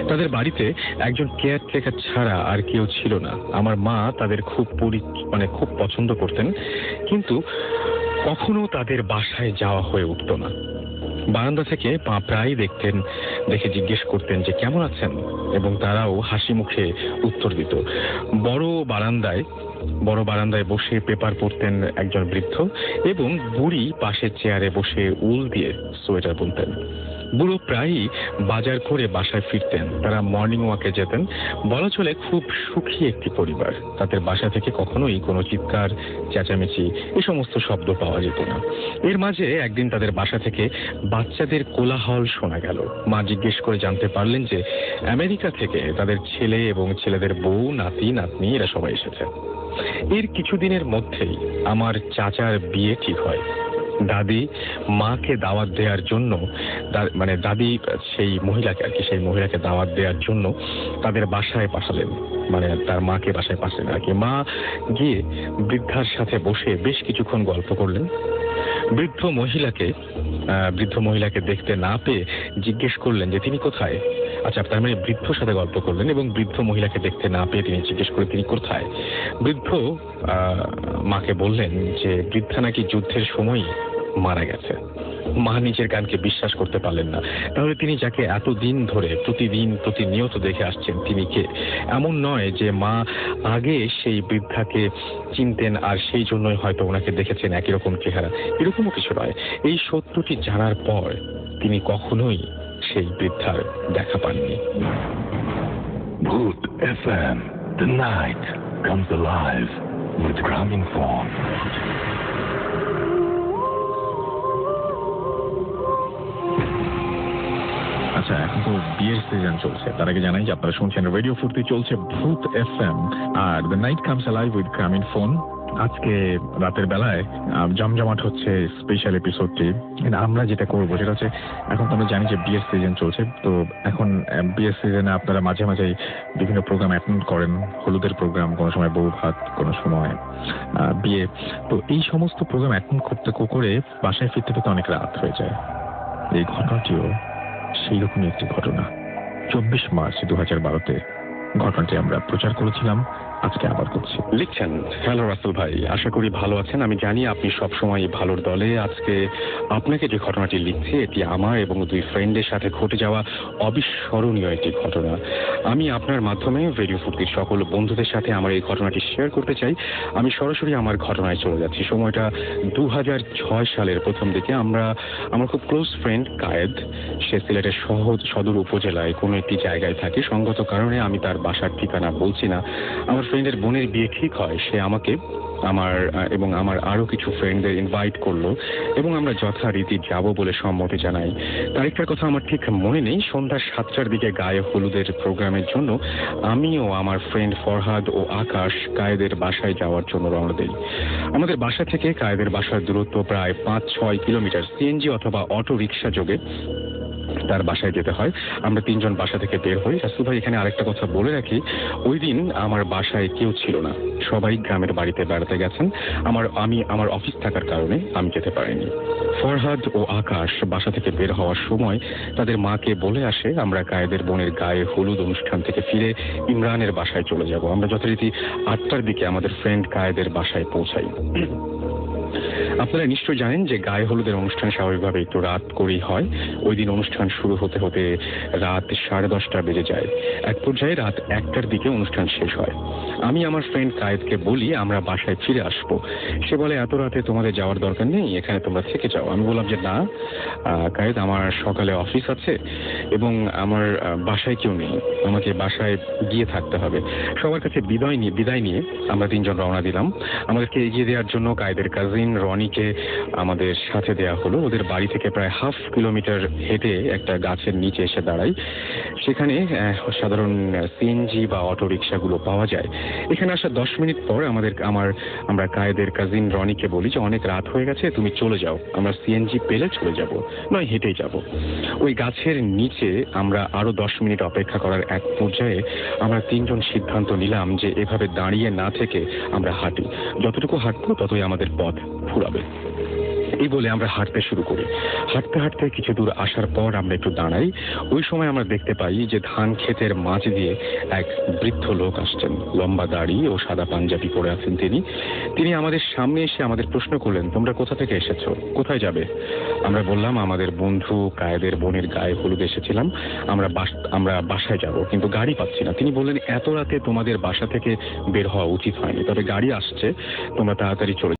তাদের বাড়িতে একজন কেয়ারটেকার ছাড়া আর কেউ ছিল না। আমার মা তাদের খুব পছন্দ করতেন, কিন্তু কখনো তাদের বাসায় যাওয়া হয়ে উঠত না। বারান্দা থেকে মা প্রায় দেখে জিজ্ঞেস করতেন যে কেমন আছেন, এবং তারাও হাসি মুখে উত্তর দিত। বড় বারান্দায় বসে পেপার পড়তেন একজন বৃদ্ধ, এবং বুড়ি পাশের চেয়ারে বসে উল দিয়ে সোয়েটার বুনতেন। বুড়ো প্রায়ই বাজার করে বাসায় ফিরতেন। তারা মর্নিং ওয়াকে যেতেন। বলা চলে খুব সুখী একটি পরিবার। তাদের বাসা থেকে কখনোই কোনো চিৎকার, চেঁচামেচি এই সমস্ত শব্দ পাওয়া যেত না। এর মাঝে একদিন তাদের বাসা থেকে বাচ্চাদের কোলাহল শোনা গেল। মা জিজ্ঞেস করে জানতে পারলেন যে আমেরিকা থেকে তাদের ছেলে এবং ছেলেদের বউ, নাতি নাতনি এরা সবাই এসেছে। এর কিছুদিনের মধ্যেই আমার চাচার বিয়ে ঠিক হয়। দাদি মাকে দাওয়াত দেওয়ার জন্য, দাদি সেই মহিলাকে দাওয়াত দেওয়ার জন্য তাদের বাসায় পাঠালেন, তার মাকে বাসায় পাঠালেন আর কি। মা গিয়ে বৃদ্ধার সাথে বসে বেশ কিছুক্ষণ গল্প করলেন। বৃদ্ধ মহিলাকে দেখতে না পেয়ে জিজ্ঞেস করলেন যে তিনি কোথায়। আচ্ছা, তার মানে বৃদ্ধর সাথে গল্প করলেন এবং বৃদ্ধ মহিলাকে দেখতে না পেয়ে তিনি জিজ্ঞেস করে তিনি কোথায়। বৃদ্ধ মাকে বললেন যে বৃদ্ধা নাকি যুদ্ধের সময় মারা গেছে। মা নিজের কানকে বিশ্বাস করতে পারলেন না। তাহলে তিনি যাকে এতদিন ধরে প্রতিনিয়ত দেখে আসছেন তিনি কে? এমন নয় যে মা আগে সেই বৃদ্ধাকে চিনতেন আর সেই জন্যই হয়তো ওনাকে দেখেছেন একই রকম চেহারা, এরকমও কিছু নয়। এই সত্যটি জানার পর তিনি কখনোই সেই বৃদ্ধার দেখা পাননি। Bhoot FM. The night comes alive with Gramophone. আচ্ছা, এখন তো বিয়ের সিজন চলছে, তার আগে জানাই যে আপনারা শুনছেন রেডিও ফুর্তি, চলছে ভূত FM are the night comes alive with Grameenphone. আজকে রাতের বেলায় জমজমাট হচ্ছে স্পেশাল এপিসোডটি। আমরা যেটা করবো সেটা হচ্ছে, এখন তো আমরা জানি যে বিয়ের সিজন চলছে, তো এখন বিয়ের সিজনে আপনারা মাঝে মাঝে বিভিন্ন প্রোগ্রাম অ্যাটেন্ড করেন, হলুদের প্রোগ্রাম, কোনো সময় বউ ভাত, কোনো সময় বিয়ে। তো এই সমস্ত প্রোগ্রাম অ্যাটেন্ড করতে করে বাসায় ফিরতে ফিরতে অনেক রাত হয়ে যায়। এই ঘটনাটিও সেই রকমই একটি ঘটনা। 24 মার্চ 2012-তে ঘটনাটি আমরা প্রচার করেছিলাম, আজকে আবার করছি। লিখছেন, হ্যালো রাসেল ভাই, আশা করি ভালো আছেন। আমি জানি আপনি সবসময় ভালোর দলে। আজকে আপনাকে যে ঘটনাটি লিখছি এটি আমার এবং 2 ফ্রেন্ডের সাথে ঘটে যাওয়া অবিস্মরণীয় একটি ঘটনা। আমি আপনার মাধ্যমে রেডিও ফুর্তির সকল বন্ধুদের সাথে আমার এই ঘটনাটি শেয়ার করতে চাই। আমি সরাসরি আমার ঘটনায় চলে যাচ্ছি। সময়টা 2006 সালের প্রথম দিকে। আমার খুব ক্লোজ ফ্রেন্ড কায়েদ, সে সিলেটের সদর উপজেলায় কোনো একটি জায়গায় থাকে। সঙ্গত কারণে আমি তার বাসার ঠিকানা বলছি না। আমার ফ্রেন্ডের বোনের বিয়ে ঠিক হয়, সে আমাকে এবং আমার আরো কিছু ফ্রেন্ডদের ইনভাইট করলো এবং আমরা যথারীতি যাব বলে সম্মতি জানাই। তারিখটার কথা আমার ঠিক মনে নেই। সন্ধ্যা 7টার দিকে গায়ে হলুদের প্রোগ্রামের জন্য আমিও আমার ফ্রেন্ড ফরহাদ ও আকাশ কায়েদের বাসায় যাওয়ার জন্য রওনা দিই। আমাদের বাসা থেকে কায়েদের বাসার দূরত্ব প্রায় 5-6 কিলোমিটার। সিএনজি অথবা অটো রিক্সা যোগে তার বাসায় যেতে হয়। আমরা 3 জন বাসা থেকে বের হই। রাসেল ভাই, এখানে আরেকটা কথা বলে রাখি, ওই দিন আমার বাসায় কেউ ছিল না, সবাই গ্রামের বাড়িতে বেড়াতে গেছেন। আমার অফিস থাকার কারণে আমি যেতে পারিনি। ফরহাদ ও আকাশ বাসা থেকে বের হওয়ার সময় তাদের মাকে বলে আসে আমরা কায়েদের বোনের গায়ে হলুদ অনুষ্ঠান থেকে ফিরে ইমরানের বাসায় চলে যাব। আমরা যথারীতি 8টার দিকে আমাদের ফ্রেন্ড কায়েদের বাসায় পৌঁছাই। আপনারা নিশ্চয় জানেন যে গায়ে হলুদের অনুষ্ঠান স্বাভাবিকভাবে একটু রাত করেই হয়। ওই দিন অনুষ্ঠান শুরু হতে হতে রাত 10:30 বেজে যায়। এক পর্যায়ে রাত 1টার দিকে অনুষ্ঠান শেষ হয়। আমি আমার ফ্রেন্ড কায়েদকে বলি আমরা বাসায় ফিরে আসবো। সে বলে এত রাতে তোমাদের যাওয়ার দরকার নেই, এখানে তোমরা থেকে যাও। আমি বললাম যে না কায়েদ, আমার সকালে অফিস আছে এবং আমার বাসায় কেউ নেই, আমাকে বাসায় গিয়ে থাকতে হবে। সবার কাছে বিদায় নিয়ে আমরা 3 জন রওনা দিলাম। আমাদেরকে এগিয়ে দেওয়ার জন্য কায়েদের কাজিন রনিকে আমাদের সাথে দেয়া হলো। ওদের বাড়ি থেকে প্রায় 1/2 কিলোমিটার হেঁটে একটা গাছের নিচে এসে দাঁড়াই। সেখানে সাধারণ সিএনজি বা অটো রিক্সাগুলো পাওয়া যায়। এখানে আসা 10 মিনিট পর আমরা কায়েদের কাজিন রনিকে বলি যে অনেক রাত হয়ে গেছে, তুমি চলে যাও, আমরা সিএনজি পেলে চলে যাব, নয় হেঁটেই যাব। ওই গাছের নিচে আমরা আরো 10 মিনিট অপেক্ষা করার এক পর্যায়ে আমরা 3 জন সিদ্ধান্ত নিলাম যে এভাবে দাঁড়িয়ে না থেকে আমরা হাঁটি, যতটুকু হাঁটবো ততই আমাদের পথ ফুরাবে। এই বলে আমরা হাঁটতে শুরু করি। হাঁটতে হাঁটতে কিছু দূর আসার পর আমরা একটু দাঁড়াই। ওই সময় আমরা দেখতে পাই যে ধান ক্ষেতের মাঝ দিয়ে এক বৃদ্ধ লোক আসছেন। লম্বা দাড়ি ও সাদা পাঞ্জাবি পরে আছেন তিনি আমাদের সামনে এসে আমাদের প্রশ্ন করলেন, তোমরা কোথা থেকে এসেছো, কোথায় যাবে? আমরা বললাম আমাদের বন্ধু কায়েদের বোনের গায়ে হলুদ এসেছিলাম, আমরা বাসায় যাব, কিন্তু গাড়ি পাচ্ছি না। তিনি বললেন এত রাতে তোমাদের বাসা থেকে বের হওয়া উচিত হয়নি, তবে গাড়ি আসছে, তোমরা তাড়াতাড়ি চলে